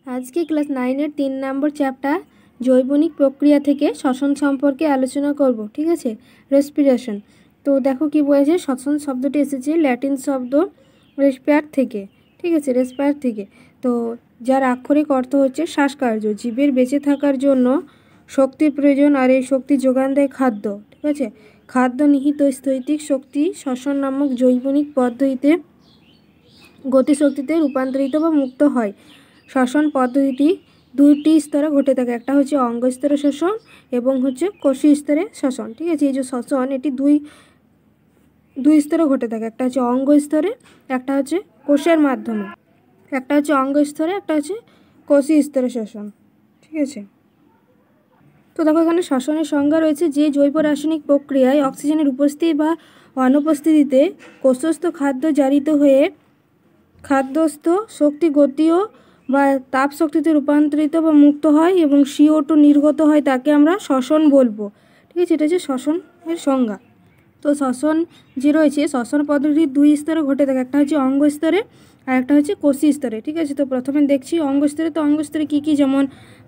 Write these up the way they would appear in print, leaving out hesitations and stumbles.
আজকে ক্লাস 9-এর 3 নম্বর চ্যাপ্টার জৈবনিক প্রক্রিয়া থেকে শ্বসন সম্পর্কে আলোচনা করব। ঠিক আছে, রেসপিরেশন। তো দেখো কি বলেছে, শ্বসন শব্দটি এসেছে ল্যাটিন শব্দ রেসপিয়ার থেকে। ঠিক আছে, রেসপিয়ার থেকে। তো যার আক্ষরিক অর্থ হচ্ছে শ্বাসকার্য। জীবের বেঁচে থাকার জন্য শক্তির প্রয়োজন, আর এই শক্তি যোগান দেয় খাদ্য। ঠিক আছে, খাদ্য নিহিত স্থৈতিক শক্তি শ্বসন নামক জৈবনিক পদ্ধতিতে গতিশক্তিতে রূপান্তরিত বা মুক্ত হয়। শ্বসন পদ্ধতিটি দুইটি স্তরে ঘটে থাকে, একটা হচ্ছে অঙ্গ স্তরে শ্বসন এবং হচ্ছে কোষীয় স্তরে শ্বসন। ঠিক আছে, এই যে শ্বসন এটি দুই স্তরে ঘটে থাকে, একটা হচ্ছে অঙ্গ স্তরে, একটা হচ্ছে কোষের মাধ্যমে। একটা হচ্ছে অঙ্গ স্তরে, একটা হচ্ছে কোষীয় স্তরে শ্বসন। ঠিক আছে, তো দেখো এখানে শ্বসনের সংজ্ঞা রয়েছে যে জৈব রাসায়নিক প্রক্রিয়ায় অক্সিজেনের উপস্থিতি বা অনুপস্থিতিতে কোষস্থ খাদ্য জারিত হয়ে খাদ্যস্থ শক্তি গতীয় বা তাপ শক্তিতে রূপান্তরিত বা মুক্ত হয় এবং CO2 নির্গত হয়, তাকে আমরা শ্বসন বলবো। ঠিক আছে, এটা হচ্ছে শ্বসনের সংজ্ঞা। তো শ্বসন যে রয়েছে, শ্বসন পদ্ধতি দুই স্তরে ঘটে থাকে, একটা হচ্ছে অঙ্গ স্তরে আর একটা হচ্ছে কোষীয় স্তরে। ঠিক আছে, তো প্রথমে দেখছি অঙ্গ স্তরে। তো অঙ্গ স্তরে কী কী যেমন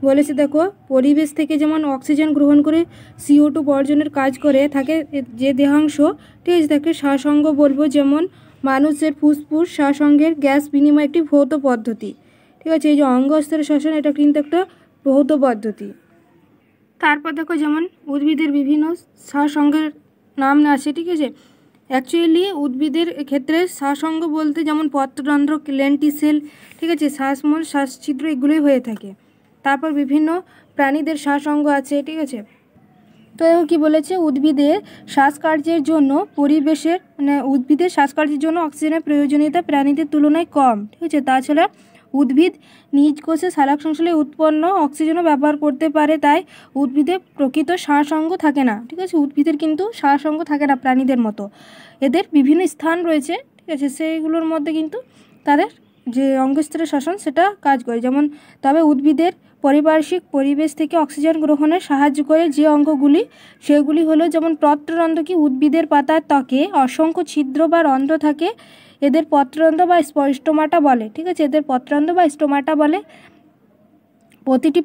বলেছে দেখো, পরিবেশ থেকে যেমন অক্সিজেন গ্রহণ করে CO2 বর্জনের কাজ করে থাকে যে দেহাংশ, ঠিক আছে, তাকে শ্বাসঅঙ্গ বলবো। যেমন মানুষের ফুসফুস শ্বাসঅঙ্গের গ্যাস বিনিময় একটি ভৌত পদ্ধতি। ঠিক আছে, এই যে অঙ্গ স্তরে শ্বসন, এটা কিন্তু একটা ভৌত পদ্ধতি। তারপর দেখো যেমন উদ্ভিদের বিভিন্ন শ্বাসঅঙ্গের নাম আছে। ঠিক আছে, অ্যাকচুয়ালি উদ্ভিদের ক্ষেত্রে শ্বাসঅঙ্গ বলতে যেমন পত্ররন্ধ্র, লেন্টিসেল, ঠিক আছে, শ্বাসমূল, শ্বাসছিদ্র এগুলোই হয়ে থাকে। তারপর বিভিন্ন প্রাণীদের শ্বাসঅঙ্গ আছে। ঠিক আছে, তো কি বলেছে, উদ্ভিদের শ্বাসকার্যের জন্য পরিবেশের উদ্ভিদের শ্বাসকার্যের জন্য অক্সিজেনের প্রয়োজনীয়তা প্রাণীদের তুলনায় কম। ঠিক আছে, তাছাড়া উদ্ভিদ নিজ কোষে সালোক সংশ্লেষে উৎপন্ন অক্সিজেনও ব্যবহার করতে পারে, তাই উদ্ভিদের প্রকৃত শ্বাসঅঙ্গ থাকে না। ঠিক আছে, উদ্ভিদের কিন্তু শ্বাসঅঙ্গ থাকে না প্রাণীদের মতো, এদের বিভিন্ন স্থান রয়েছে। ঠিক আছে, সেইগুলোর মধ্যে কিন্তু তাদের যে অঙ্গস্তরের শ্বসন সেটা কাজ করে। যেমন তবে উদ্ভিদের পারিপার্শ্বিক পরিবেশ থেকে অক্সিজেন গ্রহণে সাহায্য করে যে অঙ্গগুলি, সেগুলি হলো যেমন পত্ররন্ধ্র। কি উদ্ভিদের পাতার ত্বকে অসংখ্য ছিদ্র বা রন্ধ্র থাকে, এদের পত্ররন্ধ্র বা স্টোমাটা বলে। ঠিক আছে, এদের পত্ররন্ধ্র বা স্টোমাটা বলে। প্রতিটি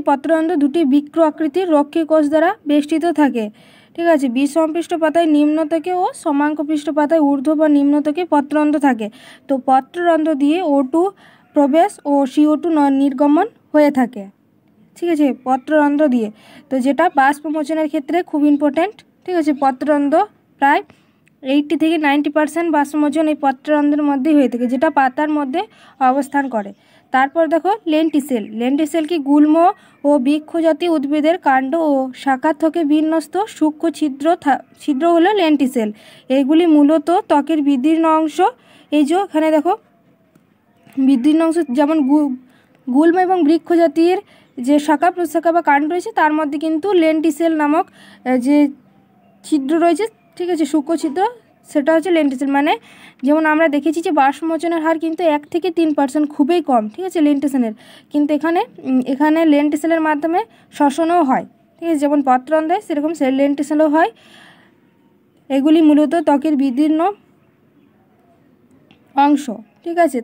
পত্ররন্ধ্র দুটি বৃক্ষ আকৃতির রক্ষী কোষ দ্বারা বেষ্টিত থাকে। ঠিক আছে, বীজ সম্পৃষ্ট পাতায় নিম্নতকে ও সমাঙ্কপৃষ্ট পাতায় ঊর্ধ্ব বা নিম্নতকে পত্ররন্ধ্র থাকে। তো পত্ররন্ধ্র দিয়ে O2 প্রবেশ ও CO2 নির্গমন হয়ে থাকে। ঠিক আছে, পত্ররন্ধ্র দিয়ে, তো যেটা বাষ্পমোচনের ক্ষেত্রে খুব ইম্পর্ট্যান্ট। ঠিক আছে, পত্ররন্ধ্র প্রায় 80 থেকে 90% বাষ্পমোচন এই পত্ররন্ধ্রের মধ্যেই হয়ে থাকে, যেটা পাতার মধ্যে অবস্থান করে। তারপর দেখো লেন্টিসেল কি গুল্ম ও বৃক্ষ জাতীয় উদ্ভিদের কাণ্ড ও শাখার থেকে বিন্যস্ত সূক্ষ্ম ছিদ্র হলো লেন্টিসেল। এগুলি মূলত ত্বকের বিদীর্ণ অংশ। এই যে এখানে দেখো বিদীর্ণ অংশ, যেমন গুল্ম এবং বৃক্ষ জাতীয় যে শাখা প্রশাখা বা কাণ্ড রয়েছে, তার মধ্যে কিন্তু লেন্টিসেল নামক যে ছিদ্র রয়েছে, ঠিক আছে, সূক্ষ্ম ছিদ্র, সেটা হচ্ছে লেন্টিসেল। মানে যেমন আমরা দেখেছি যে বাষ্পমোচনের হার কিন্তু 1 থেকে 3%, খুবই কম। ঠিক আছে, লেন্টিসেলের, কিন্তু এখানে লেন্টিসেলের মাধ্যমে শ্বসনও হয়। ঠিক আছে, যেমন পত্ররন্ধ্রে সেরকম লেন্টিসেলও হয়। এগুলি মূলত ত্বকের বিদীর্ণ অংশ। ঠিক আছে,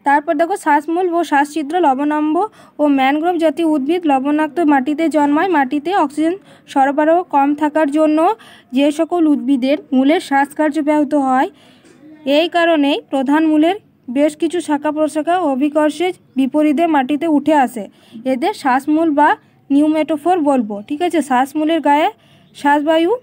তারপর দেখো শ্বাসমূল ও শ্বাসছিদ্র। লবণাম্ব ও ম্যানগ্রোভ জাতীয় উদ্ভিদ লবণাক্ত মাটিতে জন্মায়। মাটিতে অক্সিজেন সরবরাহ কম থাকার জন্য যে সকল উদ্ভিদের মূলের শ্বাসকার্য ব্যাহত হয়, এই কারণেই প্রধান মূলের বেশ কিছু শাখা প্রশাখা অভিকর্ষের বিপরীতে মাটিতে উঠে আসে। এদের শ্বাসমূল বা নিউমেটোফোর বলবো। ঠিক আছে, শ্বাসমূলের গায়ে শ্বাসবায়ু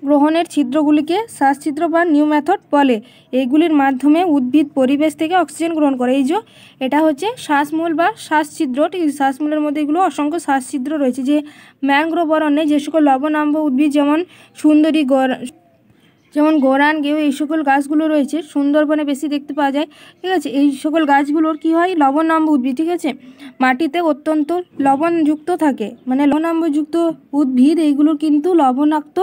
গ্রহণের ছিদ্রগুলিকে শ্বাসছিদ্র বা নিউমেথড বলে। এইগুলির মাধ্যমে উদ্ভিদ পরিবেশ থেকে অক্সিজেন গ্রহণ করে। এই যে এটা হচ্ছে শ্বাসমূল বা শ্বাসছিদ্র। ঠিক আছে, শ্বাসমূলের মধ্যে এগুলো অসংখ্য শ্বাসছিদ্র রয়েছে। যে ম্যানগ্রোভ অরণ্যে যে সকল লবণাম্ব উদ্ভিদ যেমন সুন্দরী, যেমন গোরান, গেও, এই সকল গাছগুলো রয়েছে, সুন্দরবনে বেশি দেখতে পাওয়া যায়। ঠিক আছে, এই সকল গাছগুলোর কি হয়, লবণাম্ব উদ্ভিদ। ঠিক আছে, মাটিতে অত্যন্ত লবণযুক্ত থাকে, মানে লবণাম্বযুক্ত উদ্ভিদ এইগুলোর কিন্তু লবণাক্ত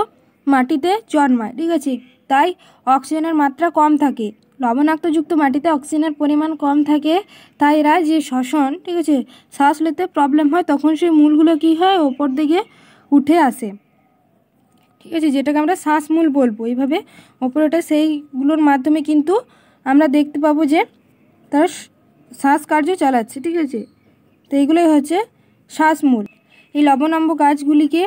মাটিতে জন্মায়। ঠিক আছে, তাই অক্সিজেনের মাত্রা কম থাকে। লবণাক্তযুক্ত মাটিতে অক্সিজেনের পরিমাণ কম থাকে, তাই এরা যে শ্বসন, ঠিক আছে, শ্বাস নিতে প্রবলেম হয়, তখন সেই মূলগুলো কি হয়, ওপর দিকে উঠে আসে। ঠিক আছে, যেটাকে আমরা শ্বাসমূল বলবো। এইভাবে ওপরে ওঠে, সেইগুলোর মাধ্যমে কিন্তু আমরা দেখতে পাবো যে তারা শ্বাসকার্য চালাচ্ছে, ঠিক আছে। তো এইগুলোই হচ্ছে শ্বাসমূল। এই লবণাম্ব গাছগুলিকে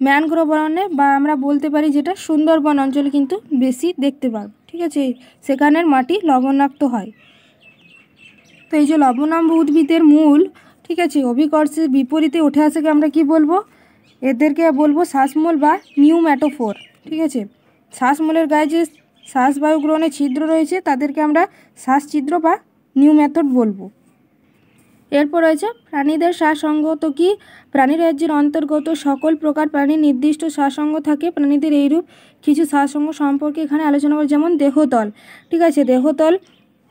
ম্যানগ্রোভ অরণ্যে বা আমরা বলতে পারি যেটা সুন্দরবন অঞ্চলে কিন্তু বেশি দেখতে পাবো, ঠিক আছে। সেখানের মাটি লবণাক্ত হয়। তো এই যে লবণাম্ব উদ্ভিদের মূল, ঠিক আছে, অভিকর্ষের বিপরীতে উঠে আসাকে আমরা কি বলবো? এদেরকে বলবো শ্বাসমূল বা নিউম্যাটোফোর, ঠিক আছে। শ্বাসমূলের গায়ে যে শ্বাসবায়ু গ্রহণের ছিদ্র রয়েছে তাদেরকে আমরা শ্বাসছিদ্র বা নিউম্যাটোড বলবো। এরপর রয়েছে প্রাণীদের শ্বাসঅঙ্গ। তো কি প্রাণী রাজ্যের অন্তর্গত সকল প্রকার প্রাণীর নির্দিষ্ট শ্বাসঅঙ্গ থাকে। প্রাণীদের এইরূপ কিছু শ্বাসঅঙ্গ সম্পর্কে এখানে আলোচনা করি, যেমন দেহতল, ঠিক আছে।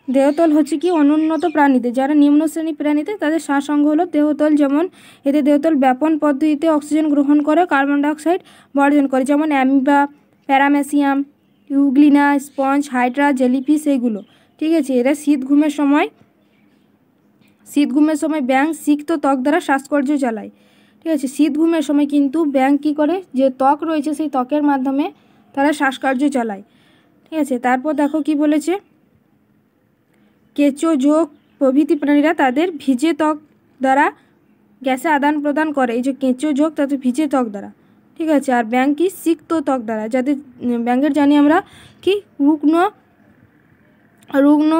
দেহতল হচ্ছে কি অনুন্নত প্রাণীদের, যারা নিম্ন শ্রেণী প্রাণীতে তাদের শ্বাসঅঙ্গ হলো দেহতল। যেমন এদের দেহতল ব্যাপন পদ্ধতিতে অক্সিজেন গ্রহণ করে, কার্বন ডাইঅক্সাইড বর্জন করে, যেমন amoeba, paramecium, euglena, sponge, Hydra, jellyfish এইগুলো, ঠিক আছে। এরা শীত ঘুমের সময় ব্যাঙ সিক্ত ত্বক দ্বারা শ্বাসকর্য চালায়, ঠিক আছে। শীত ঘুমের সময় কিন্তু ব্যাঙ কী করে, যে ত্বক রয়েছে সেই ত্বকের মাধ্যমে তারা শ্বাসকার্য চালায়, ঠিক আছে। তারপর দেখো কি বলেছে, কেঁচো, জোঁক প্রভৃতি প্রাণীরা তাদের ভিজে ত্বক দ্বারা গ্যাসে আদান প্রদান করে। এই যে কেঁচো, জোঁক তাদের ভিজে ত্বক দ্বারা, ঠিক আছে। আর ব্যাঙ কি সিক্ত ত্বক দ্বারা, যাদের ব্যাঙের জানি আমরা কি রুগ্ন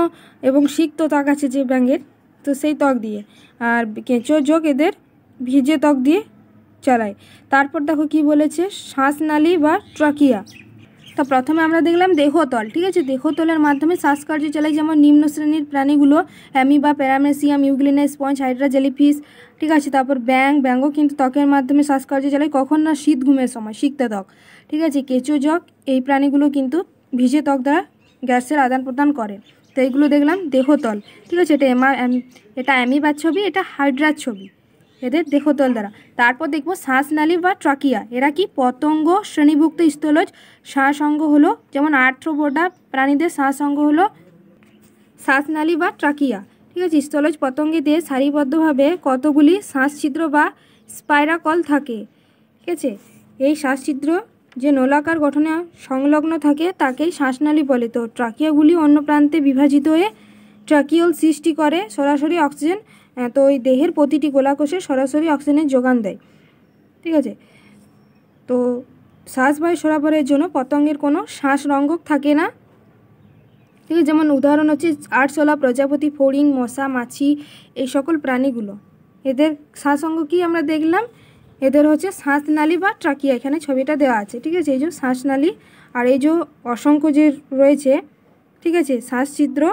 এবং সিক্ত ত্বক আছে যে ব্যাঙের, তো সেই ত্বক দিয়ে। আর কেঁচো, জোঁক এদের ভিজে ত্বক দিয়ে চালায়। তারপর দেখো কি বলেছে, শ্বাসনালী বা ট্রাকিয়া। তো প্রথমে আমরা দেখলাম দেহতল, ঠিক আছে। দেহতলের মাধ্যমে শ্বাসকার্য চালায়, যেমন নিম্ন শ্রেণীর প্রাণীগুলো amoeba, paramecium, euglena, sponge, Hydra, jellyfish, ঠিক আছে। তারপর ব্যাঙও কিন্তু ত্বকের মাধ্যমে শ্বাসকার্য চালায়, কখন না শীত ঘুমের সময়, সিক্ত ত্বক, ঠিক আছে। কেঁচো, জোঁক এই প্রাণীগুলো কিন্তু ভিজে ত্বক দ্বারা গ্যাসের আদান প্রদান করে। তো এইগুলো দেখলাম দেহতল, ঠিক আছে। এটা অ্যামিবার ছবি, এটা হাইড্রার ছবি, এদের দেহতল দ্বারা। তারপর দেখবো শ্বাসনালী বা ট্রাকিয়া। এরা কি পতঙ্গ শ্রেণীভুক্ত স্থলজ শ্বাসঅঙ্গ হলো, যেমন আর্থ্রোপোডা প্রাণীদের শ্বাসঅঙ্গ হলো শ্বাসনালী বা ট্রাকিয়া, ঠিক আছে। স্থলজ পতঙ্গেদের সারিবদ্ধভাবে কতগুলি শ্বাসছিদ্র বা স্পাইরাকল থাকে, ঠিক আছে। এই শ্বাসছিদ্র যে নলাকার গঠনে সংলগ্ন থাকে তাকেই শ্বাসনালী বলে। তো ট্রাকিয়াগুলি অন্য প্রান্তে বিভাজিত হয়ে ট্রাকিওল সৃষ্টি করে, সরাসরি অক্সিজেন, তো ওই দেহের প্রতিটি গোলাকোষে সরাসরি অক্সিজেনের যোগান দেয়, ঠিক আছে। তো শ্বাসবায়ু সরবরাহের জন্য পতঙ্গের কোনো শ্বাসরঙ্গক থাকে না, ঠিক আছে। যেমন উদাহরণ হচ্ছে আরশোলা, প্রজাপতি, ফড়িং, মশা, মাছি, এই সকল প্রাণীগুলো। এদের শ্বাসঅঙ্গ কি আমরা দেখলাম, এদের হচ্ছে শ্বাসনালী বা ট্রাকিয়া, এখানে ছবিটা দেওয়া আছে, ঠিক আছে। এই যে শ্বাসনালী, আর এই যে অসংখ্য যে রয়েছে, ঠিক আছে, শ্বাসছিদ্র,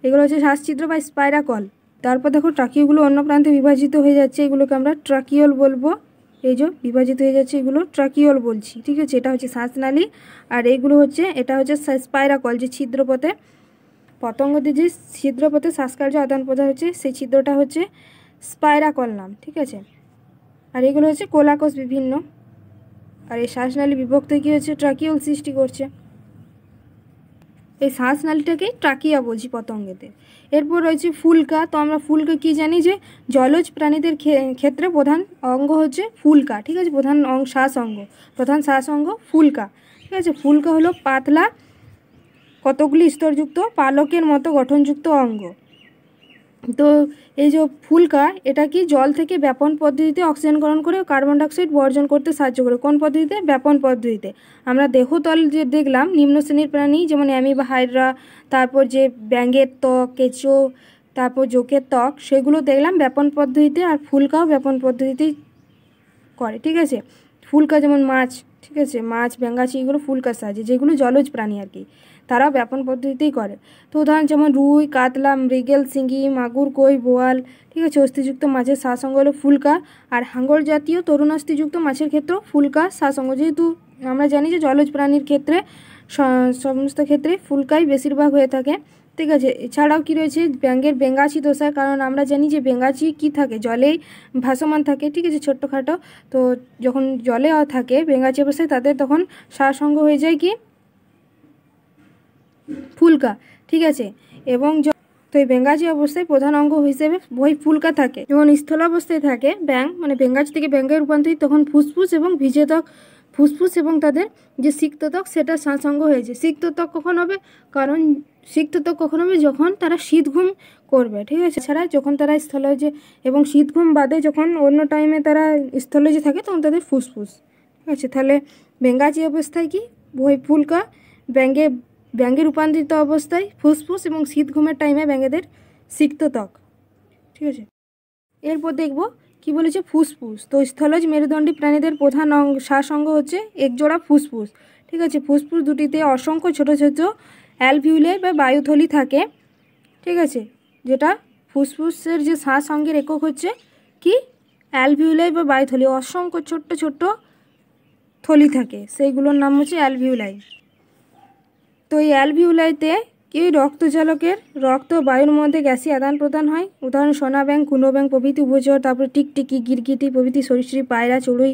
এগুলো হচ্ছে শ্বাসছিদ্র বা স্পাইরাকল। তারপর দেখো ট্রাকিওগুলো অন্য প্রান্তে বিভাজিত হয়ে যাচ্ছে, এগুলোকে আমরা ট্রাকিওল বলবো। এই যে বিভাজিত হয়ে যাচ্ছে, এগুলো ট্রাকিওল বলছি, ঠিক আছে। এটা হচ্ছে শ্বাসনালী, আর এইগুলো হচ্ছে, এটা হচ্ছে স্পাইরাকল, যে ছিদ্রপথে পতঙ্গদের যে ছিদ্রপথে শ্বাসকার্য আদান প্রদান হচ্ছে সেই ছিদ্রটা হচ্ছে স্পাইরাকল নাম, ঠিক আছে। আর এগুলো হচ্ছে কোলাকোষ বিভিন্ন, আর এই শ্বাসনালী বিভক্ত কী হচ্ছে ট্রাকিওল সৃষ্টি করছে। এই শ্বাসনালীটাকেই ট্রাকিয়া বলছি পতঙ্গেদের। এরপর রয়েছে ফুলকা। তো আমরা ফুলকা কি জানি, যে জলজ প্রাণীদের ক্ষেত্রে প্রধান অঙ্গ হচ্ছে ফুলকা, ঠিক আছে। প্রধান শ্বাস অঙ্গ ফুলকা, ঠিক আছে। ফুলকা হলো পাতলা কতগুলি স্তরযুক্ত পালকের মতো গঠনযুক্ত অঙ্গ। তো এই যে ফুলকা, এটা কি জল থেকে ব্যাপন পদ্ধতিতে অক্সিজেন গ্রহণ করে কার্বন ডাইঅক্সাইড বর্জন করতে সাহায্য করে। কোন পদ্ধতিতে? ব্যাপন পদ্ধতিতে। আমরা দেহতল যে দেখলাম নিম্ন শ্রেণীর প্রাণী, যেমন অ্যামিবা, হাইড্রা, তারপর যে ব্যাঙের ত্বক, কেঁচো, তারপর জোঁকের ত্বক, সেগুলো দেখলাম ব্যাপন পদ্ধতিতে, আর ফুলকাও ব্যাপন পদ্ধতিতেই করে, ঠিক আছে। ফুলকা যেমন মাছ, ঠিক আছে, মাছ, ব্যাঙাচি, এগুলো ফুলকার সাহায্যে, যেগুলো জলজ প্রাণী আর কি, তারাও ব্যাপন পদ্ধতিতেই করে। তো উদাহরণ যেমন রুই, কাতলা, মৃগেল, শিঙি, মাগুর, কই, বোয়াল, ঠিক আছে। অস্থিযুক্ত মাছের শ্বাসঅঙ্গ হলো ফুলকা। আর হাঙর জাতীয় তরুণাস্থিযুক্ত মাছের ক্ষেত্রেও ফুলকা শ্বাসঅঙ্গ। যেহেতু আমরা জানি যে জলজ প্রাণীর ক্ষেত্রে সমস্ত ক্ষেত্রে ফুলকাই বেশিরভাগ হয়ে থাকে, ঠিক আছে। এছাড়াও কি রয়েছে, ব্যাঙের বেঙ্গাচি দশা, কারণ আমরা জানি যে বেঙ্গাচি কি থাকে, জলেই ভাসমান থাকে, ঠিক আছে, ছোট্টখাটো। তো যখন জলে থাকে বেঙ্গাচি অবস্থায়, তাদের তখন শ্বাসঅঙ্গ হয়ে যায় কি ফুলকা, ঠিক আছে। এবং তো এই বেঙ্গাচি অবস্থায় প্রধান অঙ্গ হিসেবে ওই ফুলকা থাকে। যখন স্থল অবস্থায় থাকে ব্যাঙ, মানে বেঙ্গাচি থেকে ব্যাঙে রূপান্তরিত, তখন ফুসফুস এবং ভিজে ত্বক ফুসফুস এবং তাদের যে সিক্তত্বক সেটা শ্বাসঙ্গ হয়েছে। সিক্তত্বক কখন হবে? কারণ সিক্তত্বক কখন হবে? যখন তারা শীত ঘুম করবে, ঠিক আছে। ছাড়া যখন তারা স্থলজে এবং শীত ঘুম বাদে যখন অন্য টাইমে তারা স্থলজে থাকে তখন তাদের ফুসফুস, ঠিক আছে। তাহলে ব্যঙ্গাচী অবস্থায় কি ফুলকা, ব্যঙ্গে রূপান্তরিত অবস্থায় ফুসফুস এবং শীত ঘুমের টাইমে ব্যঙ্গেদের সিক্তত্বক, ঠিক আছে। এরপর দেখব কি বলেছে ফুসফুস। তো স্থলজ মেরুদণ্ডী প্রাণীদের প্রধান শ্বাস অঙ্গ হচ্ছে একজোড়া ফুসফুস, ঠিক আছে। ফুসফুস দুটিতে অসংখ্য ছোট ছোট অ্যালভিউলে বা বায়ুথলি থাকে, ঠিক আছে। যেটা ফুসফুসের যে শ্বাস অঙ্গের একক হচ্ছে কি অ্যালভিউলাই বা বায়ুথলি, অসংখ্য ছোট্ট ছোট্ট থলি থাকে, সেইগুলোর নাম হচ্ছে অ্যালভিউলাই। তো এই অ্যালভিউলাইতে কি রক্তচালকের রক্ত বায়ুর মধ্যে গ্যাসীয় আদান প্রদান হয়। উদাহরণ সোনা ব্যাঙ, কুনো ব্যাঙ প্রভৃতি উভচর, তারপরে টিকটিকি, গিরগিটি প্রভৃতি সরীসৃপ, পায়রা, চড়ুই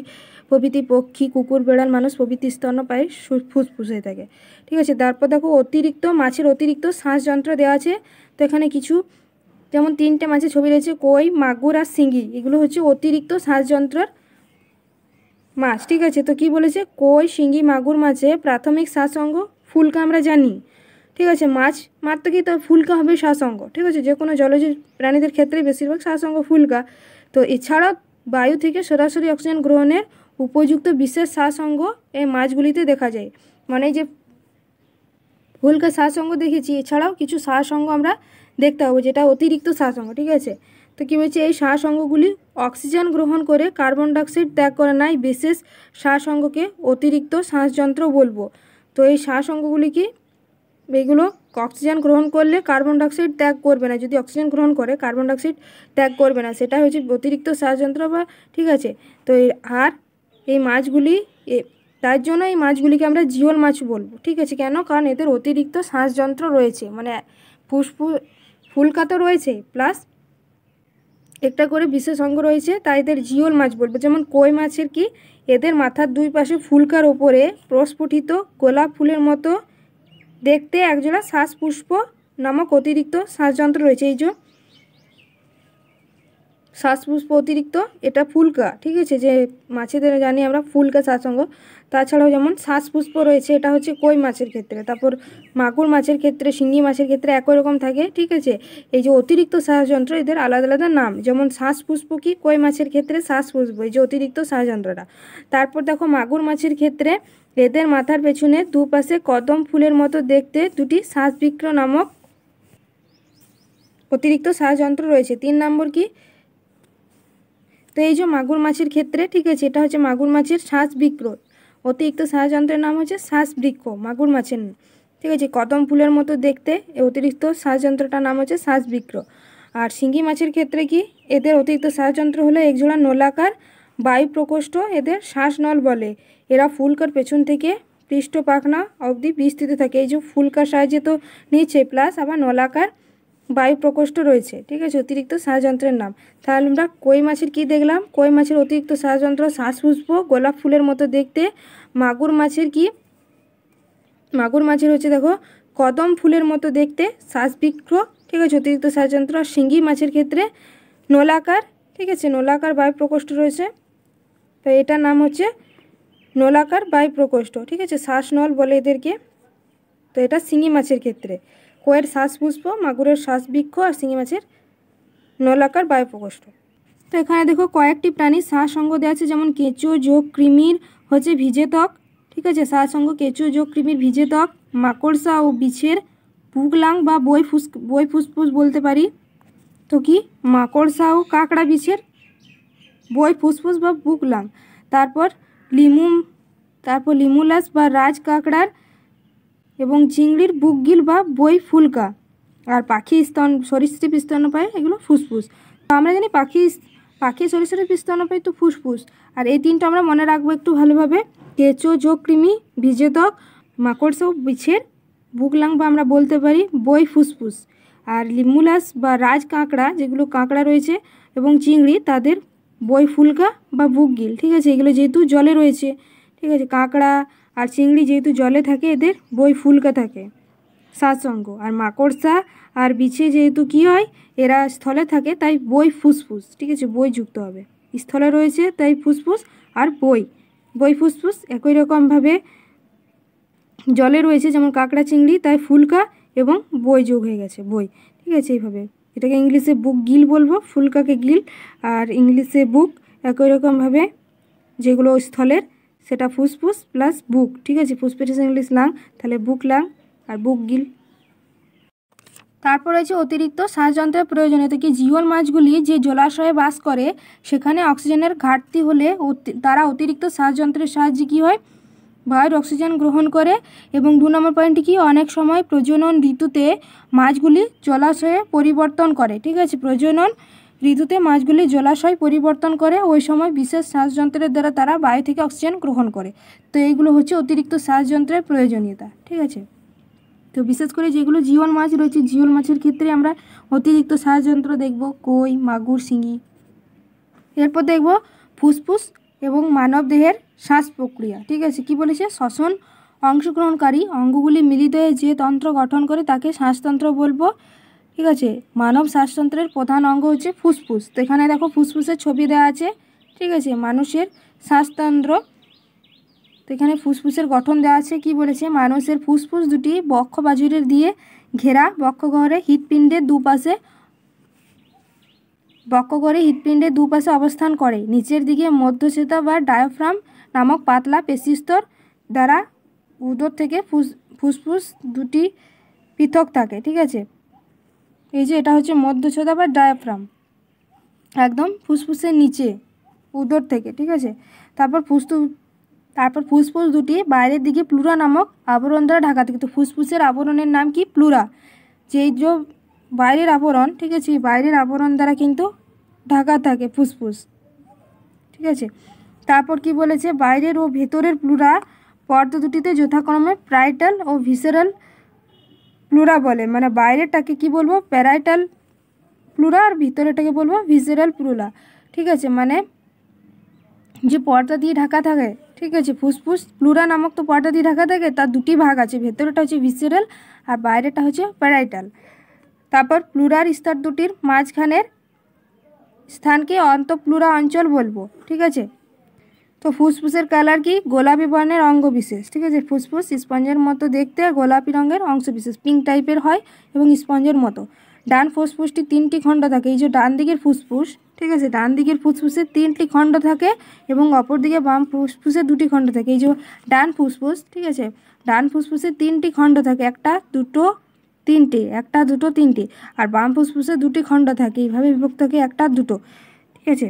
প্রভৃতি পক্ষী, কুকুর, বেড়াল, মানুষ প্রভৃতি স্তন্যপায়ী ফুসফুস হয়ে থাকে, ঠিক আছে। তারপর দেখো অতিরিক্ত মাছের অতিরিক্ত শ্বাসযন্ত্র দেওয়া আছে। তো এখানে কিছু যেমন 3টে মাছের ছবি রয়েছে, কই, মাগুর আর শিঙ্গি, এগুলো হচ্ছে অতিরিক্ত শ্বাসযন্ত্রের মাছ, ঠিক আছে। তো কি বলেছে? কই, শিঙ্গি, মাগুর মাছে প্রাথমিক শ্বাস অঙ্গ ফুলকা আমরা জানি, ঠিক আছে। মাছ মারতে কি তার ফুলকা হবে শ্বাস অঙ্গ, ঠিক আছে। যে কোনো জলজ প্রাণীদের ক্ষেত্রে বেশিরভাগ শ্বাস অঙ্গ ফুলকা। তো এছাড়াও বায়ু থেকে সরাসরি অক্সিজেন গ্রহণের উপযুক্ত বিশেষ শ্বাস অঙ্গ এই মাছগুলিতে দেখা যায়। মানে যে ফুলকা শ্বাস অঙ্গ দেখেছি, এছাড়াও কিছু শ্বাস অঙ্গ আমরা দেখতে পাবো যেটা অতিরিক্ত শ্বাস অঙ্গ, ঠিক আছে। তো কী বলছে? এই শ্বাস অঙ্গগুলি অক্সিজেন গ্রহণ করে কার্বন ডাইঅক্সাইড ত্যাগ করে না, এই বিশেষ শ্বাস অঙ্গকে অতিরিক্ত শ্বাসযন্ত্র বলবো। তো এই শ্বাস অঙ্গগুলি কি এগুলো অক্সিজেন গ্রহণ করলে কার্বন ডাইঅক্সাইড ত্যাগ করবে না, যদি অক্সিজেন গ্রহণ করে কার্বন ডাইঅক্সাইড ত্যাগ করবে না, সেটা হচ্ছে অতিরিক্ত শ্বাসযন্ত্র বা, ঠিক আছে। তো আর এই মাছগুলি তার জন্য এই মাছগুলিকে আমরা জিওল মাছ বলবো, ঠিক আছে। কেন? কারণ এদের অতিরিক্ত শ্বাসযন্ত্র রয়েছে, মানে ফুলকা তো রয়েছে প্লাস একটা করে বিশেষ অঙ্গ রয়েছে, তাই এদের জিওল মাছ বলবো। যেমন কই মাছের কি এদের মাথার দুই পাশে ফুলকার ওপরে প্রস্ফুটিত গোলাপ ফুলের মতো দেখতে একজোড়া শ্বাসপুষ্প নামক অতিরিক্ত শ্বাসযন্ত্র রয়েছে। এই যে শ্বাসপুষ্প অতিরিক্ত, এটা ফুলকা, ঠিক আছে। যে মাছেদের জানি আমরা ফুলকা শ্বাসঅঙ্গ, তাছাড়াও যেমন শ্বাসপুষ্প রয়েছে, এটা হচ্ছে কই মাছের ক্ষেত্রে। তারপর মাগুর মাছের ক্ষেত্রে, শিঙ্গি মাছের ক্ষেত্রে একই রকম থাকে, ঠিক আছে। এই যে অতিরিক্ত শ্বাসযন্ত্র এদের আলাদা আলাদা নাম, যেমন শ্বাসপুষ্প কি কই মাছের ক্ষেত্রে শ্বাসপুষ্প, এই যে অতিরিক্ত শ্বাসযন্ত্রটা। তারপর দেখো মাগুর মাছের ক্ষেত্রে এদের মাথার পেছনে দুপাশে কদম ফুলের মতো দেখতে দুটি শ্বাসবৃক্ষ নামক অতিরিক্ত শ্বাসযন্ত্র রয়েছে। 3 নম্বর কি? তো এই যে মাগুর মাছের ক্ষেত্রে, ঠিক আছে, এটা হচ্ছে মাগুর মাছের শ্বাসবৃক্ষ, অতিরিক্ত শ্বাসযন্ত্রের নাম হচ্ছে শ্বাসবৃক্ষ মাগুর মাছের, ঠিক আছে। কদম ফুলের মতো দেখতে এই অতিরিক্ত শ্বাসযন্ত্রটার নাম হচ্ছে শ্বাসবৃক্ষ। আর শিঙ্গি মাছের ক্ষেত্রে কি এদের অতিরিক্ত শ্বাসযন্ত্র হলো একজোড়া নলাকার বায়ু প্রকোষ্ঠ, এদের শ্বাসনল বলে। এরা ফুলকার পেছন থেকে পৃষ্ঠ পাখনা অবধি বিস্তৃত থাকে। এই যে ফুলকার সাহায্যে তো নিচে প্লাস আবার নলাকার বায়ু প্রকোষ্ঠ রয়েছে, ঠিক আছে, অতিরিক্ত শ্বাসযন্ত্রের নাম। তাহলে আমরা কই মাছের কি দেখলাম? কই মাছের অতিরিক্ত শ্বাসযন্ত্র শ্বাসপুষ্প গোলাপ ফুলের মতো দেখতে। মাগুর মাছের কি? মাগুর মাছের হচ্ছে দেখো কদম ফুলের মতো দেখতে শ্বাসবৃক্ষ, ঠিক আছে, অতিরিক্ত শ্বাসযন্ত্র। আর শিঙ্গি মাছের ক্ষেত্রে নলাকার, ঠিক আছে, নলাকার বায়ু প্রকোষ্ঠ রয়েছে, তো এটার নাম হচ্ছে নলাকার বায়ু প্রকোষ্ঠ, ঠিক আছে, শ্বাসনল বলে এদেরকে। তো এটা শিঙি মাছের ক্ষেত্রে কয়ের শ্বাসপুষ্প, মাগুরের শ্বাসবৃক্ষ আর শিঙি মাছের নলাকার বায়ু প্রকোষ্ঠ। তো এখানে দেখো কয়েকটি প্রাণীর শ্বাস অঙ্গ দেওয়া আছে, যেমন কেঁচো, যোগ, কৃমির হচ্ছে ভিজে ত্বক, ঠিক আছে, শ্বাস অঙ্গ কেঁচো, যোগ, কৃমির ভিজে ত্বক, মাকড়সা ও বিছের পুগলাং বা বই ফুসফুস বলতে পারি। তো কি মাকড়সা ও কাঁকড়া বিছের বই ফুসফুস বা পুগলাং। তারপর লিমুলাস বা রাজ কাঁকড়ার এবং চিংড়ির বুকগিল বা বই ফুলকা। আর পাখি সরীসৃপ স্তন্যপায়ী এগুলো ফুসফুস। তো আমরা জানি পাখি সরীসৃপ স্তন্যপায়ী তো ফুসফুস। আর এই 3টা আমরা মনে রাখবো একটু ভালোভাবে, কেঁচো, যোগ, কৃমি, ভিজে ত্বক, মাকড়সা ও বিছের বুকলাং বা আমরা বলতে পারি বই ফুসফুস। আর লিমুলাস বা রাজ কাঁকড়া, যেগুলো কাঁকড়া রয়েছে, এবং চিংড়ি তাদের বই ফুলকা বা বুকগিল, ঠিক আছে, এগুলো যেহেতু জলে রয়েছে, ঠিক আছে। কাঁকড়া আর চিংড়ি যেহেতু জলে থাকে এদের বই ফুলকা থাকে শ্বাসঅঙ্গ। আর মাকড়সা আর বিছে যেহেতু কি হয় এরা স্থলে থাকে তাই বই ফুসফুস, ঠিক আছে, বই যুক্ত হবে, স্থলে রয়েছে তাই ফুসফুস আর বই বই ফুসফুস একই রকমভাবে জলে রয়েছে, যেমন কাঁকড়া চিংড়ি, তাই ফুলকা এবং বই যোগ হয়ে গেছে বই। ঠিক আছে, এইভাবে এটাকে ইংলিশে বুক গিল বলবো, ফুলকাকে গিল, আর ইংলিশে বুক একই রকমভাবে যেগুলো স্থলের সেটা ফুসফুস প্লাস বুক। ঠিক আছে, ফুসফুস ইংলিশ লাং, তাহলে বুক লাং আর বুক গিল। তারপর হচ্ছে অতিরিক্ত শ্বাসযন্ত্রের প্রয়োজনীয়তা কি জিওল মাছগুলি যে জলাশয়ে বাস করে সেখানে অক্সিজেনের ঘাটতি হলে তারা অতিরিক্ত শ্বাসযন্ত্রের সাহায্যে কী হয়, বায়ুর অক্সিজেন গ্রহণ করে। এবং 2 নম্বর পয়েন্টটি কি, অনেক সময় প্রজনন ঋতুতে মাছগুলি জলাশয়ে পরিবর্তন করে। ঠিক আছে, প্রজনন ঋতুতে মাছগুলি জলাশয় পরিবর্তন করে, ওই সময় বিশেষ শ্বাসযন্ত্রের দ্বারা তারা বায়ু থেকে অক্সিজেন গ্রহণ করে। তো এইগুলো হচ্ছে অতিরিক্ত শ্বাসযন্ত্রের প্রয়োজনীয়তা। ঠিক আছে, তো বিশেষ করে যেগুলো জিওল মাছ রয়েছে, জিওল মাছের ক্ষেত্রে আমরা অতিরিক্ত শ্বাসযন্ত্র দেখব, কই, মাগুর, শিঙি। এরপর দেখব ফুসফুস এবং মানব দেহের শ্বাস প্রক্রিয়া। ঠিক আছে, কি বলেছে, শ্বসন অংশগ্রহণকারী অঙ্গগুলি মিলিত হয়ে যে তন্ত্র গঠন করে তাকে শ্বাসতন্ত্র বলবো। ঠিক আছে, মানব শ্বাসতন্ত্রের প্রধান অঙ্গ হচ্ছে ফুসফুস। তো এখানে দেখো ফুসফুসের ছবি দেওয়া আছে। ঠিক আছে, মানুষের শ্বাসতন্ত্র, তো এখানে ফুসফুসের গঠন দেওয়া আছে। কি বলেছে, মানুষের ফুসফুস দুটি বক্ষ বাজুরের দিয়ে ঘেরা, বক্ষগহ্বরে হৃৎপিণ্ডের দুপাশে অবস্থান করে। নিচের দিকে মধ্যচ্ছেদা বা ডায়াফ্রাম নামক পাতলা পেশিস্তর দ্বারা উদর থেকে ফুসফুস দুটি পৃথক থাকে। ঠিক আছে, এই যে এটা হচ্ছে মধ্যচ্ছেদা বা ডায়াফ্রাম, একদম ফুসফুসের নিচে উদর থেকে। ঠিক আছে, তারপর ফুসফুস দুটি বাইরের দিকে প্লুরা নামক আবরণ দ্বারা ঢাকা থাকে। তো ফুসফুসের আবরণের নাম কি, প্লুরা। যেই যে বাইরের আবরণ, ঠিক আছে, বাইরের আবরণ দ্বারা কিন্তু ঢাকা থাকে ফুসফুস। ঠিক আছে, তারপর কি বলেছে, বাইরের ও ভেতরের প্লুরা পর্দ দুটিতে যথাক্রমে প্যারাইটাল ও ভিসেরাল প্লুরা বলে। মানে বাইরেরটাকে কি বলবো, প্যারাইটাল প্লুরা, আর ভিতরেরটাকে বলবো ভিসেরাল প্লুরা। ঠিক আছে, মানে যে পর্দা দিয়ে ঢাকা থাকে, ঠিক আছে, ফুসফুস প্লুরা নামক তো পর্দা দিয়ে ঢাকা থাকে, তার দুটি ভাগ আছে, ভেতরেটা হচ্ছে ভিসেরাল আর বাইরেটা হচ্ছে প্যারাইটাল। তারপর প্লুরার স্তর দুটির মাঝখানের স্থানকে অন্তঃপ্লুরা অঞ্চল বলবো। ঠিক আছে, তো ফুসফুসের কালার কি, গোলাপি বর্ণের অঙ্গ বিশেষ। ঠিক আছে, ফুসফুস স্পঞ্জের মতো দেখতে, গোলাপি রঙের অংশ বিশেষ, পিঙ্ক টাইপের হয় এবং স্পঞ্জের মতো। ডান ফুসফুসটি 3টি খণ্ড থাকে, এই যে ডান দিকের ফুসফুস, ঠিক আছে, ডান দিকের ফুসফুসে 3টি খণ্ড থাকে এবং অপর দিকে বাম ফুসফুসে 2টি খণ্ড থাকে। এই যে ডান ফুসফুস, ঠিক আছে, ডান ফুসফুসে 3টি খণ্ড থাকে, একটা দুটো তিনটে, একটা দুটো তিনটে, আর বাম ফুসফুসে 2টি খণ্ড থাকে, এইভাবে বিভক্ত থাকে, একটা দুটো। ঠিক আছে,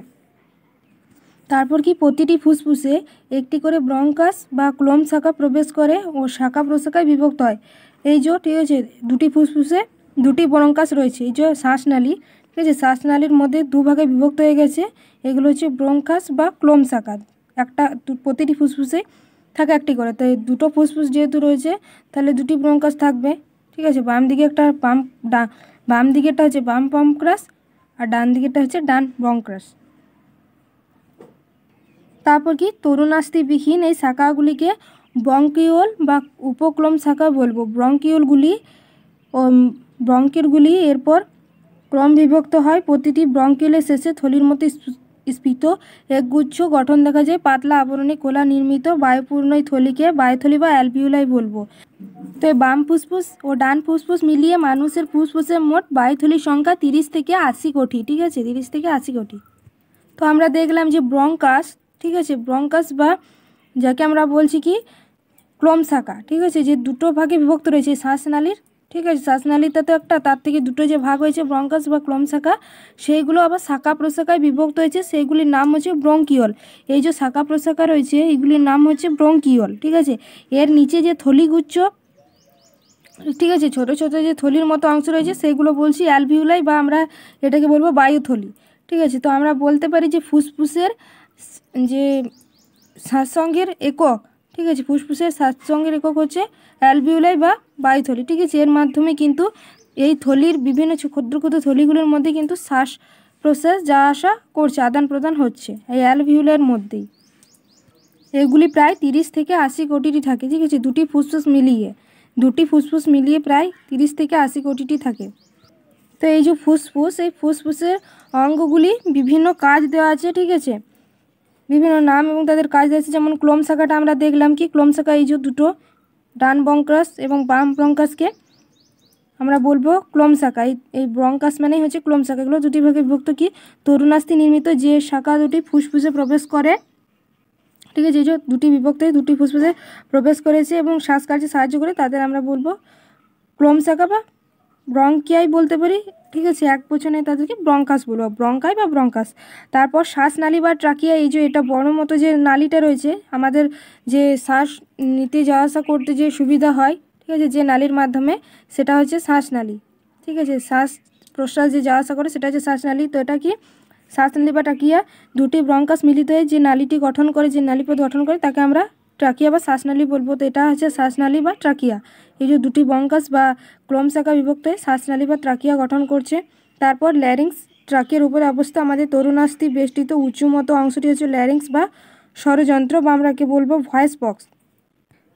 তারপর কি, প্রতিটি ফুসফুসে একটি করে ব্রঙ্কাস বা ক্লোম শাখা প্রবেশ করে ও শাখা প্রশাখায় বিভক্ত হয়। এই যে, ঠিক আছে, দুটি ফুসফুসে 2টি ব্রঙ্কাস রয়েছে, এই যে শ্বাসনালী, ঠিক আছে, শ্বাসনালীর মধ্যে 2 ভাগে বিভক্ত হয়ে গেছে, এগুলো হচ্ছে ব্রঙ্কাস বা ক্লোম শাখা। প্রতিটি ফুসফুসে থাকে একটি করে, তাই 2টো ফুসফুস যেহেতু রয়েছে তাহলে 2টি ব্রঙ্কাস থাকবে। ঠিক আছে, বাম দিকে একটা বাম দিকেরটা হচ্ছে বাম ব্রঙ্কাস আর ডান দিকেরটা হচ্ছে ডান ব্রঙ্কাস। তারপর কি, তরুণাস্থিবিহীন এই শাখাগুলিকে ব্রঙ্কিওল বা উপক্লোম শাখা বলবো। ব্রঙ্কিওলগুলি এরপর ক্রম বিভক্ত হয়, প্রতিটি ব্রঙ্কিওলের শেষে থলির মতো স্ফীত একগুচ্ছ গঠন দেখা যায়, পাতলা আবরণে কোলা নির্মিত বায়ুপূর্ণ এই থলিকে বায়ুথলি বা অ্যালভিউলাই বলবো। তো এই বাম ফুসফুস ও ডান ফুসফুস মিলিয়ে মানুষের ফুসফুসের মোট বায়ুথলির সংখ্যা 30 থেকে 80 কোটি। ঠিক আছে, 30 থেকে 80 কোটি। তো আমরা দেখলাম যে ব্রঙ্কাস, ঠিক আছে, ব্রঙ্কাস বা যাকে আমরা বলছি কি ক্লোম শাখা, ঠিক আছে, যে 2টো ভাগে বিভক্ত রয়েছে শ্বাসনালীর। ঠিক আছে, শ্বাসনালীতে তো একটা, তার থেকে 2টো যে ভাগ হয়েছে ব্রঙ্কাস বা ক্লোম শাখা, সেইগুলো আবার শাখা প্রশাখায় বিভক্ত হয়েছে, সেইগুলির নাম হচ্ছে ব্রঙ্কিওল। এই যে শাখা প্রশাখা রয়েছে এইগুলির নাম হচ্ছে ব্রঙ্কিওল। ঠিক আছে, এর নিচে যে থলিগুচ্ছ, ঠিক আছে, ছোট ছোট যে থলির মতো অংশ রয়েছে সেগুলো বলছি অ্যালভিউলাই বা আমরা এটাকে বলবো বায়ুথলি। ঠিক আছে, তো আমরা বলতে পারি যে ফুসফুসের যে শ্বাসসঙ্গের একক, ঠিক আছে, ফুসফুসের শ্বাসসঙ্গের একক হচ্ছে অ্যালভিউলাই বা বায়ুথলি। ঠিক আছে, এর মাধ্যমে কিন্তু এই থলির বিভিন্ন ক্ষুদ্র ক্ষুদ্র থলিগুলোর মধ্যে কিন্তু শ্বাস প্রশ্বাস যা আসা করছে, আদান প্রদান হচ্ছে এই অ্যালভিউলের মধ্যেই। এগুলি প্রায় 30 থেকে 80 কোটিটি থাকে। ঠিক আছে, দুটি ফুসফুস মিলিয়ে প্রায় 30 থেকে 80 কোটিটি থাকে। তো এই যে ফুসফুস, এই ফুসফুসের অঙ্গগুলি বিভিন্ন কাজ দেওয়া আছে। ঠিক আছে, বিভিন্ন নাম এবং তাদের কাজ আছে। যেমন ক্লোম শাখাটা আমরা দেখলাম কি ক্লোম শাখা এই যে দুটো ডান ব্রঙ্কাস এবং বাম ব্রঙ্কাসকে আমরা বলবো ক্লোম শাখা। এই ব্রঙ্কাস মানেই হচ্ছে ক্লোম শাখা। এগুলো দুটি ভাগে বিভক্ত কি তরুণাস্থি নির্মিত যে শাখা দুটি ফুসফুসে প্রবেশ করে, ঠিক আছে, এই যে দুটি বিভক্ত দুটি ফুসফুসে প্রবেশ করেছে এবং শ্বাসকার্যে সাহায্য করে তাদের আমরা বলবো ক্লোম শাখা বা ব্রঙ্কিয়াই বলতে পারি, ঠিক আছে, এক বচনে তাদেরকে ব্রঙ্কাস বলবো, ব্রঙ্কাই বা ব্রঙ্কাস। তারপর শ্বাসনালী বা ট্রাকিয়া, এই যে এটা বড় মতো যে নালীটা রয়েছে আমাদের যে শ্বাস নিতে যাওয়া আসা করতে যে সুবিধা হয়, ঠিক আছে, যে নালীর মাধ্যমে, সেটা হচ্ছে শ্বাসনালী, ঠিক আছে, শ্বাস প্রশ্বাস যে যাওয়া আসা করে সেটা হচ্ছে শ্বাসনালী। তো এটা কি শ্বাসনালী বা ট্রাকিয়া, দুটি ব্রঙ্কাস মিলিত হয়ে যে নালীটি গঠন করে, যে নালীপথ গঠন করে তাকে আমরা ট্রাকিয়া বা শ্বাসনালী বলবো। তো এটা হচ্ছে শ্বাসনালী বা ট্রাকিয়া। এই যে দুটি ব্রঙ্কাস বা ক্লোম শাখা বিভক্ত হয়ে শ্বাসনালী বা ট্রাকিয়া গঠন করছে। তারপর ল্যারিংস, ট্রাকিয়ার উপরে অবস্থা আমাদের তরুণাস্থি বেষ্টিত উঁচু মতো অংশটি হচ্ছে ল্যারিংস বা স্বরযন্ত্র বা আমরা কে বলবো ভয়েস বক্স।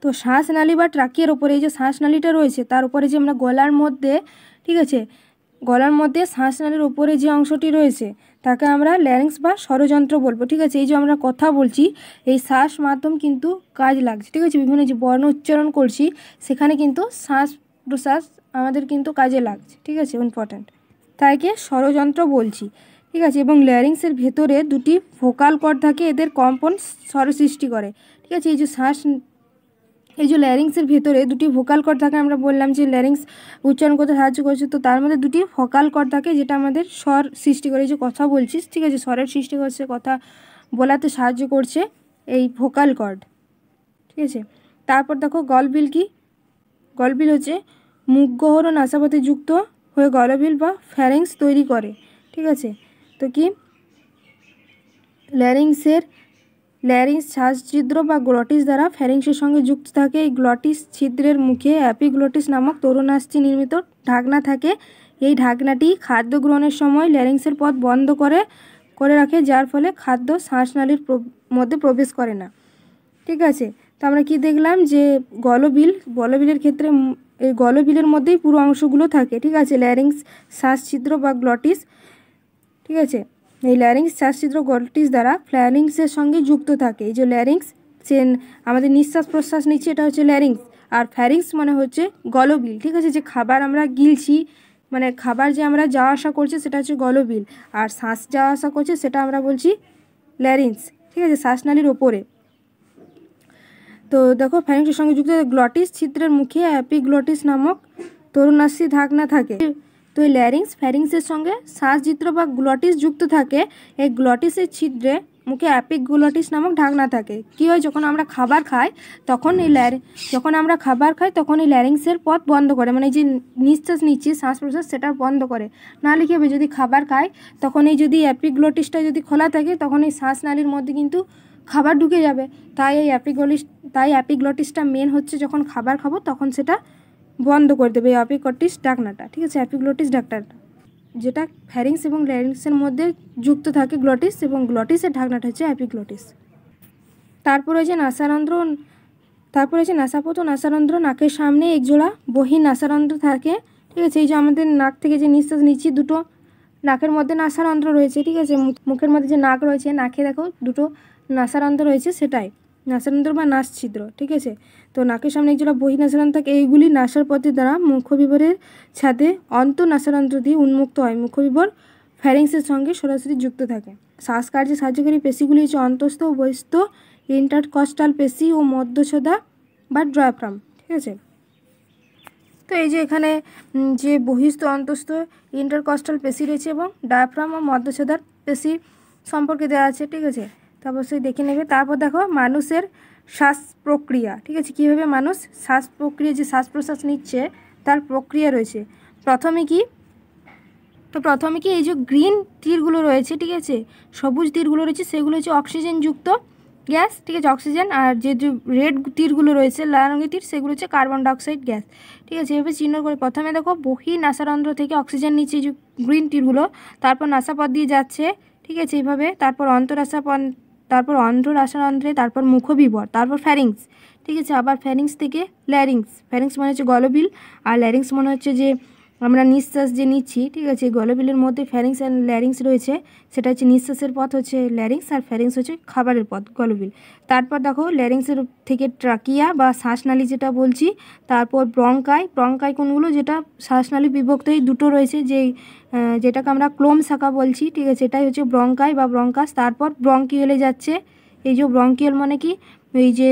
তো শ্বাসনালী বা ট্রাকিয়ার উপরে এই যে শ্বাসনালীটা রয়েছে তার উপরে যে আমরা গলার মধ্যে, ঠিক আছে, গলার মধ্যে শ্বাসনালীর উপরে যে অংশটি রয়েছে তাকে আমরা ল্যারিংস বা স্বরযন্ত্র বলবো, ঠিক আছে। এই যে আমরা কথা বলছি এই শ্বাস মাধ্যম কিন্তু কাজ লাগছে, ঠিক আছে, বিভিন্ন যে বর্ণ উচ্চারণ করছি সেখানে কিন্তু শ্বাস প্রশ্বাস আমাদের কিন্তু কাজে লাগছে, ঠিক আছে, ইম্পর্ট্যান্ট, তাইকে স্বরযন্ত্র বলছি, ঠিক আছে। এবং ল্যারিংসের ভেতরে দুটি ভোকাল কর্ড থাকে, এদের কম্পন স্বর সৃষ্টি করে, ঠিক আছে। এই যে ল্যারিংসের ভেতরে দুটি ভোকাল কর্ড থাকে, আমরা বললাম যে ল্যারিংস উচ্চারণ করতে সাহায্য করছে, তো তার মধ্যে দুটি ভোকাল কর্ড থাকে যেটা আমাদের স্বর সৃষ্টি করে। এই যে কথা বলছিস, ঠিক আছে, স্বরের সৃষ্টি করছে, কথা বলাতে সাহায্য করছে এই ভোকাল কর্ড, ঠিক আছে। তারপর দেখো গলবিল কি, গলবিল হচ্ছে মুখগহ্বর ও নাসাপথে যুক্ত হয়ে গলবিল বা ফ্যারিংস তৈরি করে, ঠিক আছে। তো কি ল্যারিংস শ্বাস ছিদ্র বা গ্লটিস দ্বারা ফ্যারিংসের সঙ্গে যুক্ত থাকে। এই গ্লটিস ছিদ্রের মুখে অ্যাপিগ্লটিস নামক তরুণাস্থি নির্মিত ঢাকনা থাকে। এই ঢাকনাটি খাদ্য গ্রহণের সময় ল্যারিংসের পথ বন্ধ করে রাখে, যার ফলে খাদ্য শ্বাসনালীর মধ্যে প্রবেশ করে না, ঠিক আছে। তো আমরা কি দেখলাম যে গলবিলের ক্ষেত্রে এই গলবিলের মধ্যেই পুরো অংশগুলো থাকে, ঠিক আছে, ল্যারিংস শ্বাস ছিদ্র বা গ্লটিস, ঠিক আছে। এই ল্যারিংস শ্বাসছিদ্র গ্লটিস দ্বারা ফ্যারিংসের সঙ্গে যুক্ত থাকে। এই যে ল্যারিংস সে আমাদের নিঃশ্বাস প্রশ্বাস নিচ্ছে, এটা হচ্ছে ল্যারিংস, আর ফ্যারিংস মানে হচ্ছে গলবিল, ঠিক আছে, যে খাবার আমরা গিলছি, মানে খাবার যে আমরা যাওয়া আসা করছে সেটা হচ্ছে গলবিল, আর শ্বাস যাওয়া আসা করছে সেটা আমরা বলছি ল্যারিংস, ঠিক আছে, শ্বাসনালীর ওপরে। তো দেখো ফ্যারিংসের সঙ্গে যুক্ত গ্লটিস ছিদ্রের মুখে অ্যাপিগ্লটিস নামক তরুণাস্থি ঢাকনা থাকে। তো এই ল্যারিংস ফ্যারিংসের সঙ্গে শ্বাসছিদ্র বা গ্লটিস যুক্ত থাকে। এই গ্লটিসের ছিদ্রে মুখে অ্যাপিগ্লটিস নামক ঢাকনা থাকে। কী হয়, যখন আমরা খাবার খাই তখন এই ল্যারিংসের পথ বন্ধ করে, মানে যে নিঃশ্বাস নিচ্ছি শ্বাস প্রশ্বাস সেটা বন্ধ করে। নাহলে কী হবে, যদি খাবার খাই তখন এই যদি অ্যাপিগ্লটিসটা যদি খোলা থাকে তখন এই শ্বাসনালীর মধ্যে কিন্তু খাবার ঢুকে যাবে। তাই অ্যাপিগ্লটিসটা মেন হচ্ছে যখন খাবার খাবো তখন সেটা বন্ধ করে দেবে, এই অ্যাপিগ্লটিস ঢাকনাটা, ঠিক আছে, অ্যাপিগ্লটিস ঢাকনাটা যেটা ফ্যারিংস এবং ল্যারিংসের মধ্যে যুক্ত থাকে গ্লটিস, এবং গ্লটিসের ঢাকনাটা হচ্ছে অ্যাপিগ্লটিস। তারপর হচ্ছে নাসাপথ ও নাসারন্ধ্র, নাকের সামনে একজোড়া বহির নাসারন্ধ্র থাকে, ঠিক আছে। এই যে আমাদের নাক থেকে যে নিঃশ্বাস নিচ্ছি দুটো নাকের মধ্যে নাসারন্ধ্র রয়েছে, ঠিক আছে, মুখের মধ্যে যে নাক রয়েছে নাকে দেখো দুটো নাসারন্ধ্র রয়েছে, সেটাই নাসারন্ধ্র বা নাস ছিদ্র, ঠিক আছে। তো নাকের সামনে একজোড়া বহির নাসারন্ধ্র থাকে, এইগুলি নাসার পথের দ্বারা মুখবিবরের সাথে অন্তঃনাসারন্ধ্র দিয়ে উন্মুক্ত হয়। মুখবিবর ফ্যারিংসের সঙ্গে সরাসরি যুক্ত থাকে। শ্বাসকার্যে সাহায্যকারী পেশিগুলি হচ্ছে অন্তঃস্থ ও বহিস্থ ইন্টারকস্টাল পেশি ও মধ্যচ্ছদা বা ডায়াফ্রাম, ঠিক আছে। তো এই যে এখানে যে বহিস্থ অন্তঃস্থ ইন্টারকস্টাল পেশি রয়েছে এবং ডায়াফ্রাম ও মধ্যচ্ছদার পেশি সম্পর্কে দেওয়া আছে, ঠিক আছে, তা অবশ্যই দেখে নেবে। তারপর দেখো মানুষের শ্বাস প্রক্রিয়া, ঠিক আছে, কীভাবে মানুষ শ্বাস প্রক্রিয়া যে শ্বাস প্রশ্বাস নিচ্ছে তার প্রক্রিয়া রয়েছে। প্রথমে কি এই যে গ্রিন তীরগুলো রয়েছে, ঠিক আছে, সবুজ তীরগুলো রয়েছে সেগুলো হচ্ছে অক্সিজেনযুক্ত গ্যাস, ঠিক আছে, অক্সিজেন। আর যে রেড তীরগুলো রয়েছে লাল রঙের তীর সেগুলো হচ্ছে কার্বন ডাইঅক্সাইড গ্যাস, ঠিক আছে। এভাবে চিহ্ন করে প্রথমে দেখো বহির নাসারন্ধ্র থেকে অক্সিজেন নিচ্ছে যে গ্রিন তীরগুলো, তারপর নাসাপথ দিয়ে যাচ্ছে, ঠিক আছে, এইভাবে, তারপর তারপর অন্ধ্রনাসারন্ধ্রে, তারপর মুখবিবর, তারপর ফ্যারিংস, ঠিক আছে, আবার ফ্যারিংস থেকে ল্যারিংস মানে হচ্ছে গলবিল, আর ল্যারিংস মানে হচ্ছে যে আমরা নিঃশ্বাস যে নিচ্ছি, ঠিক আছে, গলবিলের মধ্যে ফ্যারিংস অ্যান্ড ল্যারিংস রয়েছে, সেটা হচ্ছে নিঃশ্বাসের পথ হচ্ছে ল্যারিংস, আর ফ্যারিংস হচ্ছে খাবারের পথ গলবিল। তারপর দেখো ল্যারিংসের থেকে ট্রাকিয়া বা শ্বাসনালী যেটা বলছি, তারপর ব্রঙ্কাই কোনগুলো, যেটা শ্বাসনালী বিভক্ত এই দুটো রয়েছে, যেটাকে আমরা ক্লোম শাখা বলছি, ঠিক আছে, এটাই হচ্ছে ব্রঙ্কাই বা ব্রঙ্কাস। তারপর ব্রঙ্কিওলে যাচ্ছে, এই যে ব্রঙ্কিওল মানে কি, এই যে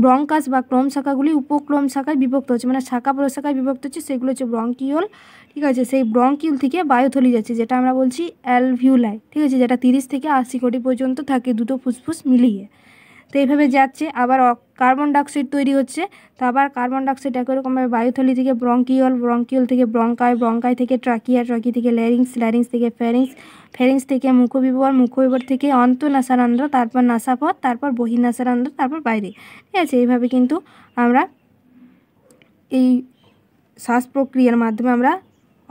ব্রঙ্কাস বা ক্লোম শাখাগুলি উপক্লোম শাখায় বিভক্ত হচ্ছে, মানে শাখা প্রশাখায় বিভক্ত হচ্ছে, সেগুলো হচ্ছে ব্রঙ্কিওল, ঠিক আছে। সেই ব্রঙ্কিওল থেকে বায়ুথলি যাচ্ছে, যেটা আমরা বলছি অ্যালভিউলাই, ঠিক আছে, যেটা 30 থেকে 80 কোটি পর্যন্ত থাকে দুটো ফুসফুস মিলিয়ে। তো এইভাবে যাচ্ছে, আবার কার্বন ডাইঅক্সাইড তৈরি হচ্ছে, তো আবার কার্বন ডাইঅক্সাইড একরকমভাবে বায়ুথলি থেকে ব্রঙ্কিওল থেকে ব্রঙ্কাই থেকে ট্রাকি থেকে ল্যারিংস থেকে ফ্যারিংস থেকে মুখবিবর থেকে অন্তঃনাসারন্ধ্র, তারপর নাসাপথ, তারপর বহির্নাসারন্ধ্র, তারপর বাইরে, ঠিক আছে। এইভাবে কিন্তু আমরা এই শ্বাস প্রক্রিয়ার মাধ্যমে আমরা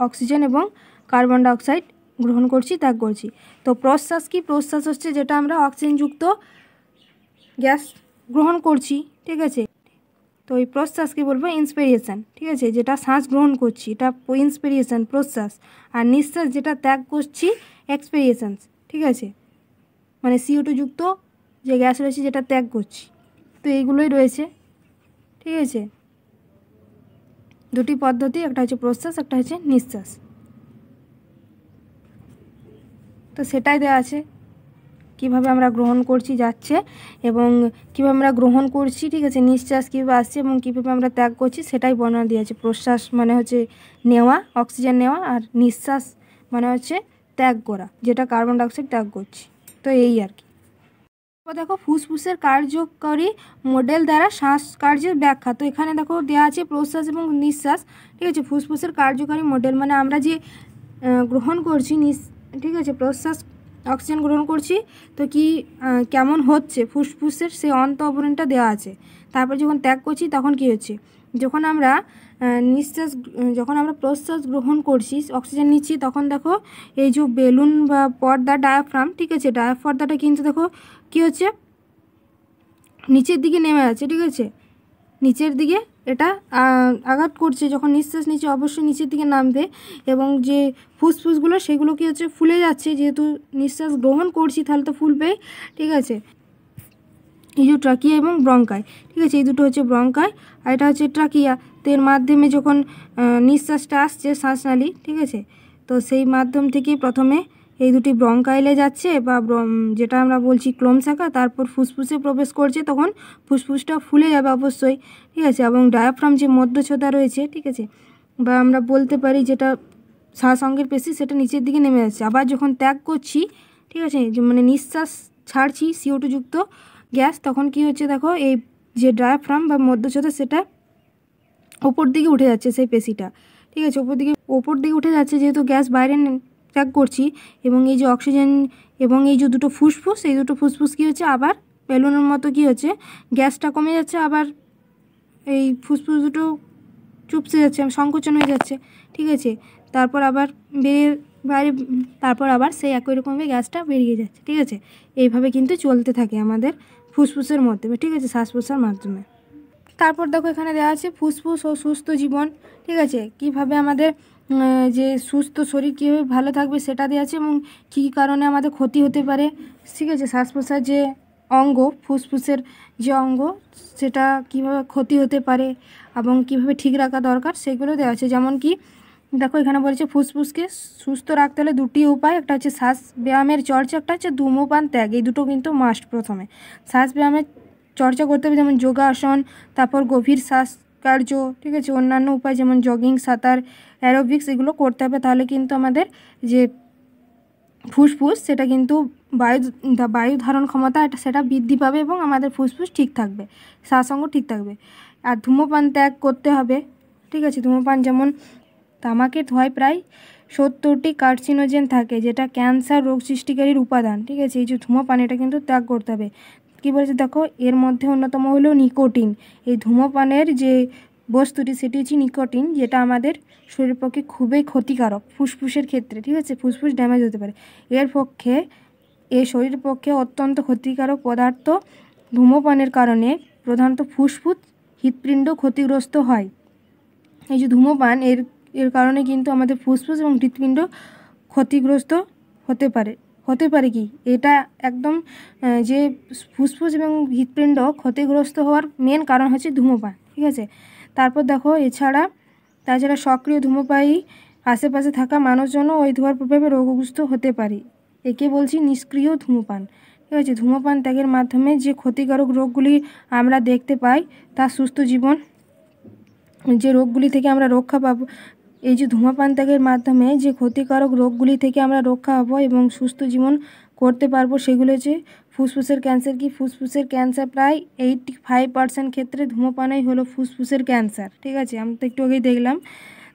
অক্সিজেন এবং কার্বন ডাইঅক্সাইড গ্রহণ করছি, ত্যাগ করছি। তো প্রশ্বাস কি? প্রশ্বাস হচ্ছে যেটা আমরা অক্সিজেনযুক্ত গ্যাস গ্রহণ করছি, ঠিক আছে। তো এই প্রশ্বাসকে বলবো ইন্সপিরেশন, ঠিক আছে, যেটা শ্বাস গ্রহণ করছি এটা ইন্সপিরেশন প্রশ্বাস, আর নিঃশ্বাস যেটা ত্যাগ করছি এক্সপিরেশনস, ঠিক আছে, মানে CO2 যুক্ত যে গ্যাস রয়েছে যেটা ত্যাগ করছি। তো এইগুলোই রয়েছে, ঠিক আছে, দুটি পদ্ধতি, একটা হচ্ছে প্রশ্বাস, একটা হচ্ছে নিঃশ্বাস। তো সেটাই দেওয়া আছে কীভাবে আমরা গ্রহণ করছি যাচ্ছে এবং কীভাবে আমরা গ্রহণ করছি, ঠিক আছে, নিঃশ্বাস কীভাবে আসছে এবং কীভাবে আমরা ত্যাগ করছি সেটাই বর্ণনা দেওয়া আছে। প্রশ্বাস মানে হচ্ছে নেওয়া, অক্সিজেন নেওয়া, আর নিঃশ্বাস মানে হচ্ছে ত্যাগ করা, যেটা কার্বন ডাইঅক্সাইড ত্যাগ করছি। তো এই আর কি। দেখো ফুসফুসের কার্যকরী মডেল দ্বারা শ্বাসকার্যের ব্যাখ্যা। তো এখানে দেখো দেওয়া আছে প্রশ্বাস এবং নিঃশ্বাস, ঠিক আছে। ফুসফুসের কার্যকরী মডেল মানে আমরা যে গ্রহণ করছি, ঠিক আছে, প্রশ্বাস অক্সিজেন গ্রহণ করছি, তো কি কেমন হচ্ছে ফুসফুসের সেই অন্ত অবরণটা দেওয়া আছে। তারপর যখন ত্যাগ করছি তখন কি হচ্ছে, যখন আমরা প্রশ্বাস গ্রহণ করছি, অক্সিজেন নিচ্ছি, তখন দেখো এই যে বেলুন বা পর্দা ডায়াফ্রাম, ঠিক আছে, পর্দাটা কিন্তু দেখো কি হচ্ছে, নিচের দিকে নেমে আছে, ঠিক আছে, নিচের দিকে এটা আঘাত করছে। যখন নিঃশ্বাস নিচে অবশ্যই নিচের দিকে নামবে এবং যে ফুসফুসগুলো সেগুলো কি হচ্ছে, ফুলে যাচ্ছে, যেহেতু নিঃশ্বাস গ্রহণ করছি তাহলে তো ফুলবেই, ঠিক আছে। এই যে ট্রাকিয়া এবং ব্রঙ্কাই, ঠিক আছে, এই দুটো হচ্ছে ব্রঙ্কাই আর এটা হচ্ছে ট্রাকিয়া। তো এর মাধ্যমে যখন নিঃশ্বাসটা আসছে শ্বাসনালী, ঠিক আছে, তো সেই মাধ্যম থেকে প্রথমে এই দুটি ব্রঙ্কাইলে যাচ্ছে বা যেটা আমরা বলছি ক্লোম শাখা, তারপর ফুসফুসে প্রবেশ করছে, তখন ফুসফুসটা ফুলে যাবে অবশ্যই, ঠিক আছে, এবং ডায়াফ্রাম যে মধ্যচ্ছদা রয়েছে, ঠিক আছে, বা আমরা বলতে পারি যেটা শ্বাস অঙ্গের পেশি, সেটা নিচের দিকে নেমে যাচ্ছে। আবার যখন ত্যাগ করছি, ঠিক আছে, মানে নিঃশ্বাস ছাড়ছি CO2 যুক্ত গ্যাস, তখন কি হচ্ছে দেখো এই যে ডায়াফ্রাম বা মধ্যচ্ছদা সেটা ওপর দিকে উঠে যাচ্ছে, সেই পেশিটা, ঠিক আছে, ওপর দিকে উঠে যাচ্ছে, যেহেতু গ্যাস বাইরে ত্যাগ করছি, এবং এই যে অক্সিজেন এবং এই যে দুটো ফুসফুস, এই দুটো ফুসফুস কী হচ্ছে, আবার বেলুনের মতো কী হচ্ছে, গ্যাসটা কমে যাচ্ছে, আবার এই ফুসফুস দুটো চুপসে যাচ্ছে, সংকোচন হয়ে যাচ্ছে, ঠিক আছে, তারপর আবার তারপর আবার সেই একই রকমভাবে গ্যাসটা বেরিয়ে যাচ্ছে, ঠিক আছে। এইভাবে কিন্তু চলতে থাকে আমাদের ফুসফুসের মাধ্যমে, ঠিক আছে, শ্বাস প্রশ্বাসের মাধ্যমে। তারপর দেখো এখানে দেওয়া আছে ফুসফুস ও সুস্থ জীবন, ঠিক আছে, কিভাবে আমাদের যে সুস্থ শরীর কীভাবে ভালো থাকবে সেটা দেওয়া আছে এবং কী কারণে আমাদের ক্ষতি হতে পারে, ঠিক আছে, শ্বাস প্রশ্বাস যে অঙ্গ, ফুসফুসের যে অঙ্গ সেটা কীভাবে ক্ষতি হতে পারে এবং কীভাবে ঠিক রাখা দরকার সেগুলো দেওয়া আছে। যেমন কি দেখো এখানে বলেছে ফুসফুসকে সুস্থ রাখতে হলে দুটি উপায়, একটা হচ্ছে শ্বাস ব্যায়ামের চর্চা, একটা হচ্ছে ধূমপান ত্যাগ। এই দুটো কিন্তু মাস্ট। প্রথমে শ্বাস ব্যায়ামের চর্চা করতে হবে, যেমন যোগাসন, তারপর গভীর শ্বাস কার্য, ঠিক আছে, অন্যান্য উপায় যেমন জগিং, সাঁতার, অ্যারোবিক্স, এগুলো করতে হবে। তাহলে কিন্তু আমাদের যে ফুসফুস সেটা কিন্তু বায়ু ধারণ ক্ষমতা সেটা বৃদ্ধি পাবে এবং আমাদের ফুসফুস ঠিক থাকবে, শ্বাসঅঙ্গ ঠিক থাকবে। আর ধূমপান ত্যাগ করতে হবে, ঠিক আছে। ধূমপান যেমন তামাকের ধোঁয়ায় প্রায় 70টি কার্সিনোজেন থাকে, যেটা ক্যান্সার রোগ সৃষ্টিকারীর উপাদান, ঠিক আছে। এই যে ধূমপান এটা কিন্তু ত্যাগ করতে হবে। কী বলেছে দেখো, এর মধ্যে অন্যতম হলো নিকোটিন। এই ধূমপানের যে বস্তুটি সেটি হচ্ছে নিকোটিন, যেটা আমাদের শরীরের পক্ষে খুবই ক্ষতিকারক ফুসফুসের ক্ষেত্রে, ঠিক আছে, ফুসফুস ড্যামেজ হতে পারে। শরীরের পক্ষে অত্যন্ত ক্ষতিকারক পদার্থ ধূমপানের কারণে প্রধানত ফুসফুস হৃৎপিণ্ড ক্ষতিগ্রস্ত হয়। এই যে ধূমপান এর এর কারণে কিন্তু আমাদের ফুসফুস এবং হৃৎপিণ্ড ক্ষতিগ্রস্ত হতে পারে কি এটা একদম যে ফুসফুস এবং হৃৎপিণ্ড ক্ষতিগ্রস্ত হওয়ার মেন কারণ হচ্ছে ধূমপান, ঠিক আছে। তারপর দেখো তাছাড়া সক্রিয় ধূমপায়ী আশেপাশে থাকা মানুষজনও ওই ধোঁয়ার প্রভাবে রোগগ্রস্ত হতে পারে। একে বলছি নিষ্ক্রিয় ধূমপান, ঠিক আছে। ধূমপান ত্যাগের মাধ্যমে যে ক্ষতিকারক রোগগুলি আমরা দেখতে পাই তা সুস্থ জীবন, যে রোগগুলি থেকে আমরা রক্ষা পাবো, এই যে ধূমপান ত্যাগের মাধ্যমে যে ক্ষতিকারক রোগগুলি থেকে আমরা রক্ষা পাবো এবং সুস্থ জীবন করতে পারবো সেগুলো হচ্ছে ফুসফুসের ক্যান্সার। কি ফুসফুসের ক্যান্সার প্রায় 85% ক্ষেত্রে ধূমপানই হলো ফুসফুসের ক্যান্সার, ঠিক আছে। আমরা তো একটু আগেই দেখলাম।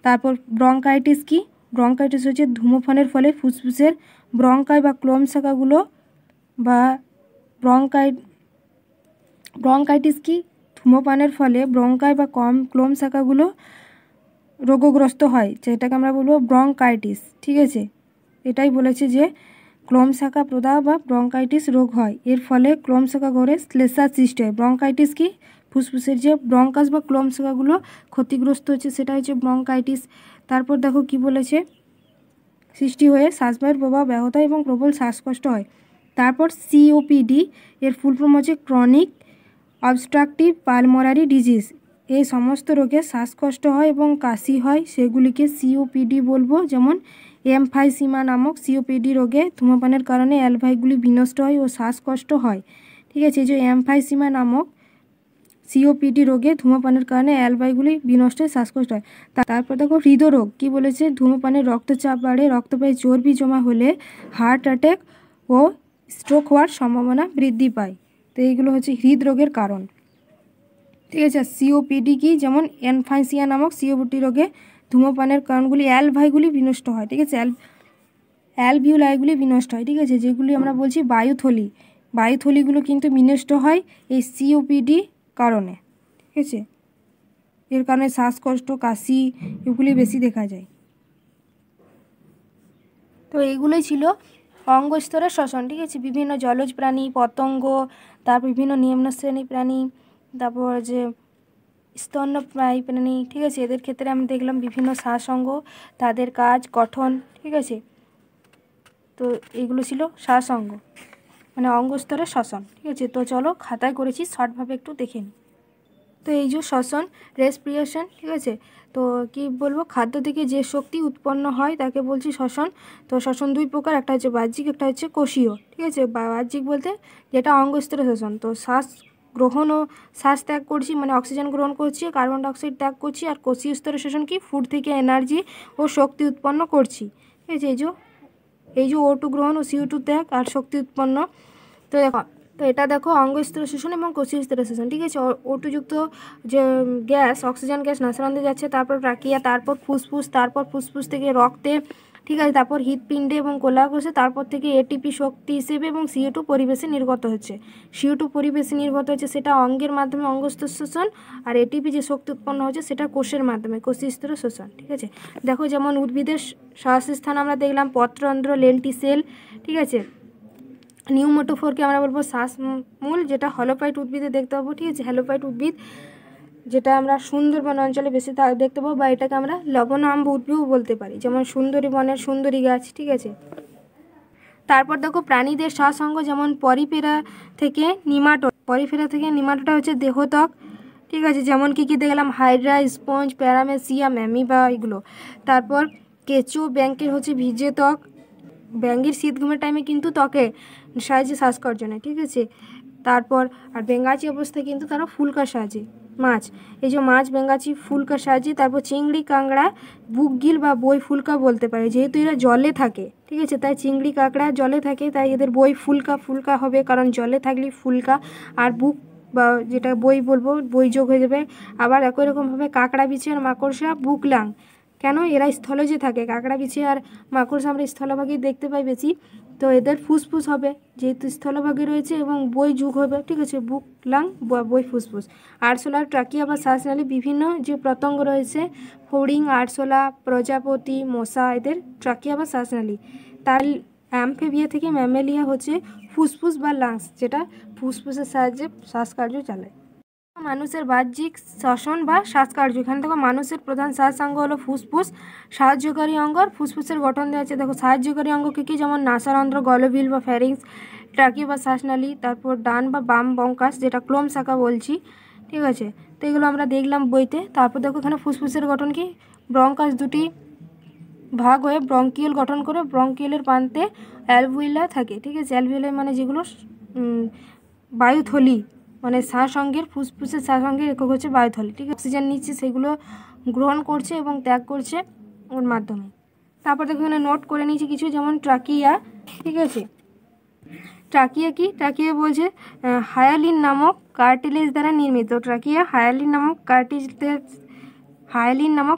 তারপর ব্রঙ্কাইটিস। কি ব্রঙ্কাইটিস হচ্ছে ধূমপানের ফলে ফুসফুসের ব্রঙ্কাই বা ক্লোম শাখাগুলো বা ব্রঙ্কাইটিস কি ধূমপানের ফলে ব্রঙ্কাই বা ক্লোম শাখাগুলো রোগগ্রস্ত হয়, যেটাকে আমরা বলবো ব্রঙ্কাইটিস, ঠিক আছে। এটাই বলেছে যে ক্লোম শাখা প্রদাহ বা ব্রঙ্কাইটিস রোগ হয়, এর ফলে ক্লোম শাখা ঘরে শ্লেষ্মার সৃষ্টি হয়। ব্রঙ্কাইটিস কি ফুসফুসের যে ব্রঙ্কাস বা ক্লোম শাখাগুলো ক্ষতিগ্রস্ত হচ্ছে সেটা হচ্ছে ব্রঙ্কাইটিস। তারপর দেখো কি বলেছে, সৃষ্টি হয়ে শ্বাসবায়ুর প্রভাব ব্যাহত হয় এবং প্রবল শ্বাসকষ্ট হয়। তারপর সিওপিডি এর ফুল ফর্ম হচ্ছে ক্রনিক অবস্ট্রাকটিভ পালমোনারি ডিজিজ। এই সমস্ত রোগে শ্বাসকষ্ট হয় এবং কাশি হয়, সেগুলিকে সিওপিডি বলবো। যেমন এমফাইসিমা নামক সিওপিডি রোগে ধূমপানের কারণে অ্যালভাইগুলি বিনষ্ট হয় ও শ্বাসকষ্ট হয়, ঠিক আছে। এই যে এমফাইসিমা নামক সিওপিডি রোগে ধূমপানের কারণে অ্যালভাইগুলি বিনষ্ট হয়, শ্বাসকষ্ট হয়। তারপর দেখো হৃদরোগ কি বলেছে, ধূমপানের রক্তচাপ বাড়ে, রক্তবাহী চর্বি জমা হলে হার্ট অ্যাটাক ও স্ট্রোক হওয়ার সম্ভাবনা বৃদ্ধি পায়। তো এইগুলো হচ্ছে হৃদরোগের কারণ, ঠিক আছে। সিওপিডি কি যেমন এনফাইসিয়া নামক সিওপিডি রোগে ধূমপানের কারণগুলি অ্যালভাইগুলি বিনষ্ট হয়, ঠিক আছে। অ্যালভিওলাইগুলি বিনষ্ট হয়, ঠিক আছে। যেগুলি আমরা বলছি বায়ুথলিগুলো কিন্তু বিনষ্ট হয় এই সিওপিডি কারণে, ঠিক আছে। এর কারণে শ্বাসকষ্ট, কাশি এগুলি বেশি দেখা যায়। তো এইগুলোই ছিল অঙ্গস্তরের শ্বসন, ঠিক আছে। বিভিন্ন জলজ প্রাণী, পতঙ্গ, তারপর বিভিন্ন নিম্নশ্রেণী প্রাণী, তারপর যে স্তন্যপায়ী প্রাণী, ঠিক আছে। এদের ক্ষেত্রে আমি দেখলাম বিভিন্ন শ্বাসঅঙ্গ, তাদের কাজ, গঠন, ঠিক আছে। তো এইগুলো ছিল শ্বাসঅঙ্গ মানে অঙ্গস্তরের শ্বসন, ঠিক আছে। তো চলো খাতায় করেছি, শর্টভাবে একটু দেখে নিই। তো এই যে শ্বসন, রেসপিরেশন, ঠিক আছে। তো কি বলবো, খাদ্য থেকে যে শক্তি উৎপন্ন হয় তাকে বলছি শ্বসন। তো শ্বসন দুই প্রকার, একটা হচ্ছে বাহ্যিক, একটা হচ্ছে কোষীয়, ঠিক আছে। বাহ্যিক বলতে যেটা অঙ্গস্তরের শ্বসন, তো শ্বাস গ্রহণ ও শ্বাস ত্যাগ করছি মানে অক্সিজেন গ্রহণ করছি, কার্বন ডাইঅক্সাইড ত্যাগ করছি। আর কোষীয় স্তরের শ্বসন কি ফুড থেকে এনার্জি ও শক্তি উৎপন্ন করছি, ঠিক আছে। এই যে O2 গ্রহণ ও CO2 ত্যাগ আর শক্তি উৎপন্ন। তো এটা দেখো অঙ্গস্তরের শোষণ এবং কোষীয় স্তরের শোষণ, ঠিক আছে। O2 যুক্ত যে গ্যাস, অক্সিজেন গ্যাস নাসারন্ধে যাচ্ছে, তারপর ট্রাকিয়া, তারপর ফুসফুস, তারপর ফুসফুস থেকে রক্তে, ঠিক আছে, তারপর হৃৎপিণ্ডে এবং কোষে, তারপর থেকে এটিপি শক্তি হিসেবে এবং CO2 পরিবেশে নির্গত হচ্ছে। CO2 পরিবেশে নির্গত হচ্ছে সেটা অঙ্গের মাধ্যমে অঙ্গস্তর শোষণ, আর এটিপি যে শক্তি উৎপন্ন হচ্ছে সেটা কোষের মাধ্যমে কোষীয় স্তরের শোষণ, ঠিক আছে। দেখো যেমন উদ্ভিদের শ্বাসস্থান আমরা দেখলাম পত্রন্ধ্র, লেন্টিসেল, ঠিক আছে। নিউমোটোফোরকে আমরা বলবো শ্বাসমূল, যেটা হলোফাইট উদ্ভিদে দেখতে পাবো, ঠিক আছে। হ্যালোফাইট উদ্ভিদ যেটা আমরা সুন্দরবন অঞ্চলে বেশি দেখতে পাবো, বা এটাকে আমরা লবণাম্ব উদ্ভিদও বলতে পারি, যেমন সুন্দরী বনের সুন্দরী গাছ, ঠিক আছে। তারপর দেখো প্রাণীদের শ্বাসঅঙ্গ, যেমন পরিফেরা থেকে নিমাটোডা হচ্ছে দেহত্বক, ঠিক আছে। যেমন কি দেখলাম হাইড্রা, স্পঞ্জ, প্যারামেসিয়া, ম্যামিবা এগুলো। তারপর কেঁচো ব্যাঙের হচ্ছে ভিজে ত্বক, ব্যাঙের শীত ঘুমের টাইমে কিন্তু ত্বকে সাহায্যে শ্বাসকর্জনে, ঠিক আছে। তারপর আর বেঙ্গাচি অবস্থায় কিন্তু তারা ফুলকার সাহায্যে মাছ, এই যে মাছ বেঙ্গাচি ফুলকার সাহায্যে। তারপর চিংড়ি কাঁকড়া বুকগিল বা বই ফুলকা বলতে পারে, যেহেতু এরা জলে থাকে, ঠিক আছে। তাই চিংড়ি কাঁকড়া জলে থাকে, তাই এদের বই ফুলকা হবে, কারণ জলে থাকলে ফুলকা। আর বুক বা যেটা বই বলবো, বই যোগ হয়ে যাবে। আবার একই রকমভাবে কাঁকড়া বিছে আর মাকড়সা বুকলাং, কেন এরা স্থলজে থাকে, কাঁকড়া বিছে আর মাকড়সা আমরা স্থলভাগেই দেখতে পাই বেশি। তো এদের ফুসফুস হবে যেহেতু স্থলভাগে রয়েছে, এবং বই যুগ হবে, ঠিক আছে, বুক লাং বই ফুসফুস। আরশোলা, ট্রাকিয়া বা শ্বাসনালী বিভিন্ন যে পতঙ্গ রয়েছে, ফড়িং, আরশোলা, প্রজাপতি, মশা, এদের ট্রাকিয়া বা শ্বাসনালী। তার অ্যাম্ফিবিয়া থেকে ম্যামেলিয়া হচ্ছে ফুসফুস বা লাংস, যেটা ফুসফুসের সাহায্যে শ্বাসকার্য চালায়। মানুষের বাহ্যিক শ্বসন বা শ্বাসকার্য। এখানে দেখো মানুষের প্রধান শ্বাসাঙ্গ হলো ফুসফুস। সাহায্যকারী অঙ্গ, ফুসফুসের গঠন দেওয়া আছে দেখো। সাহায্যকারী অঙ্গ কী কী? যেমন নাসারন্ধ্র, গলবিল বা ফ্যারিংস, ট্রাকি বা শ্বাসনালী, তারপর ডান বা বাম বঙ্কাস যেটা ক্লোম শাখা বলছি, ঠিক আছে। তো এগুলো আমরা দেখলাম বইতে। তারপর দেখো এখানে ফুসফুসের গঠন কি? ব্রঙ্কাস দুটি ভাগ হয়ে ব্রঙ্কিয়েল গঠন করে, ব্রঙ্কিয়েলের প্রান্তে অ্যালভিউলা থাকে, ঠিক আছে। অ্যালভিউলা মানে যেগুলো বায়ুথলি, মানে শ্বাসঅঙ্গের, ফুসফুসের শ্বাসঅঙ্গের একক হচ্ছে বায়ুথলি, ঠিক আছে। অক্সিজেন নিচ্ছে, সেগুলো গ্রহণ করছে এবং ত্যাগ করছে ওর মাধ্যমে। তারপর দেখো এখানে নোট করে নিয়েছি কিছু, যেমন ট্রাকিয়া, ঠিক আছে। ট্রাকিয়া কি? ট্রাকিয়া বলছে হায়ালিন নামক কার্টিলেজ দ্বারা নির্মিত। ট্রাকিয়া হায়ালিন নামক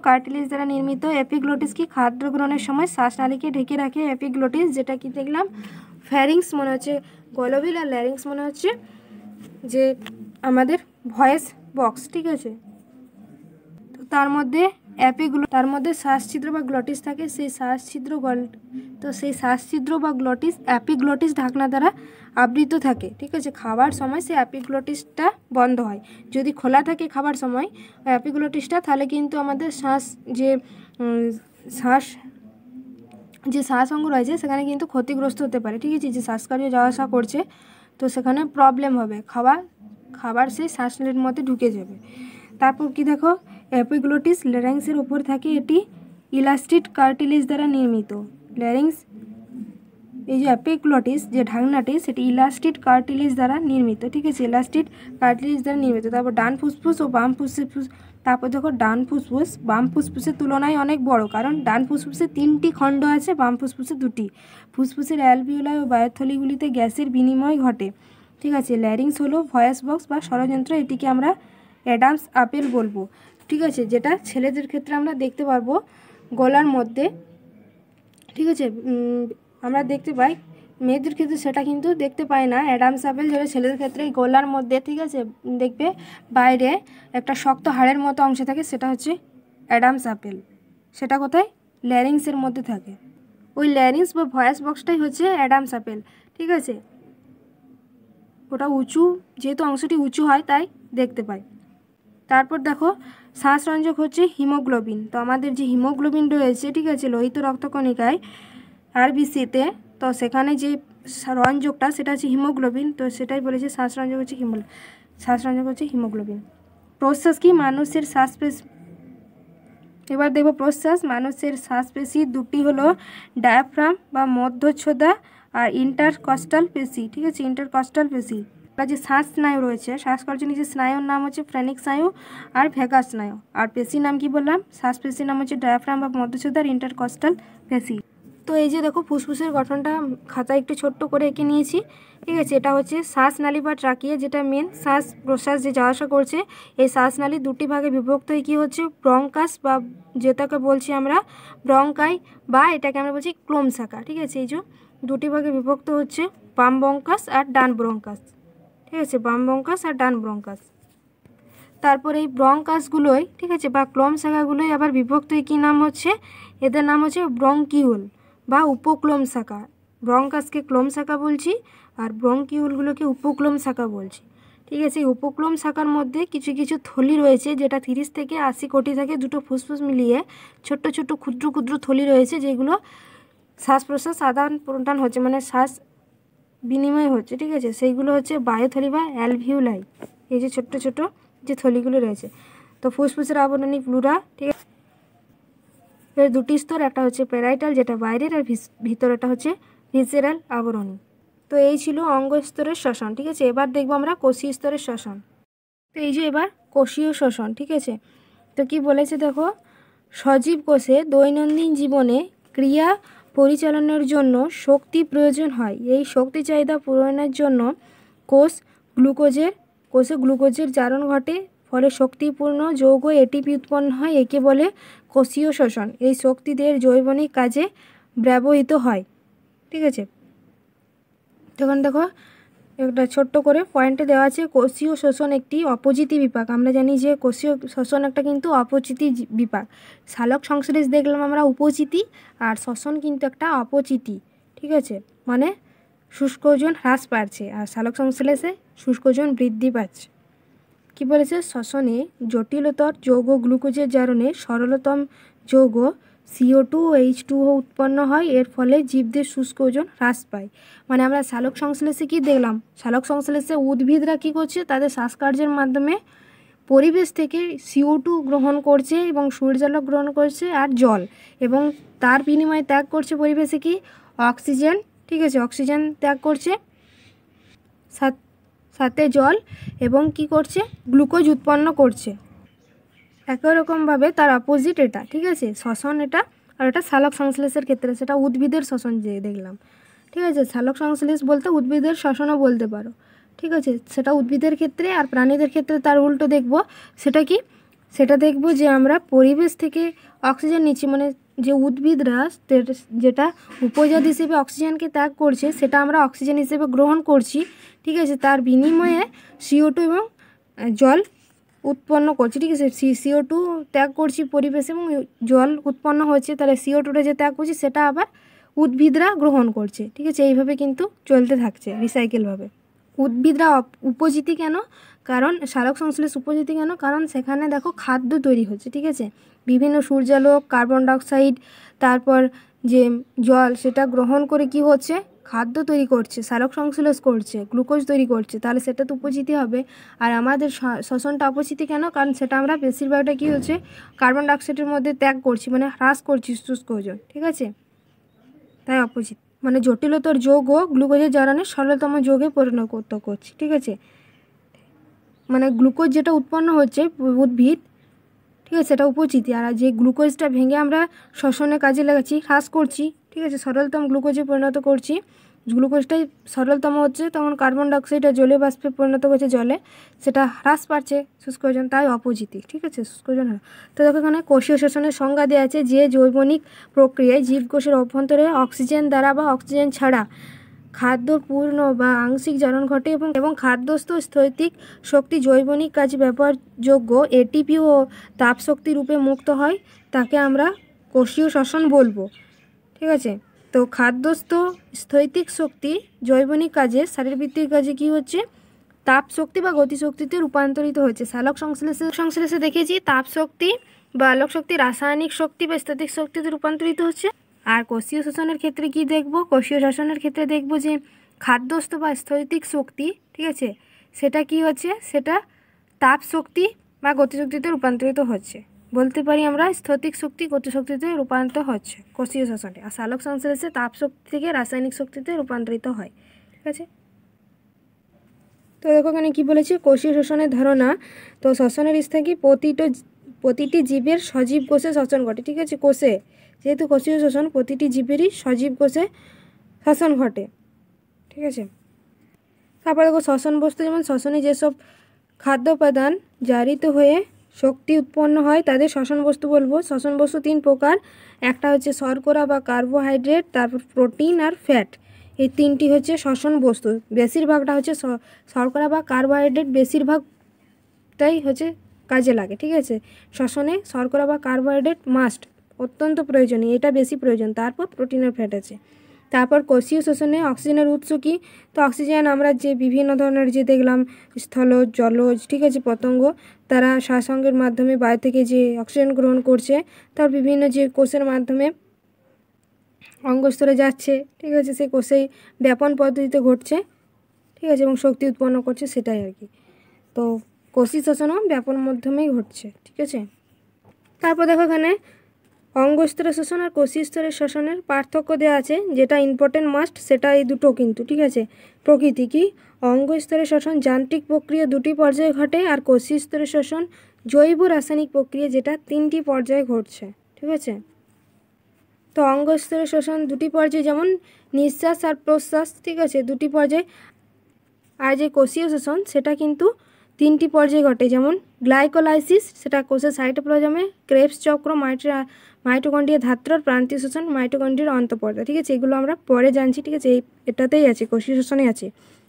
কার্টিলেজ দ্বারা নির্মিত। এপিগ্লোটিস কি? খাদ্য গ্রহণের সময় শ্বাসনালীকে ঢেকে রাখে এপিগ্লোটিস, যেটা কি দেখলাম। ফ্যারিংস মনে হচ্ছে গলবিল, আর ল্যারিংস মনে হচ্ছে যে আমাদের ভয়েস বক্স, ঠিক আছে। তো তার মধ্যে শ্বাসছিদ্র বা গ্লটিস থাকে। সেই শ্বাসছিদ্র বা গ্লটিস অ্যাপিগ্লটিস ঢাকনা দ্বারা আবৃত থাকে, ঠিক আছে। খাবার সময় সেই অ্যাপিগ্লটিসটা বন্ধ হয়। যদি খোলা থাকে খাবার সময় অ্যাপিগ্লটিসটা, তাহলে কিন্তু আমাদের শ্বাস অঙ্গ রয়েছে সেখানে কিন্তু ক্ষতিগ্রস্ত হতে পারে, ঠিক আছে। যে শ্বাসকার্য যাওয়া আসা করছে, তো সেখানে প্রবলেম হবে, খাবার সেই শ্বাসনালীর মধ্যে ঢুকে যাবে। তারপর কি দেখো, এপিগ্লোটিস ল্যারিংসের উপর থাকে। এটি ইলাস্টিক কার্টিলেজ দ্বারা নির্মিত। ল্যারিংস, এই যে এপিগ্লোটিস যে ঢাকনাটি, সেটি ইলাস্টিক কার্টিলেজ দ্বারা নির্মিত, ঠিক আছে। ইলাস্টিক কার্টিলেজ দ্বারা নির্মিত। তারপর ডান ফুসফুস ও বাম ফুসফুস। তারপর দেখো ডান ফুসফুস বাম ফুসফুসের তুলনায় অনেক বড়, কারণ ডান ফুসফুসে 3টি খণ্ড আছে, বাম ফুসফুসে 2টি। ফুসফুসের অ্যালভিওলাই ও বায়ুথলিগুলিতে গ্যাসের বিনিময় ঘটে, ঠিক আছে। ল্যারিংস হলো ভয়েস বক্স বা স্বরযন্ত্র। এটিকে আমরা অ্যাডামস আপেল বলবো, ঠিক আছে, যেটা ছেলেদের ক্ষেত্রে আমরা দেখতে পারবো গলার মধ্যে, ঠিক আছে। আমরা দেখতে পাই, মেয়েদের ক্ষেত্রে সেটা কিন্তু দেখতে পাই না। অ্যাডামস আপেল যেটা ছেলেদের ক্ষেত্রে গলার মধ্যে, ঠিক আছে, দেখবে বাইরে একটা শক্ত হাড়ের মতো অংশ থাকে, সেটা হচ্ছে অ্যাডামস আপেল। সেটা কোথায়? ল্যারিংসের মধ্যে থাকে। ওই ল্যারিংস বা ভয়েস বক্সটাই হচ্ছে অ্যাডামস আপেল, ঠিক আছে। ওটা উঁচু, যেহেতু অংশটি উঁচু হয় তাই দেখতে পাই। তারপর দেখো শ্বাসরঞ্জক হচ্ছে হিমোগ্লোবিন। তো আমাদের যে হিমোগ্লোবিন রয়েছে, ঠিক আছে, লোহিত রক্তকণিকায় আরবিসিতে, তো সেখানে যে রঞ্জকটা সেটা হচ্ছে হিমোগ্লোবিন। তো সেটাই বলেছে শ্বাসরঞ্জক হচ্ছে হিমোগ্লোবিন। প্রশ্বাস কি? মানুষের শ্বাসপেশি। এবার দেখব প্রশ্বাস। মানুষের শ্বাসপেশি দুটি হলো ডায়াফ্রাম বা মধ্যচ্ছদা আর ইন্টারকস্টাল পেশি, ঠিক আছে। ইন্টারকস্টাল পেশি। যে শ্বাস স্নায়ু রয়েছে, শ্বাসকর্ষের নিচে স্নায়ুর নাম হচ্ছে ফ্রেনিক স্নায়ু আর ভ্যাগাস স্নায়ু। আর পেশির নাম কি বললাম? শ্বাসপেশির নাম হচ্ছে ডায়াফ্রাম বা মধ্যচ্ছদা আর ইন্টারকস্টাল পেশি। তো এই যে দেখো ফুসফুসের গঠনটা খাতায় একটু ছোট্ট করে এঁকে নিয়েছি, ঠিক আছে। এটা হচ্ছে শ্বাসনালী বা ট্রাকিয়া, যেটা মেন শ্বাস প্রশ্বাস যে যাওয়া আসা করছে। এই শ্বাসনালী দুটি ভাগে বিভক্ত হয়ে কী হচ্ছে? ব্রঙ্কাস বা যেটাকে বলছি আমরা ব্রঙ্কাই, বা এটাকে আমরা বলছি ক্লোম শাখা, ঠিক আছে। এই যে দুটি ভাগে বিভক্ত হচ্ছে, বাম ব্রঙ্কাস আর ডান ব্রঙ্কাস, ঠিক আছে। বাম ব্রঙ্কাস আর ডান ব্রঙ্কাস। তারপর এই ব্রঙ্কাসগুলোই, ঠিক আছে, বা ক্লোম শাখাগুলোই আবার বিভক্ত হয়ে কী নাম হচ্ছে? এদের নাম হচ্ছে ব্রঙ্কিউল বা উপক্লোম শাখা। ব্রঙ্কাসকে ক্লোম শাখা বলছি আর ব্রঙ্কিউলগুলোকে উপক্লোম শাখা বলছি, ঠিক আছে। এই উপক্লোম শাখার মধ্যে কিছু কিছু থলি রয়েছে, যেটা 30 থেকে 80 কোটি থাকে, দুটো ফুসফুস মিলিয়ে ছোট্ট ছোট্ট ক্ষুদ্র ক্ষুদ্র থলি রয়েছে, যেগুলো শ্বাস প্রশ্বাস আদান প্রদান হচ্ছে, মানে শ্বাস বিনিময় হচ্ছে, ঠিক আছে। সেইগুলো হচ্ছে বায়ুথলি বা অ্যালভিউলাই। এই যে ছোট্ট ছোট যে থলিগুলো রয়েছে। তো ফুসফুসের আবরণী প্লুরা, ঠিক আছে। এর দুটি স্তর, একটা হচ্ছে প্যারাইটাল যেটা বাইরের, আর ভিতরেটা হচ্ছে ভিসেরাল আবরণী। তো এই ছিল অঙ্গ স্তরের শ্বসন, ঠিক আছে। এবার দেখবো আমরা কোষীয় স্তরের শ্বসন। তো এই যে এবার কোষীয় শ্বসন, ঠিক আছে। তো কি বলেছে দেখো, সজীব কোষে দৈনন্দিন জীবনে ক্রিয়া পরিচালনার জন্য শক্তি প্রয়োজন হয়। এই শক্তি চাহিদা পূরণের জন্য কোষে গ্লুকোজের জারণ ঘটে, ফলে শক্তিপূর্ণ যৌগ এটিপি উৎপন্ন হয়। একে বলে কোষীয় শ্বসন। এই শক্তিদের জৈবনিক কাজে ব্যবহৃত হয়, ঠিক আছে। তখন দেখো একটা ছোট্ট করে পয়েন্টে দেওয়া আছে, কোষীয় শ্বসন একটি অপচিতি বিপাক। আমরা জানি যে কোষীয় শ্বসন একটা কিন্তু অপচিতি বিপাক। সালোক সংশ্লেষ দেখলাম আমরা উপচিতি, আর শ্বসন কিন্তু একটা অপচিতি, ঠিক আছে। মানে শুষ্ক ওজন হ্রাস পাচ্ছে, আর সালোক সংশ্লেষে শুষ্ক ওজন বৃদ্ধি পাচ্ছে। কি বলেছে, শ্বসনে জটিলতর যৌগ গ্লুকোজের জারণে সরলতম যৌগ CO2H2O উৎপন্ন হয়। এর ফলে জীবদের শুষ্ক ওজন হ্রাস পায়। মানে আমরা সালোক সংশ্লেষে কি দেখলাম, সালোক সংশ্লেষে উদ্ভিদরা কি করছে, তাদের শ্বাসকার্যের মাধ্যমে পরিবেশ থেকে CO2 গ্রহণ করছে এবং সূর্যালোক গ্রহণ করছে আর জল, এবং তার বিনিময়ে ত্যাগ করছে পরিবেশে কি, অক্সিজেন। ঠিক আছে, অক্সিজেন ত্যাগ করছে, সাথে জল, এবং কি করছে, গ্লুকোজ উৎপন্ন করছে। একই রকমভাবে তার অপোজিট এটা। ঠিক আছে, শ্বসন এটা, আর এটা সালোক সংশ্লেষের ক্ষেত্রে, সেটা উদ্ভিদের শ্বসন যে দেখলাম। ঠিক আছে, সালোক সংশ্লেষ বলতে উদ্ভিদের শ্বসনও বলতে পারো। ঠিক আছে, সেটা উদ্ভিদের ক্ষেত্রে, আর প্রাণীদের ক্ষেত্রে তার উল্টো দেখব। সেটা কি, সেটা দেখব যে আমরা পরিবেশ থেকে অক্সিজেন নিচ্ছি, মানে যে উদ্ভিদরা যেটা উপজাত হিসেবে অক্সিজেনকে ত্যাগ করছে, সেটা আমরা অক্সিজেন হিসেবে গ্রহণ করছি। ঠিক আছে, তার বিনিময়ে CO2 এবং জল উৎপন্ন করছি। ঠিক আছে, CO2 ত্যাগ করছি পরিবেশে এবং জল উৎপন্ন হচ্ছে, তাহলে CO2টা যে ত্যাগ করছি সেটা আবার উদ্ভিদরা গ্রহণ করছে। ঠিক আছে, এইভাবে কিন্তু চলতে থাকছে রিসাইকেলভাবে। উদ্ভিদরা উপযোগী কেন, কারণ সালোক সংশ্লেষ উপযোগী কেন, কারণ সেখানে দেখো খাদ্য তৈরি হচ্ছে। ঠিক আছে, বিভিন্ন সূর্যালোক, কার্বন ডাইঅক্সাইড, তারপর যে জল, সেটা গ্রহণ করে কি হচ্ছে, খাদ্য তৈরি করছে, সালোক সংশ্লেষ করছে, গ্লুকোজ তৈরি করছে, তাহলে সেটা তো উপচিতি হবে। আর আমাদের শ্বসনটা অপচিতি কেন, কারণ সেটা আমরা বেশিরভাগটা কী হচ্ছে, কার্বন ডাইঅক্সাইডের মধ্যে ত্যাগ করছি, মানে হ্রাস করছি শুষ্ক ওজন। ঠিক আছে, তাই অপোজিট, মানে জটিলতর যৌগ গ্লুকোজের জারণে সরলতম যৌগে পরিণত করছি। ঠিক আছে, মানে গ্লুকোজ যেটা উৎপন্ন হচ্ছে উদ্ভিদ, ঠিক আছে, সেটা উপচিতি। আর যে গ্লুকোজটা ভেঙে আমরা শ্বসনের কাজে লাগাচ্ছি, হ্রাস করছি। ঠিক আছে, সরলতম গ্লুকোজে পরিণত করছি, গ্লুকোজটাই সরলতম হচ্ছে, তখন কার্বন ডাইঅক্সাইডটা জলীয় বাষ্পে পরিণত করছে জলে, সেটা হ্রাস পাচ্ছে শুষ্ক ওজন, তাই অপোজিটি। ঠিক আছে, শুষ্ক ওজন হয়। তো দেখো এখানে কোষীয় শ্বসনের সংজ্ঞা দেওয়া আছে, যে জৈবনিক প্রক্রিয়ায় জীবকোষের অভ্যন্তরে অক্সিজেন দ্বারা বা অক্সিজেন ছাড়া খাদ্য পূর্ণ বা আংশিক জারণ ঘটে এবং খাদ্যস্থ স্থৈতিক শক্তি জৈবনিক কাজে ব্যবহারযোগ্য ATP ও তাপশক্তি রূপে মুক্ত হয়, তাকে আমরা কোষীয় শ্বসন বলবো। ঠিক আছে, তো খাদ্যস্থ স্থৈতিক শক্তি জৈবনিক কাজে, শারীরবৃত্তিক কাজে কি হচ্ছে, তাপ শক্তি বা গতিশক্তিতে রূপান্তরিত হচ্ছে। সালোক সংশ্লেষে দেখেছি তাপ শক্তি বা আলোক শক্তি রাসায়নিক শক্তি বা স্থৈতিক শক্তিতে রূপান্তরিত হচ্ছে। আর কোষীয় শ্বসনের ক্ষেত্রে কি দেখব, কোষীয় শ্বসনের ক্ষেত্রে দেখব যে খাদ্যস্থ বা স্থৈতিক শক্তি, ঠিক আছে, সেটা কি হচ্ছে, সেটা তাপ শক্তি বা গতিশক্তিতে রূপান্তরিত হচ্ছে। বলতে পারি আমরা স্থৈতিক শক্তি গতিশক্তিতে রূপান্তরিত হচ্ছে কোষীয় শ্বসনে। আর সালোক সংশ্লেষে তাপ শক্তি থেকে রাসায়নিক শক্তিতে রূপান্তরিত হয়। ঠিক আছে, তো দেখো এখানে কী বলেছে, কোষীয় শ্বসনের ধারণা। তো শ্বসনের স্থিতি প্রতিটি জীবের সজীব কোষে শ্বসন ঘটে। ঠিক আছে, কোষে, যেহেতু কোষীয় শ্বসন, প্রতিটি জীবেরই সজীব কোষে শ্বসন ঘটে। ঠিক আছে, তারপরে দেখো শ্বসন বস্তু, যেমন শ্বসনে যেসব খাদ্য উপাদান জারিত হয়ে শক্তি উৎপন্ন হয় তাদের শ্বসন বস্তু বলবো। শ্বসন বস্তু 3 প্রকার, একটা হচ্ছে শর্করা বা কার্বোহাইড্রেট, তারপর প্রোটিন আর ফ্যাট, এই 3টি হচ্ছে শ্বসন বস্তু। বেশিরভাগটা হচ্ছে শর্করা বা কার্বোহাইড্রেট, বেশিরভাগটাই হচ্ছে কাজে লাগে। ঠিক আছে, শ্বসনে শর্করা বা কার্বোহাইড্রেট মাস্ট, অত্যন্ত প্রয়োজনীয়, এটা বেশি প্রয়োজন। তারপর প্রোটিন আর ফ্যাট আছে। তারপর কোষীয় শ্বসনে অক্সিজেনের উৎস কি, তো অক্সিজেন আমরা যে বিভিন্ন ধরনের যে দেখলাম স্থলজ, জলজ, ঠিক আছে, পতঙ্গ, তারা শ্বাসঙ্গের মাধ্যমে বাইরে থেকে যে অক্সিজেন গ্রহণ করছে, তার বিভিন্ন যে কোষের মাধ্যমে অঙ্গস্তরে যাচ্ছে। ঠিক আছে, সেই কোষেই ব্যাপন পদ্ধতিতে ঘটছে। ঠিক আছে, এবং শক্তি উৎপন্ন করছে, সেটাই আর কি। তো কোষীয় শ্বসনও ব্যাপন মাধ্যমেই ঘটছে। ঠিক আছে, তারপর দেখো এখানে অঙ্গস্তরের শ্বসন আর কোষীয় স্তরের শ্বসনের পার্থক্য দেওয়া আছে, যেটা ইম্পর্টেন্ট মাস্ট, সেটা এই দুটো কিন্তু। ঠিক আছে, প্রকৃতি কি, অঙ্গস্তরের শ্বসন যান্ত্রিক প্রক্রিয়া 2টি পর্যায়ে ঘটে, আর কোষীয় স্তরের শ্বসন জৈব রাসায়নিক প্রক্রিয়া, যেটা 3টি পর্যায়ে ঘটছে। ঠিক আছে, তো অঙ্গস্তরের শ্বসন 2টি পর্যায়ে, যেমন নিঃশ্বাস আর প্রশ্বাস। ঠিক আছে, 2টি পর্যায়ে। আর যে কোষীয় শ্বসন সেটা কিন্তু 3টি পর্যায়ে ঘটে, যেমন গ্লাইকোলাইসিস, সেটা কোষের সাইটোপ্লাজমে, ক্রেবস চক্র, মাইটোকন্ড্রিয়া ধাত্রর প্রান্তীয় শ্বসন, মাইটোকন্ড্রিয়ার অন্তঃপর্দা। ঠিক আছে, এগুলো আমরা পরে জানছি। ঠিক আছে, এটাতেই আছে, কোষীয় শ্বসনে আছে।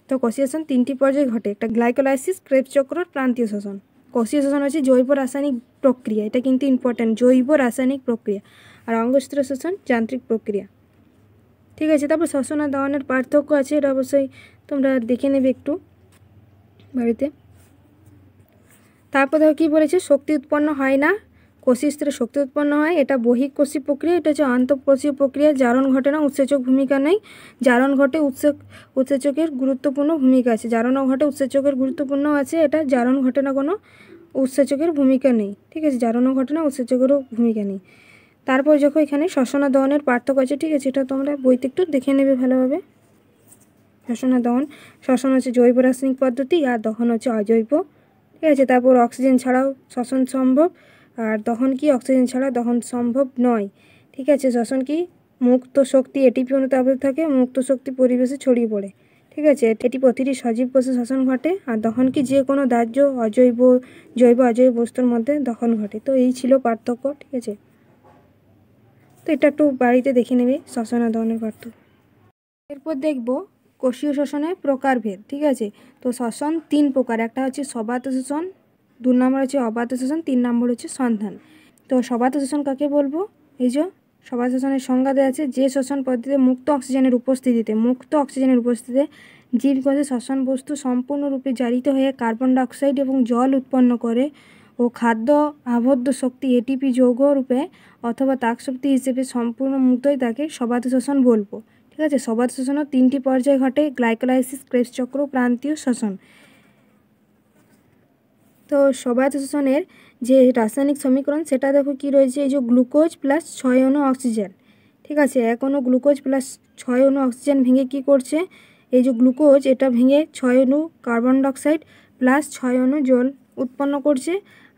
তো কোষীয় শ্বসন 3টি পর্যায়ে ঘটে, একটা গ্লাইকোলাইসিস, ক্রেবস চক্র, প্রান্তীয় শ্বসন। কোষীয় শ্বসন হচ্ছে জৈব রাসায়নিক প্রক্রিয়া, এটা কিন্তু ইম্পর্ট্যান্ট, জৈব রাসায়নিক প্রক্রিয়া। আর অঙ্গস্তর শ্বসন যান্ত্রিক প্রক্রিয়া। ঠিক আছে, তারপর শ্বসন আর দহনের পার্থক্য আছে, এটা অবশ্যই তোমরা দেখে নেবে একটু বাড়িতে। তারপর দেখো কী বলেছে, শক্তি উৎপন্ন হয় না, কোষীয় স্তরে শক্তি উৎপন্ন হয়, এটা বহিঃকোষী প্রক্রিয়া, এটা হচ্ছে আন্তঃকোষীয় প্রক্রিয়া, জারণ ঘটে না, উৎসেচক ভূমিকা নেই, জারণ ঘটে উৎসেচকের গুরুত্বপূর্ণ ভূমিকা আছে, জারণও ঘটে উৎসেচকের গুরুত্বপূর্ণ আছে, এটা জারণ ঘটে না, কোনো উৎসেচকের ভূমিকা নেই, ঠিক আছে, জারণও ঘটে না, উৎসেচকেরও ভূমিকা নেই। তারপর যখন এখানে শ্বসন আর দহনের পার্থক্য আছে, ঠিক আছে, এটা তোমরা বইতে একটু দেখে নেবে ভালোভাবে। শ্বসন আর দহন, শ্বসন হচ্ছে জৈব রাসায়নিক পদ্ধতি আর দহন হচ্ছে অজৈব, ঠিক আছে। তারপর অক্সিজেন ছাড়াও শ্বসন সম্ভব, আর দহন কি, অক্সিজেন ছাড়া দহন সম্ভব নয়, ঠিক আছে। শ্বসন কি, মুক্ত শক্তি এটিপি অণুতে আবদ্ধ থাকে, মুক্ত শক্তি পরিবেশে ছড়িয়ে পড়ে, ঠিক আছে, এটি প্রতিটি সজীব কোষে শ্বসন ঘটে। আর দহন কি, যে কোনো দাহ্য অজৈব জৈব অজৈব বস্তুর মধ্যে দহন ঘটে। তো এই ছিল পার্থক্য, ঠিক আছে। তো এটা একটু বাড়িতে দেখে নেবে শ্বসন আর দহনের পার্থক্য। এরপর দেখব কোষীয় শ্বসনের প্রকারভেদ, ঠিক আছে। তো শ্বসন 3 প্রকার, একটা হচ্ছে সবাত শ্বসন, 2 নম্বর হচ্ছে অবাত শ্বসন, 3 নম্বর হচ্ছে সন্ধান। তো সবাত শ্বসন কাকে বলবো, এই যে সবাত শ্বসনের সংজ্ঞা দেওয়া আছে, যে শ্বসন পদ্ধতিতে মুক্ত অক্সিজেনের উপস্থিতিতে জীবকোষে শ্বসন বস্তু সম্পূর্ণরূপে জারিত হয়ে কার্বন ডাইঅক্সাইড এবং জল উৎপন্ন করে ও খাদ্য আবদ্ধ শক্তি এটিপি যৌগ রূপে অথবা তাপ শক্তি হিসেবে সম্পূর্ণ মুক্ত হয়, তাকে সবাত শ্বসন বলবো, ঠিক আছে। সবাত শ্বসনও 3টি পর্যায়ে ঘটে, গ্লাইকোলাইসিস, ক্রেবস চক্র, প্রান্তীয় শ্বসন। তো সবাত শ্বসনের যে রাসায়নিক সমীকরণ সেটা দেখো কি রয়েছে, এই যে গ্লুকোজ প্লাস 6 অণু অক্সিজেন, ঠিক আছে, 1 অণু গ্লুকোজ প্লাস 6 অণু অক্সিজেন ভেঙে কি করছে, এই যে গ্লুকোজ এটা ভেঙে 6 অণু কার্বন ডাইঅক্সাইড প্লাস 6 অণু জল উৎপন্ন করছে,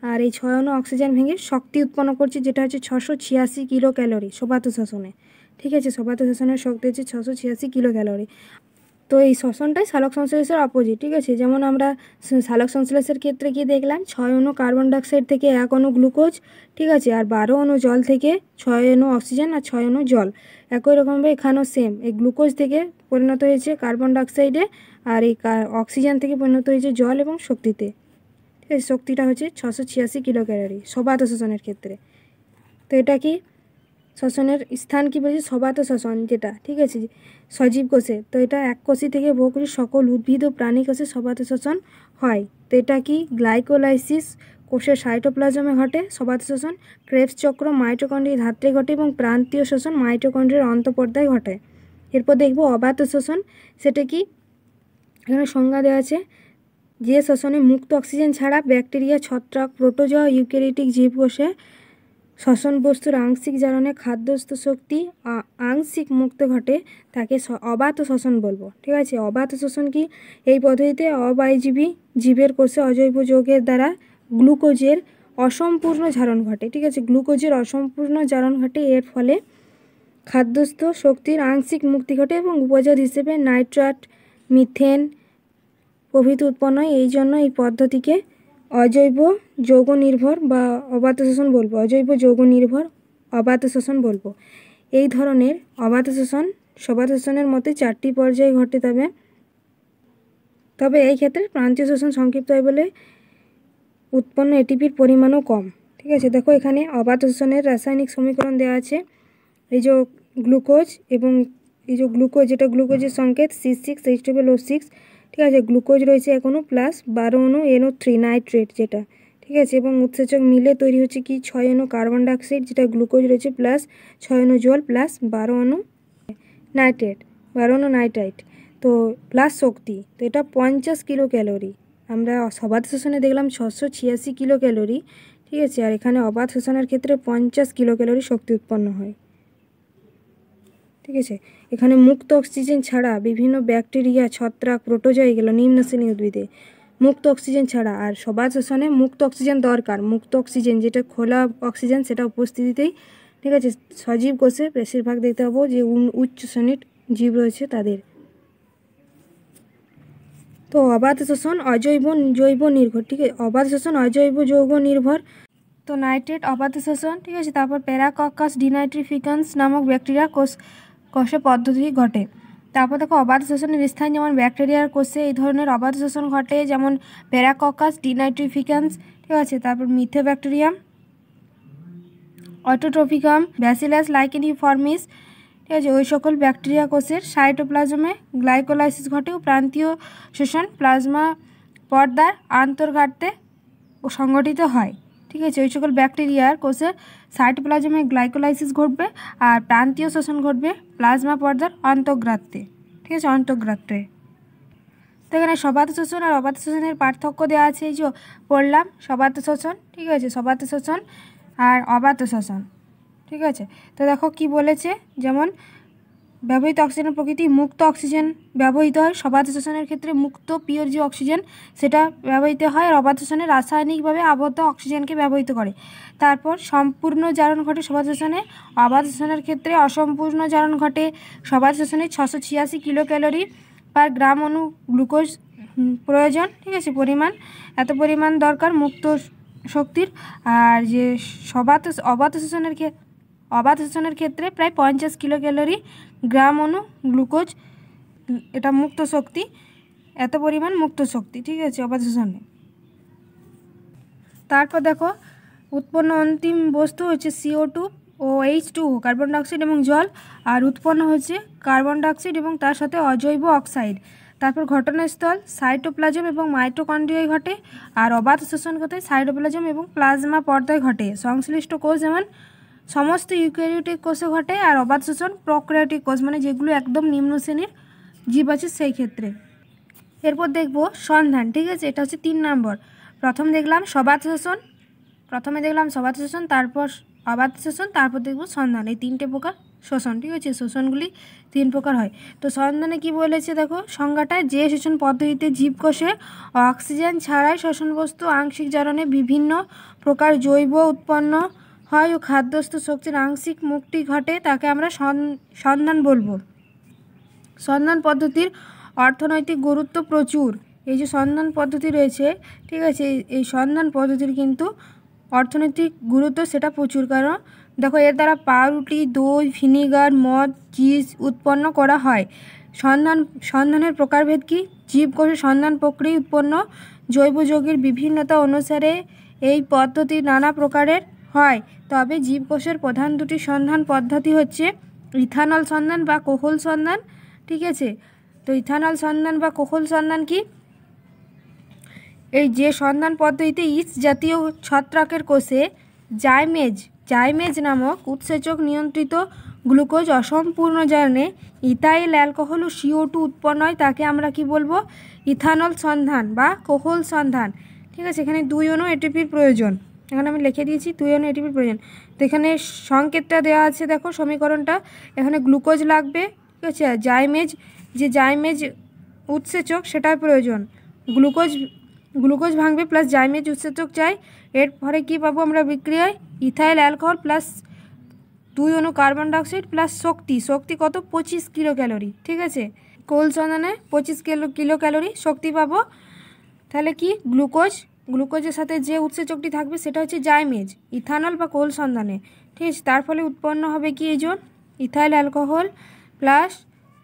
আর এই 6 অণু অক্সিজেন ভেঙে শক্তি উৎপন্ন করছে, যেটা হচ্ছে 686 কিলো ক্যালোরি সবাত শ্বসনে, ঠিক আছে। সবাত শ্বসনের শক্তি হচ্ছে 686 কিলো ক্যালোরি। তো এই শ্বসনটাই সালোক সংশ্লেষের অপোজিট, ঠিক আছে। যেমন আমরা সালোক সংশ্লেষের ক্ষেত্রে কি দেখলাম, 6 অণু কার্বন ডাইঅক্সাইড থেকে 1 অণু গ্লুকোজ, ঠিক আছে, আর 12 অণু জল থেকে 6 অণু অক্সিজেন আর 6 অণু জল। একই রকমভাবে এখানেও সেম, এই গ্লুকোজ থেকে পরিণত হয়েছে কার্বন ডাইঅক্সাইডে, আর এই অক্সিজেন থেকে পরিণত হয়েছে জল এবং শক্তিতে, ঠিক আছে। শক্তিটা হচ্ছে 686 কিলো ক্যালোরি সবাত শ্বসনের ক্ষেত্রে। তো এটা কি শ্বসনের স্থান কি বলছে, সবাত শ্বসন যেটা, ঠিক আছে, সজীব কোষে। তো এটা এককোষী থেকে বহুকোষী সকল উদ্ভিদ ও প্রাণী কোষে সবাত শ্বসন হয়। তো এটা কি গ্লাইকোলাইসিস কোষের সাইটোপ্লাজমে ঘটে সবাত শ্বসন, ক্রেবস চক্র মাইটোকন্ড্রিয়ার ধাত্রে ঘটে এবং প্রান্তীয় শ্বসন মাইটোকন্ড্রিয়ার অন্তঃপর্দায় ঘটে। এরপর দেখব অবাত শ্বসন, সেটা কি, এখানে সংজ্ঞা দেওয়া আছে, যে শ্বসনে মুক্ত অক্সিজেন ছাড়া ব্যাকটেরিয়া, ছত্রাক, প্রোটোজোয়া, ইউক্যারিওটিক জীবকোষে শ্বসন বস্তুর আংশিক জারণে খাদ্যস্থ শক্তি আংশিক মুক্ত ঘটে, তাকে অবাত শ্বসন বলবো, ঠিক আছে। অবাত শ্বসন কি, এই পদ্ধতিতে অবায়জীবী জীবের কোষে অজৈব যৌগের দ্বারা গ্লুকোজের অসম্পূর্ণ জারণ ঘটে, ঠিক আছে, গ্লুকোজের অসম্পূর্ণ জারণ ঘটে, এর ফলে খাদ্যস্থ শক্তির আংশিক মুক্তি ঘটে এবং উপজাত হিসেবে নাইট্রেট, মিথেন প্রভৃতি উৎপন্ন হয়। এই জন্য এই পদ্ধতিকে অজৈব যৌগ নির্ভর বা অবাত শ্বসন বলবো, অজৈব যৌগ নির্ভর অবাত শ্বসন বলবো। এই ধরনের অবাত শ্বসন সবাত শ্বসনের মতে 4টি পর্যায়ে ঘটে, তবে এই ক্ষেত্রে প্রান্তীয় শ্বসন সংক্ষিপ্ত হয় বলে উৎপন্ন এটিপির পরিমাণও কম, ঠিক আছে। দেখো এখানে অবাত শ্বসনের রাসায়নিক সমীকরণ দেওয়া আছে, এই যে গ্লুকোজ এবং এই যে গ্লুকোজ, যেটা গ্লুকোজের সংকেত C6H12O6, ঠিক আছে, গ্লুকোজ রয়েছে 1 অণু প্লাস 12 অণু NO3 নাইট্রেট যেটা, ঠিক আছে, এবং উৎসেচক মিলে তৈরি হচ্ছে কি 6 অণু কার্বন ডাইঅক্সাইড, যেটা গ্লুকোজ রয়েছে প্লাস 6 অণু জল প্লাস 12 অণু নাইট্রাইট, তো প্লাস শক্তি। তো এটা 50 কিলো ক্যালোরি। আমরা সবাত শ্বসনে দেখলাম 686 কিলো ক্যালোরি, ঠিক আছে, আর এখানে অবাত শ্বসনের ক্ষেত্রে 50 কিলো ক্যালোরি শক্তি উৎপন্ন হয়, ঠিক আছে। এখানে মুক্ত অক্সিজেন ছাড়া বিভিন্ন ব্যাকটেরিয়া, ছত্রাক, প্রোটোজোয়া, এগুলো নিম্ন শ্রেণী উদ্ভিদে মুক্ত অক্সিজেন ছাড়া, আর সবাত শ্বসনে মুক্ত অক্সিজেন দরকার, মুক্ত অক্সিজেন যেটা খোলা অক্সিজেন সেটা উপস্থিতিতেই, ঠিক আছে, সজীব কোষে বেশিরভাগ দেখতে পাবো যে উচ্চ শ্রেণীর জীব রয়েছে তাদের। তো অবাত শ্বসন জৈব নির্ভর, ঠিক আছে, অবাত শ্বসন অজৈব যৌগ নির্ভর। তো নাইট্রেট অবাত শ্বসন, ঠিক আছে। তারপর প্যারাককাস ডিনাইট্রিফিকান্স নামক ব্যাকটেরিয়া কোষে পদ্ধতি ঘটে। তারপর দেখো অবাত শ্বসনের স্থান, যেমন ব্যাকটেরিয়ার কোষে এই ধরনের অবাত শ্বসন ঘটে, যেমন প্যারাককাস ডিনাইট্রিফিকান্স, ঠিক আছে। তারপর মিথোব্যাকটেরিয়াম, অটোট্রোফিকাম, ব্যাসিলাস লাইকেনিফর্মিস, ঠিক আছে, ওই সকল ব্যাকটেরিয়া কোষের সাইটোপ্লাজমে গ্লাইকোলাইসিস ঘটে ও প্রান্তীয় শ্বসন প্লাজমা পর্দার আন্তর্গাতে সংগঠিত হয়, ঠিক আছে। ওই সকল ব্যাকটেরিয়ার কোষের সাইটোপ্লাজমে গ্লাইকোলাইসিস ঘটবে আর প্রান্তীয় শোষণ ঘটবে প্লাজমা পর্দার অন্তর্গাত্রে, ঠিক আছে, অন্তর্গাত্রে। তো এখানে সবাত শোষণ আর অবাত শোষণের পার্থক্য দেওয়া আছে, এই যে পড়লাম সবাত শোষণ, ঠিক আছে, সবাত শোষণ আর অবাত শোষণ, ঠিক আছে। তো দেখো কি বলেছে, যেমন ব্যবহৃত অক্সিজেনের প্রকৃতি মুক্ত অক্সিজেন ব্যবহৃত হয়, সবাত শোষণের ক্ষেত্রে মুক্ত পিওর যে অক্সিজেন সেটা ব্যবহৃত হয়, আর অবাত শোষণে রাসায়নিকভাবে আবদ্ধ অক্সিজেনকে ব্যবহৃত করে। তারপর সম্পূর্ণ জারণ ঘটে সবাত শোষণে, অবাত শোষণের ক্ষেত্রে অসম্পূর্ণ জারণ ঘটে। সবাত শোষণে 686 কিলো ক্যালোরি পার গ্রাম অনু গ্লুকোজ প্রয়োজন, ঠিক আছে, পরিমাণ, এত পরিমাণ দরকার মুক্ত শক্তির। আর যে অবাত শোষণের ক্ষেত্রে প্রায় 50 কিলো ক্যালোরি গ্রাম অনু গ্লুকোজ, এটা মুক্ত শক্তি, এত পরিমাণ মুক্ত শক্তি, ঠিক আছে, অবাত শোষণে। তারপর দেখো উৎপন্ন অন্তিম বস্তু হচ্ছে CO2 ও H2 কার্বন ডাইঅক্সাইড এবং জল, আর উৎপন্ন হচ্ছে কার্বন ডাইঅক্সাইড এবং তার সাথে অজৈব অক্সাইড। তারপর ঘটনাস্থল সাইটোপ্লাজম এবং মাইটোকন্ড্রিয়ায় ঘটে, আর অবাত শোষণ ঘটে সাইটোপ্লাজম এবং প্লাজমা পর্দায় ঘটে। সংশ্লিষ্ট কোষ যেমন সমস্ত ইউক্যারিওটিক কোষে ঘটে, আর অবাত শোষণ প্রোক্যারিওটিক কোষ, মানে যেগুলো একদম নিম্ন শ্রেণীর জীব আছে সেই ক্ষেত্রে। এরপর দেখব সন্ধান, ঠিক আছে, এটা হচ্ছে 3 নম্বর। প্রথমে দেখলাম সবাত শোষণ, তারপর অবাত শোষণ, তারপর দেখব সন্ধান। এই 3টে প্রকার শোষণ, ঠিক আছে, শোষণগুলি 3 প্রকার হয়। তো সন্ধানে কি বলেছে দেখো সংজ্ঞাটা, যে শোষণ পদ্ধতিতে জীবকোষে অক্সিজেন ছাড়াই শোষণ বস্তু আংশিক জারণে বিভিন্ন প্রকার জৈব উৎপন্ন হয় ও খাদ্যস্থ শক্তির আংশিক মুক্তি ঘটে তাকে আমরা সন্ধান বলবো। সন্ধান পদ্ধতির অর্থনৈতিক গুরুত্ব প্রচুর। এই যে সন্ধান পদ্ধতি রয়েছে, ঠিক আছে, এই সন্ধান পদ্ধতির কিন্তু অর্থনৈতিক গুরুত্ব সেটা প্রচুর। কারণ দেখো এর দ্বারা পাউরুটি, দই, ভিনিগার, মদ, চিজ উৎপন্ন করা হয়। সন্ধানের প্রকারভেদ কি? জীবকোষে সন্ধান প্রক্রিয়া উৎপন্ন জৈব যৌগের বিভিন্নতা অনুসারে এই পদ্ধতি নানা প্রকারের হয়। তবে জীবকোষের প্রধান দুটি সন্ধান পদ্ধতি হচ্ছে ইথানল সন্ধান বা কোহল সন্ধান, ঠিক আছে। তো ইথানল সন্ধান বা কোহল সন্ধান কি? এই যে সন্ধান পদ্ধতিতে ইস্ট জাতীয় ছত্রাকের কোষে জাইমেজ নামক উৎসেচক নিয়ন্ত্রিত গ্লুকোজ অসম্পূর্ণ জারণে ইথাইল অ্যালকোহল ও CO2 উৎপন্ন হয়, তাকে আমরা কি বলবো? ইথানল সন্ধান বা কোহল সন্ধান, ঠিক আছে। এখানে 2 অণু এটিপির প্রয়োজন, এখানে আমি লিখে দিয়েছি 2 অণু এটিপির প্রয়োজন। তো এখানে সংকেতটা দেওয়া আছে, দেখো সমীকরণটা, এখানে গ্লুকোজ লাগবে, ঠিক আছে, জাইমেজ উৎসেচক সেটার প্রয়োজন, গ্লুকোজ ভাঙবে প্লাস জাইমেজ উৎসেচক চাই। এর পরে কী পাবো আমরা বিক্রিয়ায়? ইথাইল অ্যালকোহল প্লাস 2 অণু কার্বন ডাইঅক্সাইড প্লাস শক্তি কত? 25 কিলো ক্যালোরি, ঠিক আছে। কোহল সন্ধানে 25 কিলো ক্যালোরি শক্তি পাবো। তাহলে কি গ্লুকোজের সাথে যে উৎসেচকটি থাকবে সেটা হচ্ছে জাইমেজ, ইথানল বা কোহল সন্ধানে, ঠিক আছে। তার ফলে উৎপন্ন হবে কি? এই ইথাইল অ্যালকোহল প্লাস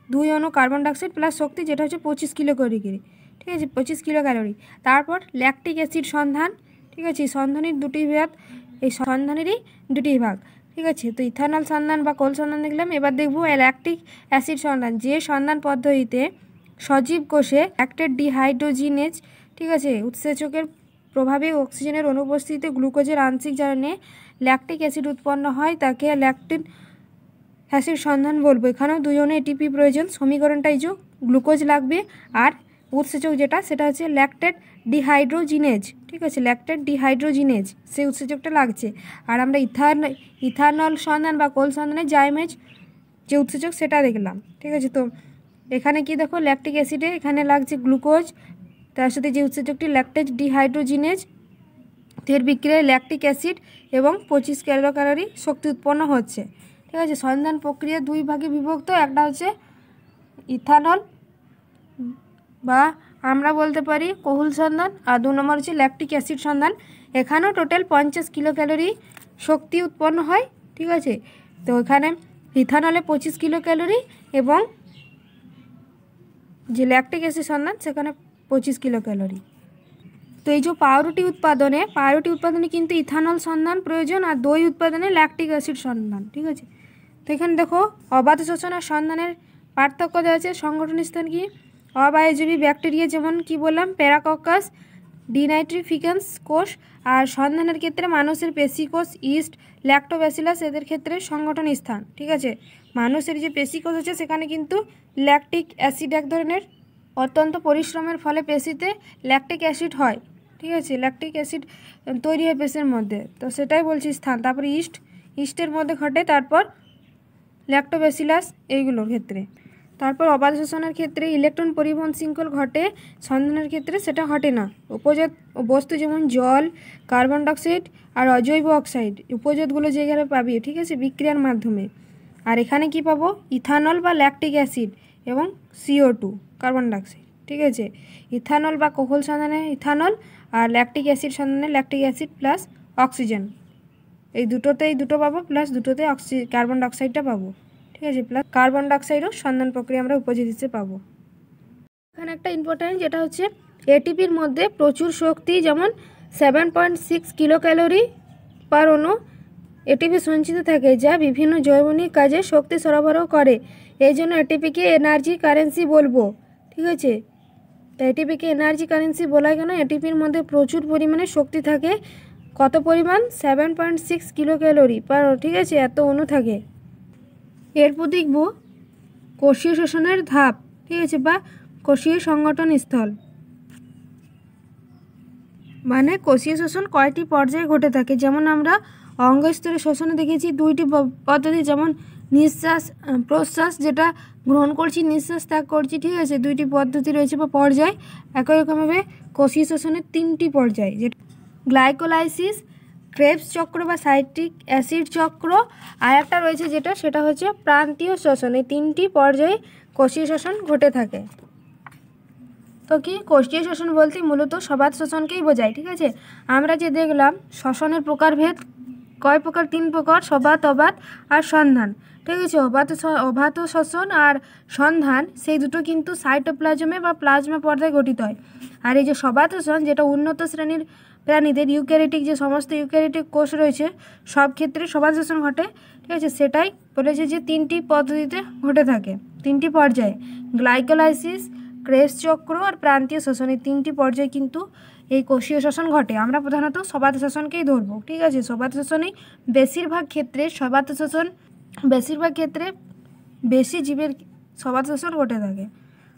2 অণু কার্বন ডাইঅক্সাইড প্লাস শক্তি, যেটা হচ্ছে 25 কিলো ক্যালোরি, ঠিক আছে, 25 কিলো ক্যালোরি। তারপর ল্যাকটিক অ্যাসিড সন্ধান, ঠিক আছে, সন্ধানের সন্ধানেরই দুটি ভাগ, ঠিক আছে। তো ইথানল সন্ধান বা কোহল সন্ধান দেখলাম। এবার দেখব ল্যাকটিক অ্যাসিড সন্ধান, যে সন্ধান পদ্ধতিতে সজীব কোষে ল্যাকটেট ডিহাইড্রোজিনেজ, ঠিক আছে, উৎসেচকের প্রভাবে অক্সিজেনের অনুপস্থিতিতে গ্লুকোজের আংশিক জারণে ল্যাকটিক অ্যাসিড উৎপন্ন হয়, তাকে ল্যাকটিক অ্যাসিড সন্ধান বলবো। এখানেও 2 অণু এটিপি প্রয়োজন। সমীকরণটা এই যে গ্লুকোজ লাগবে আর উৎসেচক যেটা সেটা হচ্ছে ল্যাকটেট ডিহাইড্রোজিনেজ, ঠিক আছে, ল্যাকটেট ডিহাইড্রোজিনেজ সেই উৎসেচকটা লাগছে। আর আমরা ইথানল সন্ধান বা কোহল সন্ধানে জাইমেজ যে উৎসেচক সেটা দেখলাম, ঠিক আছে। তো এখানে কি দেখো ল্যাকটিক অ্যাসিডে এখানে লাগছে গ্লুকোজ, তার সাথে যে উৎসেচকটি ল্যাকটেট ডিহাইড্রোজিনেজ, এর বিক্রিয়ায় ল্যাকটিক অ্যাসিড এবং 25 কিলো ক্যালোরি শক্তি উৎপন্ন হচ্ছে, ঠিক আছে। সন্ধান প্রক্রিয়া 2 ভাগে বিভক্ত, একটা হচ্ছে ইথানল বা আমরা বলতে পারি কোহল সন্ধান, আর 2 নম্বর হচ্ছে ল্যাকটিক অ্যাসিড সন্ধান। এখানেও টোটাল 50 কিলো ক্যালোরি শক্তি উৎপন্ন হয়, ঠিক আছে। তো এখানে ইথানলে 25 কিলো ক্যালোরি এবং যে ল্যাকটিক অ্যাসিড সন্ধান সেখানে 25 কিলো ক্যালোরি। তো এই যে পাউরুটি উৎপাদনে কিন্তু ইথানল সন্ধান প্রয়োজন, আর দই উৎপাদনে ল্যাকটিক অ্যাসিড সন্ধান, ঠিক আছে। তো এখানে দেখো অবাত শোষণ আর সন্ধানের পার্থক্য দেওয়া আছে। সংগঠন স্থান কি? অবায়জীবী ব্যাকটেরিয়া, যেমন কি বললাম প্যারাককাস, ডিনাইট্রিফিকেন্স কোষ, আর সন্ধানের ক্ষেত্রে মানুষের পেশি কোষ, ইস্ট, ল্যাক্টোব্যাসিলাস এদের ক্ষেত্রে সংগঠন স্থান। ঠিক আছে, মানুষের যে পেশি কোষ আছে সেখানে কিন্তু ল্যাকটিক অ্যাসিড এক ধরনের অত্যন্ত পরিশ্রমের ফলে পেশিতে ল্যাকটিক অ্যাসিড হয়। ঠিক আছে, ল্যাকটিক অ্যাসিড তৈরি হয় পেশির মধ্যে, তো সেটাই বলছি স্থান। তারপরে ইস্টের মধ্যে ঘটে, তারপর ল্যাক্টোব্যাসিলাস এইগুলোর ক্ষেত্রে। তারপর অবাধ শ্বসনের ক্ষেত্রে ইলেকট্রন পরিবহন শৃঙ্খল ঘটে, সন্ধানের ক্ষেত্রে সেটা ঘটে না। উপজাত বস্তু যেমন জল, কার্বন ডাইঅক্সাইড আর অজৈব অক্সাইড, উপজাতগুলো যেখানে পাবি, ঠিক আছে, বিক্রিয়ার মাধ্যমে। আর এখানে কি পাবো, ইথানল বা ল্যাকটিক অ্যাসিড এবং CO2 কার্বন ডাইঅক্সাইড। ঠিক আছে, ইথানল বা কোহল সন্ধানে ইথানল, আর ল্যাকটিক অ্যাসিড সন্ধানে ল্যাকটিক অ্যাসিড প্লাস অক্সিজেন, এই দুটো পাবো, প্লাস দুটোতে কার্বন ডাইঅক্সাইডটা পাবো। ঠিক আছে, প্লাস কার্বন ডাইঅক্সাইডও সন্ধান প্রক্রিয়া আমরা উপজাত হিসেবে পাবো। এখানে একটা ইম্পর্ট্যান্ট যেটা হচ্ছে এটিপির মধ্যে প্রচুর শক্তি, যেমন 7.6 কিলো ক্যালোরি পার অণু এটিপি সঞ্চিত থাকে, যা বিভিন্ন জৈবনিক কাজে শক্তি সরবরাহ করে। এই জন্য এটিপিকে এনার্জি কারেন্সি বলবো। ঠিক আছে, এটিপিকে এনার্জি কারেন্সি বলা কেন, এটিপির মধ্যে প্রচুর পরিমাণে শক্তি থাকে। কত পরিমাণ, 7.6 কিলো ক্যালোরি পার, ঠিক আছে, এত অণু থাকে। এরপর দেখব কোষীয় শ্বসনের ধাপ, ঠিক আছে, বা কোষীয় সংগঠন স্থল, মানে কোষীয় শ্বসন কয়টি পর্যায়ে ঘটে থাকে। যেমন আমরা অঙ্গস্তরের শোষণে দেখেছি দুইটি পদ্ধতি, যেমন নিঃশ্বাস প্রশ্বাস, যেটা গ্রহণ করছি, নিঃশ্বাস ত্যাগ করছি। ঠিক আছে, দুইটি পদ্ধতি রয়েছে বা পর্যায়। একই রকমভাবে কোষীয় শ্বসনের 3টি পর্যায়, যেটা গ্লাইকোলাইসিস, ক্রেবস চক্র বা সাইট্রিক অ্যাসিড চক্র, আর একটা রয়েছে সেটা হচ্ছে প্রান্তীয় শ্বসন। এই 3টি পর্যায়ে কোষীয় শ্বসন ঘটে থাকে। তো কি কোষীয় শ্বসন বলতে মূলত সবাত শ্বসনকেই বোঝায়। ঠিক আছে, আমরা যে দেখলাম শ্বসনের প্রকারভেদ কয় প্রকার, 3 প্রকার, সবাত, অবাত আর সন্ধান। ঠিক আছে, অবাত শ্বসন আর সন্ধান সেই দুটো কিন্তু সাইটোপ্লাজমে বা প্লাজমা পর্দায় গঠিত হয়। আর এই যে সবাত শ্বসন, যেটা উন্নত শ্রেণীর প্রাণীদের ইউক্যারিওটিক যে সমস্ত ইউক্যারিওটিক কোষ রয়েছে সব ক্ষেত্রে সবাত শ্বসন ঘটে। ঠিক আছে, সেটাই বলেছে যে 3টি পদ্ধতিতে ঘটে থাকে, 3টি পর্যায়ে, গ্লাইকোলাইসিস, ক্রেবস চক্র আর প্রান্তীয় শ্বসন, এই 3টি পর্যায়ে কিন্তু এই কোষীয় শ্বসন ঘটে। আমরা প্রধানত সবাত শ্বসনকেই ধরবো। ঠিক আছে, সবাত শ্বসনেই বেশিরভাগ ক্ষেত্রে বেশি জীবের সবাত শ্বসন ঘটে থাকে,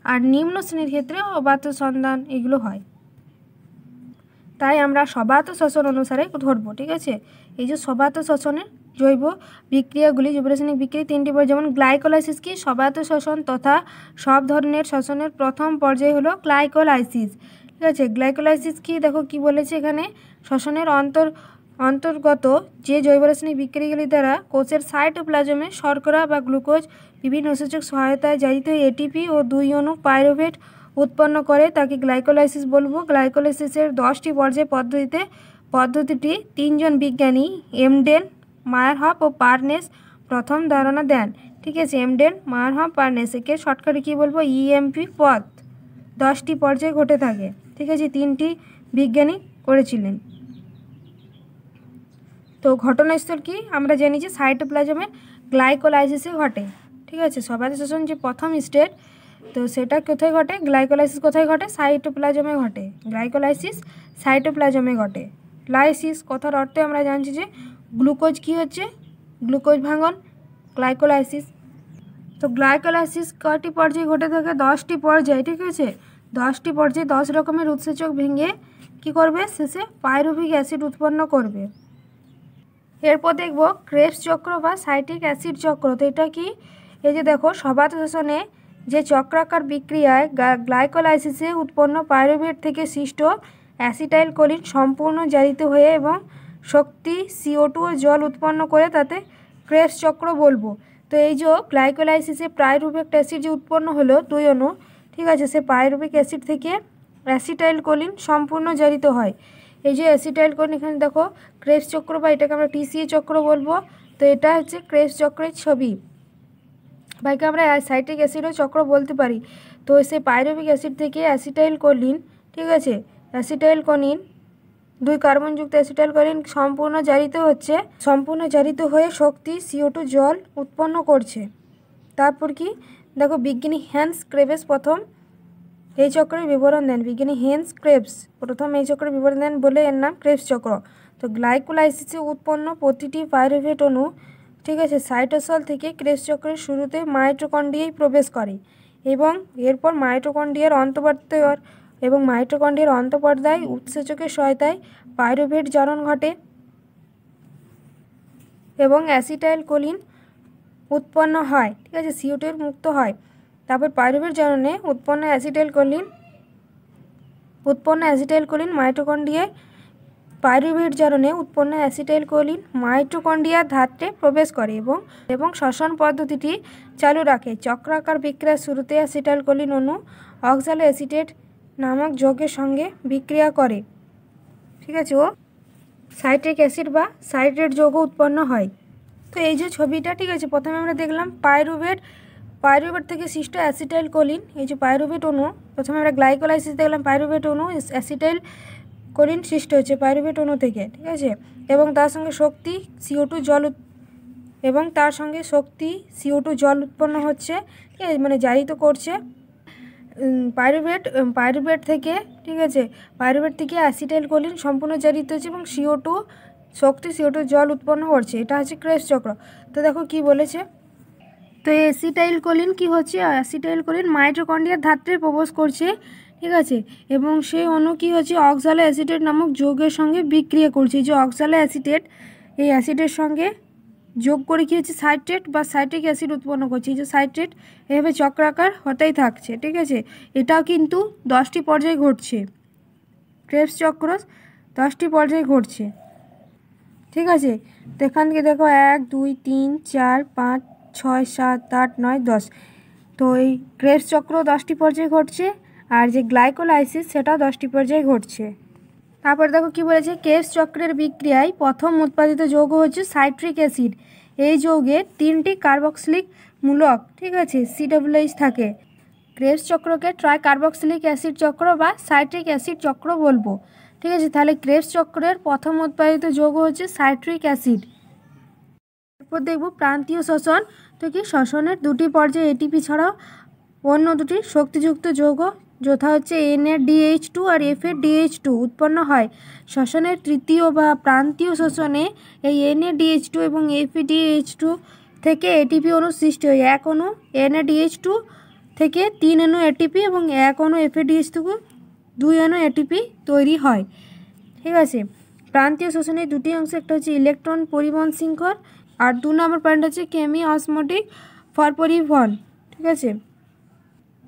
আর নিম্ন শ্রেণীর ক্ষেত্রে অবাত সন্ধান এগুলো হয়। তাই আমরা সবাত শ্বসন অনুসারে ধরবো। ঠিক আছে, এই যে সবাত শ্বসনের জৈব বিক্রিয়াগুলি, জৈব রাসায়নিক বিক্রিয়া 3টি পর্যায়, যেমন গ্লাইকোলাইসিস কি, সবাত শ্বসন তথা সব ধরনের শ্বসনের প্রথম পর্যায় হলো গ্লাইকোলাইসিস। ঠিক আছে, গ্লাইকোলাইসিস কি, দেখো কি বলেছে এখানে, শ্বসনের অন্তর্গত যে জৈব রাসায়নিক বিক্রিয়াগুলি দ্বারা কোষের সাইটোপ্লাজমে শর্করা বা গ্লুকোজ বিভিন্ন উৎসেচক সহায়তায় জারিত এটিপি ও 2 অণু পাইরুভেট উৎপন্ন করে তাকে গ্লাইকোলাইসিস বলবো। গ্লাইকোলাইসিসের 10টি পর্যায় পদ্ধতিটি 3 জন বিজ্ঞানী এমডেন, মায়ারহফ ও পারনেস প্রথম ধারণা দেন। ঠিক আছে, এমডেন, মায়ারহফ, পারনেস, একে শর্টকাটে কী বলবো, EMP পথ 10টি পর্যায়ে ঘটে থাকে। ঠিক আছে, 3টি বিজ্ঞানী করেছিলেন। তো ঘটনাস্থল কি, আমরা জানি যে সাইটোপ্লাজমে গ্লাইকোলাইসিসে ঘটে। ঠিক আছে, সবাত শ্বসন যে প্রথম স্টেপ, তো সেটা কোথায় ঘটে, গ্লাইকোলাইসিস কোথায় ঘটে, সাইটোপ্লাজমে ঘটে। গ্লাইকোলাইসিস সাইটোপ্লাজমে ঘটে। লাইসিস কথার অর্থে আমরা জানছি যে গ্লুকোজ কি হচ্ছে, গ্লুকোজ ভাঙন, গ্লাইকোলাইসিস। তো গ্লাইকোলাইসিস কয়টি পর্যায়ে ঘটে থাকে, 10টি পর্যায়ে। ঠিক আছে, 10টি পর্যায়ে 10 রকমের উৎসেচক ভেঙে কি করবে, শেষে পাইরুভিক অ্যাসিড উৎপন্ন করবে। এরপর দেখব ক্রেবস চক্র বা সাইট্রিক অ্যাসিড চক্র। তো এটা কি, এই যে দেখো সবাত শ্বসনে যে চক্রাকার বিক্রিয়ায় গ্লাইকোলাইসিসে উৎপন্ন পাইরুভেট থেকে সৃষ্ট অ্যাসিটাইল কোলিন সম্পূর্ণ জারিত হয়ে এবং শক্তি CO2 ও জল উৎপন্ন করে তাতে ক্রেবস চক্র বলবো। তো এই যে গ্লাইকোলাইসিসে পাইরুভেট অ্যাসিড যে উৎপন্ন হলো 2 অণু, ঠিক আছে, সে পাইরুভিক অ্যাসিড থেকে অ্যাসিটাইল কোলিন সম্পূর্ণ জারিত হয়। এই যে অ্যাসিটাইল কোলিন, এখানে দেখো ক্রেবস চক্র বা এটাকে আমরা TCA চক্র বলবো। তো এটা হচ্ছে ক্রেবস চক্রের ছবি, বাইকে আমরা সাইট্রিক অ্যাসিডও চক্র বলতে পারি। তো সেই পাইরুভিক অ্যাসিড থেকে অ্যাসিটাইল কোলিন, ঠিক আছে, অ্যাসিটাইল কোলিন 2 কার্বনযুক্ত অ্যাসিটাইল কোলিন সম্পূর্ণ জারিত হয়ে শক্তি CO2 জল উৎপন্ন করছে। তারপর কি দেখো বিজ্ঞানী হ্যান্স ক্রেবেস প্রথম এই চক্রের বিবরণ দেন। বিজ্ঞানী হেন্স ক্রেবস প্রথম এই চক্রের বিবরণ দেন বলে এর নাম ক্রেবস চক্র। তো গ্লাইকোলাইসিসে উৎপন্ন প্রতিটি পাইরুভেট অণু, ঠিক আছে, সাইটোসল থেকে ক্রেবস চক্রের শুরুতে মাইটোকন্ড্রিয়ায় প্রবেশ করে এবং এরপর মাইটোকন্ড্রিয়ার অন্তঃপর্দায় উৎসেচকের সহায়তায় পাইরুভেট জারণ ঘটে এবং অ্যাসিটাইল কোলিন উৎপন্ন হয়, ঠিক আছে, CO2 মুক্ত হয়। তারপর পাইরুভেট জারণে উৎপন্ন অ্যাসিটাইল কোলিন মাইটোকন্ড্রিয়ায় পাইরুভেট জারণে উৎপন্ন অ্যাসিটাইল কোলিন মাইটোকন্ড্রিয়ার ধাত্রে প্রবেশ করে এবং শ্বসন পদ্ধতিটি চালু রাখে। চক্রাকার বিক্রিয়ার শুরুতে অ্যাসিটাইল কোলিন অণু অক্সালোএসিটেট নামক যৌগের সঙ্গে বিক্রিয়া করে, ঠিক আছে, ও সাইট্রিক অ্যাসিড বা সাইট্রেট যৌগ উৎপন্ন হয়। তো এই যে ছবিটা, ঠিক আছে, প্রথমে আমরা দেখলাম পাইরুভেট থেকে সৃষ্ট অ্যাসিটাইল কোলিন, এই যে পাইরুভেট অণু, প্রথমে আমরা গ্লাইকোলাইসিস দেখলাম, পাইরুভেট অণু অ্যাসিটাইল কোলিন সৃষ্টি হচ্ছে পাইরুভেট অণু থেকে, ঠিক আছে, এবং তার সঙ্গে শক্তি CO2 জল উৎপন্ন হচ্ছে, ঠিক আছে, মানে জারিত করছে পাইরুভেট থেকে, ঠিক আছে, পাইরুভেট থেকে অ্যাসিটাইল কোলিন সম্পূর্ণ জারিত হচ্ছে এবং CO2 জল উৎপন্ন করছে। এটা হচ্ছে ক্রেবস চক্র। তো দেখো কি বলেছে, তো অ্যাসিটাইল কোলিন কি হচ্ছে, অ্যাসিটাইল কোলিন মাইটোকন্ড্রিয়ার ধাত্রে প্রবেশ করছে, ঠিক আছে, এবং সেই অণু কি হচ্ছে অক্সালোএসিটেট নামক যৌগের সঙ্গে বিক্রিয়া করছে। এই যে অক্সালোএসিটেট, এই অ্যাসিডের সঙ্গে যোগ করে কি হচ্ছে সাইট্রেট বা সাইট্রিক অ্যাসিড উৎপন্ন করছে। এই যে সাইট্রেট এভাবে চক্রাকার হতেই থাকছে, ঠিক আছে। এটাও কিন্তু 10টি পর্যায়ে ঘটছে, ক্রেবস চক্র 10টি পর্যায়ে ঘটছে, ঠিক আছে। তো এখান থেকে দেখো 1 2 3 4 5 6 7 8 9 10। তো এই ক্রেবস চক্র 10টি পর্যায়ে ঘটছে, আর যে গ্লাইকোলাইসিস সেটাও 10টি পর্যায়ে ঘটছে। তারপর দেখো কি বলেছে, ক্রেবস চক্রের বিক্রিয়ায় প্রথম উৎপাদিত যৌগ হচ্ছে সাইট্রিক অ্যাসিড। এই যৌগে 3টি কার্বক্সিলিক মূলক, ঠিক আছে, COOH থাকে। ক্রেবস চক্রকে ট্রাইকার্বক্সিলিক অ্যাসিড চক্র বা সাইট্রিক অ্যাসিড চক্র বলবো, ঠিক আছে। তাহলে ক্রেবস চক্রের প্রথম উৎপাদিত যৌগ হচ্ছে সাইট্রিক অ্যাসিড। এরপর দেখব প্রান্তীয় শ্বসন। তো কি শ্বসনের 2টি পর্যায়ে ATP ছাড়াও অন্য 2টি শক্তিযুক্ত যৌগ যথা হচ্ছে NADH2 আর FADH2 উৎপন্ন হয়। শ্বসনের তৃতীয় বা প্রান্তীয় শ্বসনে এই NADH2 এবং FADH2 থেকে ATP অণু সৃষ্টি হয়। এক অণু NADH2 থেকে 3 অণু ATP এবং এক অণু FADH2 থেকে 2 অণু ATP তৈরি হয়, ঠিক আছে। প্রান্তীয় শ্বসনের 2টি অংশ, একটা হচ্ছে ইলেকট্রন পরিবহন শৃঙ্খল আর 2 নম্বর পয়েন্ট হচ্ছে কেমি অসমোটিক ফর পরিবহন, ঠিক আছে।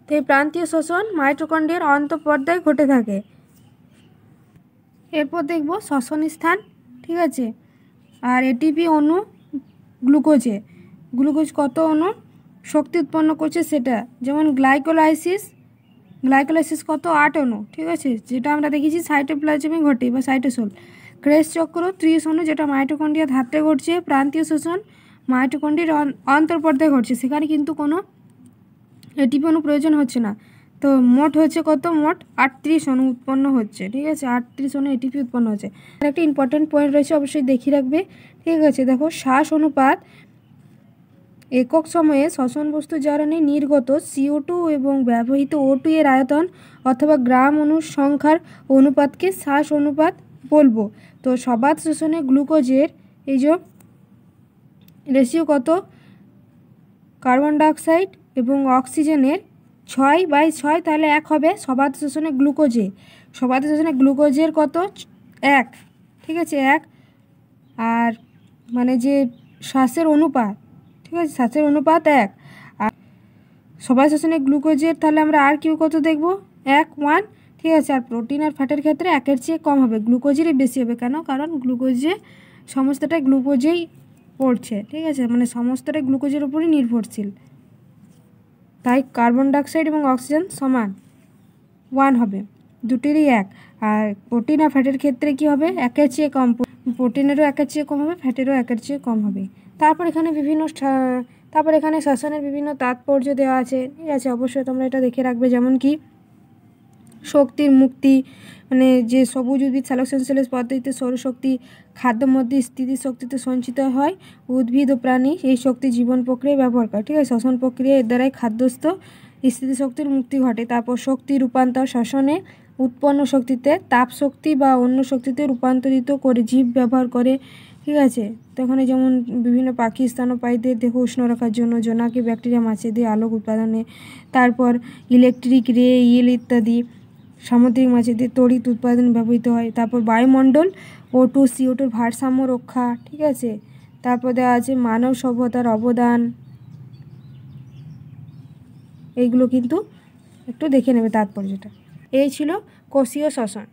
তো এই প্রান্তীয় শ্বসন মাইটোকন্ড্রিয়ার অন্তঃপর্দায় ঘটে থাকে। এরপর দেখব শ্বসন স্থান, ঠিক আছে, আর ATP অণু গ্লুকোজ কত অণু শক্তি উৎপন্ন করছে সেটা, যেমন গ্লাইকোলাইসিস কত 8 অণু, ঠিক আছে, যেটা আমরা দেখেছি সাইটোপ্লাজমে ঘটে বা সাইটোসোল। ক্রেবস চক্র 30 অণু, যেটা মাইটোকন্ড্রিয়ার ধাত্রে ঘটছে। প্রান্তীয় শ্বসন মাইটোকন্ড্রিয়ার অন্তঃপর্দায় ঘটছে, সেখানে কিন্তু কোনো ATP অণু প্রয়োজন হচ্ছে না। তো মোট হচ্ছে কত, মোট 38 অণু উৎপন্ন হচ্ছে, ঠিক আছে, 38 অণু ATP উৎপন্ন হচ্ছে। আর একটা ইম্পর্টেন্ট পয়েন্ট রয়েছে, অবশ্যই দেখিয়ে রাখবে, ঠিক আছে। দেখো শ্বাস অনুপাত একক সময়ে শ্বসন বস্তু জারণে নির্গত CO2 এবং ব্যবহৃত O2 এর আয়তন অথবা গ্রাম অণুর সংখ্যার অনুপাতকে শ্বাস অনুপাত বলবো। তো সবাত শোষণে গ্লুকোজের এই যে রেশিও কত, কার্বন ডাইঅক্সাইড এবং অক্সিজেনের 6/6, তাহলে 1 হবে। সবাত শোষণে গ্লুকোজের কত 1, ঠিক আছে, 1। আর মানে যে শ্বাসের অনুপাত, ঠিক আছে, শ্বাসের অনুপাত 1। আর সবাই শোষণে গ্লুকোজের তাহলে আমরা আর কিউ কত দেখব, 1 ঠিক আছে। আর প্রোটিন আর ফ্যাটের ক্ষেত্রে 1-এর চেয়ে কম হবে, গ্লুকোজেরই বেশি হবে। কেন, কারণ গ্লুকোজে সমস্তটা গ্লুকোজেই পড়ছে, ঠিক আছে, মানে সমস্তটা গ্লুকোজের উপরই নির্ভরশীল। তাই কার্বন ডাইঅক্সাইড এবং অক্সিজেন সমান 1 হবে, দুটিরই 1। আর প্রোটিন আর ফ্যাটের ক্ষেত্রে কি হবে, 1-এর চেয়ে কম, প্রোটিনেরও 1-এর চেয়ে কম হবে, ফ্যাটেরও 1-এর চেয়ে কম হবে। তারপর এখানে শ্বসনের বিভিন্ন তাৎপর্য দেওয়া আছে, ঠিক আছে, অবশ্যই তোমরা এটা দেখে রাখবে। যেমন কি শক্তির মুক্তি, মানে যে সবুজ উদ্ভিদ স্যালোসেন্সেলেস পদ্ধতিতে সৌরশক্তি খাদ্যের মধ্যে স্থিতিশক্তিতে সঞ্চিত হয়। উদ্ভিদ ও প্রাণী এই শক্তি জীবন প্রক্রিয়ায় ব্যবহার করে, ঠিক আছে। শ্বসন প্রক্রিয়া এর দ্বারাই খাদ্যস্থ স্থিতিশক্তির মুক্তি ঘটে। তারপর শক্তি রূপান্তর শ্বসনে উৎপন্ন শক্তিতে তাপ শক্তি বা অন্য শক্তিতে রূপান্তরিত করে জীব ব্যবহার করে, ঠিক আছে। তো এখানে যেমন বিভিন্ন পাখি স্তন্যপায়ীদের দেহ উষ্ণ রাখার জন্য, জোনাকি ব্যাকটেরিয়া মাছেদের আলোক উৎপাদনে, তারপর ইলেকট্রিক রে ইল ইত্যাদি সামুদ্রিক মাছেদের তড়িৎ উৎপাদনে ব্যবহৃত হয়। তারপর বায়ুমণ্ডল O2 CO2 ভারসাম্য রক্ষা, ঠিক আছে। তারপর দেওয়া আছে মানব সভ্যতার অবদান, এইগুলো কিন্তু একটু দেখে নেবে তাৎপর্যটা। এই ছিল কোষীয় শ্বসন,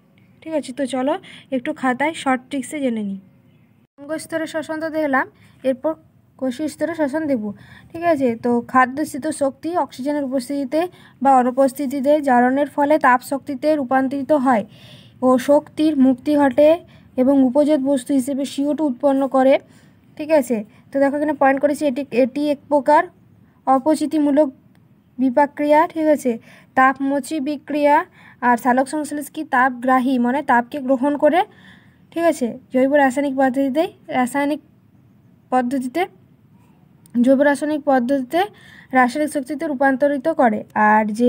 ঠিক আছে। তো চলো একটু খাতায় শর্ট ট্রিক্সে জেনে নিই। অঙ্গ স্তরের শ্বসন তো দেখলাম, এরপর কোষীয় স্তরের শ্বসন দেব, ঠিক আছে। তো খাদ্যস্থিত শক্তি অক্সিজেনের উপস্থিতিতে বা অনুপস্থিতিতে জারণের ফলে তাপ শক্তিতে রূপান্তরিত হয় ও শক্তির মুক্তি ঘটে এবং উপজাত বস্তু হিসেবে CO2 উৎপন্ন করে, ঠিক আছে। তো দেখো এখানে পয়েন্ট করেছি, এটি এক প্রকার অপচিতিমূলক বিপাক্রিয়া, ঠিক আছে। তাপমোচী বিক্রিয়া আর সালোক সংশ্লেষ কি তাপগ্রাহী, মানে তাপকে গ্রহণ করে, ঠিক আছে। জৈব রাসায়নিক পদ্ধতিতে রাসায়নিক শক্তিতে রূপান্তরিত করে। আর যে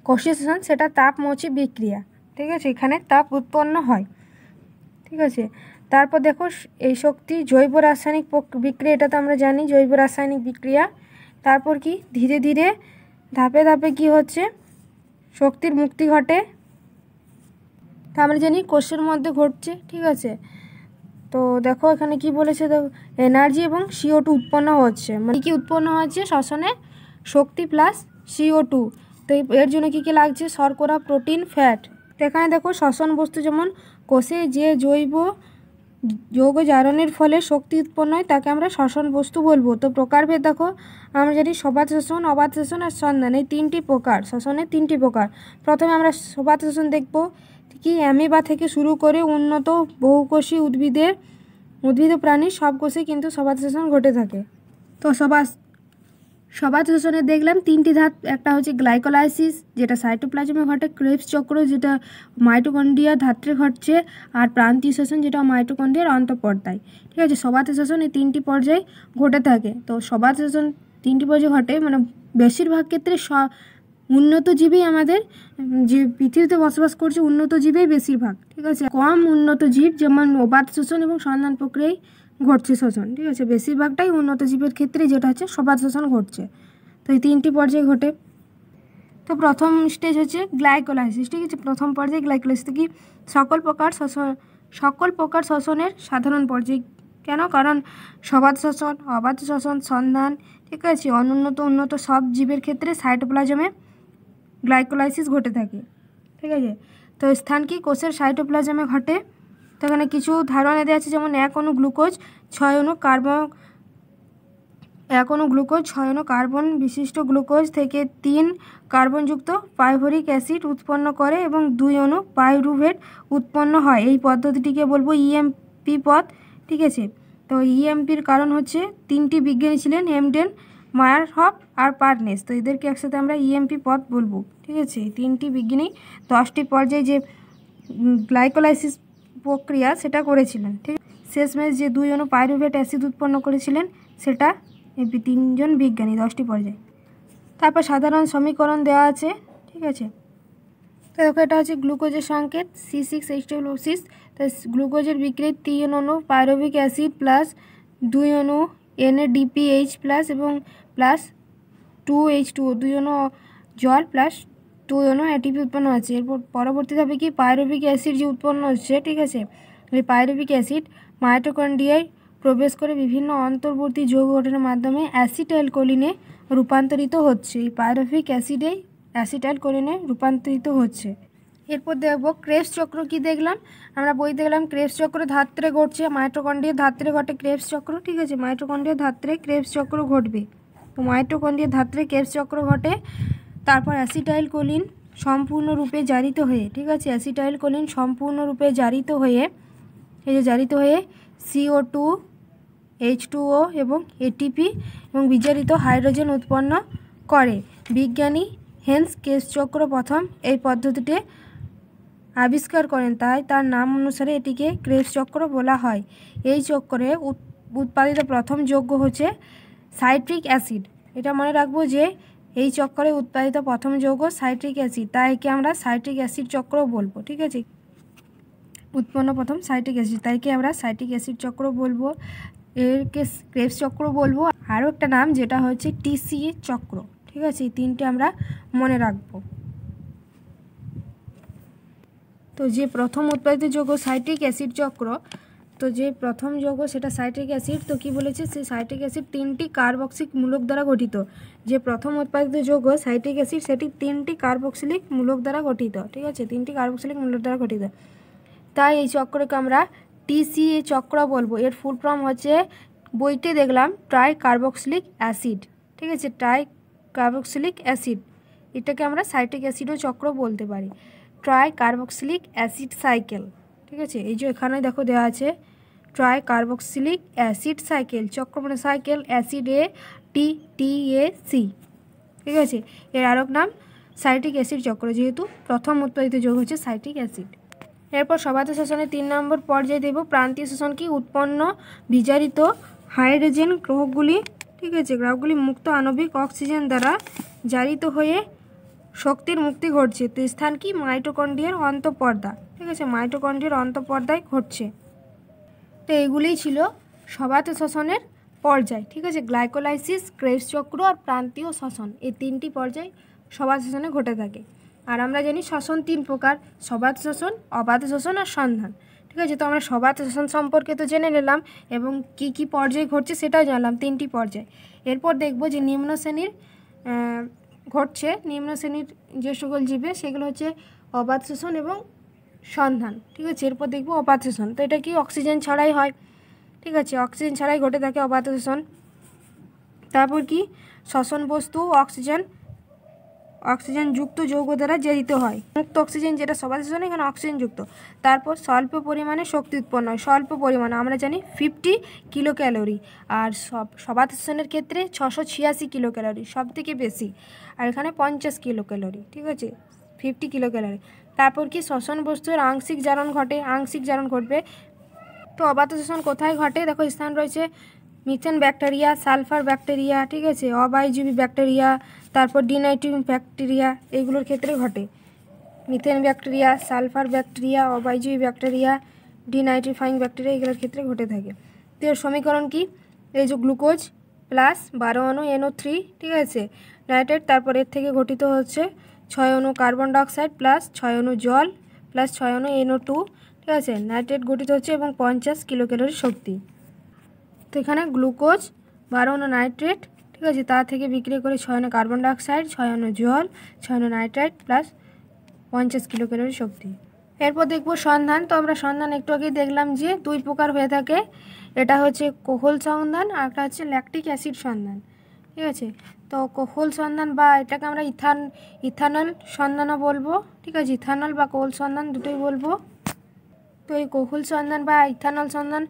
কোষীয় শ্বসন সেটা তাপমোচী বিক্রিয়া, ঠিক আছে, এখানে তাপ উৎপন্ন হয়, ঠিক আছে। তারপর দেখো এই শক্তি জৈব রাসায়নিক বিক্রিয়া, এটা তো আমরা জানি জৈব রাসায়নিক বিক্রিয়া। তারপর কি ধীরে ধীরে ধাপে ধাপে কি হচ্ছে, শক্তির মুক্তি ঘটে, তা আমরা জানি কোষের মধ্যে ঘটছে, ঠিক আছে। তো দেখো এখানে কি বলেছে, দেখো এনার্জি এবং CO2 উৎপন্ন হচ্ছে, মানে কি উৎপন্ন হচ্ছে শ্বসনে শক্তি প্লাস CO2। তো এর জন্য কি কি লাগছে, শর্করা, প্রোটিন, ফ্যাট। তো এখানে দেখো শ্বসন বস্তু যেমন কোষে যে জৈব যৌগ জারণের ফলে শক্তি উৎপন্ন হয় তাকে আমরা শ্বসন বস্তু বলবো। তো প্রকারভেদ দেখো আমরা জানি সবাত শ্বসন, অবাত শ্বসন আর সন্ধান, এই তিনটি প্রকার, শ্বসনের তিনটি প্রকার। প্রথমে আমরা সবাত শ্বসন দেখব, কি অ্যামিবা থেকে শুরু করে উন্নত বহুকোষী উদ্ভিদ প্রাণীর সব কোষে কিন্তু সবাত শ্বসন ঘটে থাকে। তো সবাত শ্বসনে দেখলাম তিনটি ধাপ, একটা হচ্ছে গ্লাইকোলাইসিস যেটা সাইটোপ্লাজমে ঘটে, ক্রেবস চক্র যেটা মাইটোকন্ড্রিয়া ধাত্রে ঘটছে, আর প্রান্তীয় শ্বসন যেটা মাইটোকন্ড্রিয়ার অন্তঃপর্দায়, ঠিক আছে। সবাত শ্বসন এই তিনটি পর্যায়ে ঘটে থাকে। তো সবাত শ্বসন তিনটি পর্যায়ে ঘটে, মানে বেশিরভাগ ক্ষেত্রে উন্নত জীবই আমাদের যে পৃথিবীতে বসবাস করছে উন্নত জীবেই বেশিরভাগ, ঠিক আছে। কম উন্নত জীব যেমন অবাত শ্বসন এবং সন্ধান প্রক্রিয়ায় ঘটছে শোষণ, ঠিক আছে। বেশিরভাগটাই উন্নত জীবের ক্ষেত্রে যেটা হচ্ছে সবাত শ্বসন ঘটছে। তো এই তিনটি পর্যায়ে ঘটে। তো প্রথম স্টেজ হচ্ছে গ্লাইকোলাইসিস, ঠিক আছে। প্রথম পর্যায়ে গ্লাইকোলাইসিস কি সকল প্রকার শ্বসনের সাধারণ পর্যায়। কেন? কারণ সবাত শ্বসন, অবাত শ্বসন, সন্ধান, ঠিক আছে, উন্নত সব জীবের ক্ষেত্রে সাইটোপ্লাজমে গ্লাইকোলাইসিস ঘটে থাকে, ঠিক আছে। তো স্থান কি কোষের সাইটোপ্লাজমে ঘটে। তো এখানে কিছু ধারণা দেওয়া আছে, যেমন 1 অণু গ্লুকোজ 6 অণু কার্বন বিশিষ্ট গ্লুকোজ থেকে 3 কার্বনযুক্ত পাইরুভিক অ্যাসিড উৎপন্ন করে এবং 2 অণু পাইরুভেট উৎপন্ন হয়। এই পদ্ধতিটিকে বলবো ইএমপি পথ, ঠিক আছে। তো ইএমপির কারণ হচ্ছে 3টি বিজ্ঞানী ছিলেন, হেমডেন, মায়ারহফ আর পার্নেস। তো এদেরকে একসাথে আমরা ইএমপি পথ বলবো, ঠিক আছে। এই 3টি বিজ্ঞানী 10টি পর্যায়ে যে গ্লাইকোলাইসিস প্রক্রিয়া সেটা করেছিলেন, ঠিক আছে। শেষমেশ যে 2 অণু পাইরুভেট অ্যাসিড উৎপন্ন করেছিলেন সেটা এই 3জন বিজ্ঞানী 10টি পর্যায়ে। তারপর সাধারণ সমীকরণ দেওয়া আছে, ঠিক আছে। তো দেখো এটা হচ্ছে গ্লুকোজের সংকেত C6H12O6। তো গ্লুকোজের বিক্রিয়া 3 অণু পাইরুভিক অ্যাসিড প্লাস 2 অণু NADPH প্লাস এবং প্লাস 2H2O, 2 অণু জল প্লাস 2 অণু ATP উৎপন্ন হচ্ছে। এরপর পরবর্তী ধাপে কি পাইরুভিক অ্যাসিড যে উৎপন্ন হচ্ছে, ঠিক আছে। এই পাইরুভিক অ্যাসিড মাইটোকন্ড্রিয়ায় প্রবেশ করে বিভিন্ন অন্তর্বর্তী যৌগ গঠনের মাধ্যমে অ্যাসিটাইলকোলিনে রূপান্তরিত হচ্ছে। এই পাইরুভিক অ্যাসিটাইলকোলিনে রূপান্তরিত হচ্ছে। এরপর দেখব ক্রেবস চক্র কি দেখলাম, আমরা বই দেখলাম ক্রেবস চক্র ধাত্রে ঘটছে, মাইটোকন্ড্রিয়ার ধাত্রে ঘটে ক্রেবস চক্র, ঠিক আছে। মাইটোকন্ড্রিয়ার ধাত্রে ক্রেবস চক্র ঘটবে। তো মাইটোকন্ড্রিয়ার ধাত্রে ক্রেবস চক্র ঘটে। তারপর অ্যাসিটাইলকোলিন সম্পূর্ণরূপে জারিত হয়ে, ঠিক আছে, অ্যাসিটাইলকোলিন সম্পূর্ণরূপে জারিত হয়ে CO2, H2O এবং ATP এবং বিজারিত হাইড্রোজেন উৎপন্ন করে। বিজ্ঞানী হেন্স ক্রেবস চক্র প্রথম এই পদ্ধতিতে আবিষ্কার করেন, তাই তার নাম অনুসারে এটিকে ক্রেবস চক্র বলা হয়। এই চক্রে উৎপাদিত প্রথম যৌগ হচ্ছে সাইট্রিক অ্যাসিড। এটা মনে রাখবো যে এই চক্রে উৎপাদিত প্রথম যৌগ সাইট্রিক অ্যাসিড, তাই একে আমরা সাইট্রিক অ্যাসিড চক্রও বলবো। ঠিক আছে, উৎপন্ন প্রথম সাইট্রিক অ্যাসিড, তাইকে আমরা সাইট্রিক অ্যাসিড চক্র বলবো, এরকে ক্রেবস চক্র বলবো। আরও একটা নাম যেটা হচ্ছে টিসিএ চক্র। ঠিক আছে, এই তিনটে আমরা মনে রাখবো। তো যে প্রথম উৎপাদিত যৌগ সাইট্রিক অ্যাসিড চক্র, তো যে প্রথম যৌগ সেটা সাইট্রিক অ্যাসিড। তো কি বলেছে, সেই সাইট্রিক অ্যাসিড 3টি কার্বক্সিলিক মূলক দ্বারা গঠিত। যে প্রথম উৎপাদিত যৌগ সাইট্রিক অ্যাসিড সেটি 3টি কার্বক্সিলিক মূলক দ্বারা গঠিত। ঠিক আছে, 3টি কার্বক্সিলিক মূলক দ্বারা গঠিত, তাই এই চক্রকে আমরা টিসিএ চক্র বলবো। এর ফুল ফর্ম হচ্ছে, বইতে দেখলাম, ট্রাই কার্বক্সিলিক অ্যাসিড। ঠিক আছে, ট্রাই কার্বক্সিলিক অ্যাসিড, এটাকে আমরা সাইট্রিক অ্যাসিডও চক্র বলতে পারি, ট্রাই কার্বক্সিলিক অ্যাসিড সাইকেল। ঠিক আছে, এই যে এখানে দেখো দেওয়া আছে ট্রাই কার্বক্সিলিক অ্যাসিড সাইকেল, চক্র মানে cycle, acid A T T A C. ঠিক আছে, এর আরেক নাম সাইট্রিক অ্যাসিড চক্র, যেহেতু প্রথম উৎপাদিত যৌগ হচ্ছে সাইট্রিক অ্যাসিড। এরপর সবাতে শোষণের 3 নম্বর পর্যায়ে দেব প্রান্তীয় শোষণ কি, উৎপন্ন বিজারিত হাইড্রোজেন গ্রহগুলি, ঠিক আছে, গ্রহগুলি মুক্ত আণবিক অক্সিজেন দ্বারা জারিত হয়ে শক্তির মুক্তি ঘটছে। তো স্থান কি, মাইটোকন্ড্রিয়ার অন্তঃপর্দা। ঠিক আছে, মাইটোকন্ড্রিয়ার অন্তঃপর্দায় ঘটছে। তো এইগুলিই ছিল সবাতে শোষণের পর্যায়। ঠিক আছে, গ্লাইকোলাইসিস, ক্রেবস চক্র আর প্রান্তীয় শ্বসন, এই 3টি পর্যায় সবাতে শোষণে ঘটে থাকে। আর আমরা জানি শ্বসন 3 প্রকার, সবাতে শোষণ, অবাতে শোষণ আর সন্ধান। ঠিক আছে, তো আমরা সবাতে শোষণ সম্পর্কে তো জেনে নিলাম এবং কি কি পর্যায়ে ঘটছে সেটাও জানলাম, 3টি পর্যায়। এরপর দেখব যে নিম্ন শ্রেণীর ঘটছে, নিম্ন শ্রেণীর যে সকল জীবে সেগুলো হচ্ছে অবাত শোষণ এবং সন্ধান। ঠিক আছে, এরপর দেখব অবাত শোষণ। তো এটা কি, অক্সিজেন ছাড়াই হয়। ঠিক আছে, অক্সিজেন ছাড়াই ঘটে থাকে অবাত শোষণ। তারপর কি, শ্বসন বস্তু অক্সিজেন যুক্ত যৌগ দ্বারা জারিত হয়। মুক্ত অক্সিজেন যেটা সবাতে শোষণ, এখানে অক্সিজেন যুক্ত। তারপর স্বল্প পরিমাণে শক্তি উৎপন্ন হয়, স্বল্প পরিমাণে আমরা জানি 50 কিলো ক্যালোরি, আর সবাতে শোষণের ক্ষেত্রে 686 কিলো ক্যালোরি সব থেকে বেশি, আর এখানে 50 কিলো ক্যালোরি। ঠিক আছে, 50 কিলো ক্যালোরি। তারপর কি, শ্বসন বস্তুর আংশিক জারণ ঘটে, আংশিক জারণ ঘটবে। তো অবাত শোষণ কোথায় ঘটে, দেখো স্থান রয়েছে মিথেন ব্যাকটেরিয়া, সালফার ব্যাকটেরিয়া, ঠিক আছে, অবায়জীবী ব্যাকটেরিয়া, তারপর ডিনাইট্রিং ব্যাকটেরিয়া, এইগুলোর ক্ষেত্রে ঘটে। মিথেন ব্যাকটেরিয়া, সালফার ব্যাকটেরিয়া, অবায়জীবী ব্যাকটেরিয়া, ডিনাইট্রিফাইং ব্যাকটেরিয়া, এগুলোর ক্ষেত্রে ঘটে থাকে। তো এর সমীকরণ কি, এই যে গ্লুকোজ প্লাস 12 অণু NO3, ঠিক আছে, নাইট্রেট, তারপর এর থেকে গঠিত হচ্ছে 6 অণু কার্বন ডাইঅক্সাইড প্লাস 6 অণু জল প্লাস 6 অণু NO2, ঠিক আছে, নাইট্রেট গঠিত হচ্ছে এবং 50 কিলো ক্যালোরি শক্তি। তো এখানে গ্লুকোজ 12 অণু নাইট্রেট, ঠিক আছে, তা থেকে বিক্রিয়া করে 6 অণু কার্বন ডাইঅক্সাইড, 6 অণু জল, 6 অণু নাইট্রেট প্লাস 50 কিলো ক্যালোরি শক্তি। এরপর দেখব সন্ধান। তো আমরা সন্ধান একটু আগেই দেখলাম যে 2 প্রকার হয়ে থাকে, এটা হচ্ছে কোহল সন্ধান আর একটা হচ্ছে ল্যাকটিক অ্যাসিড সন্ধান। ঠিক আছে, তো কোহল সন্ধান বা এটাকে আমরা ইথানল সন্ধানও বলবো। ঠিক আছে, ইথানল বা কোহল সন্ধান দুটোই বলবো। তো এই কোহল সন্ধান বা ইথানল সন্ধান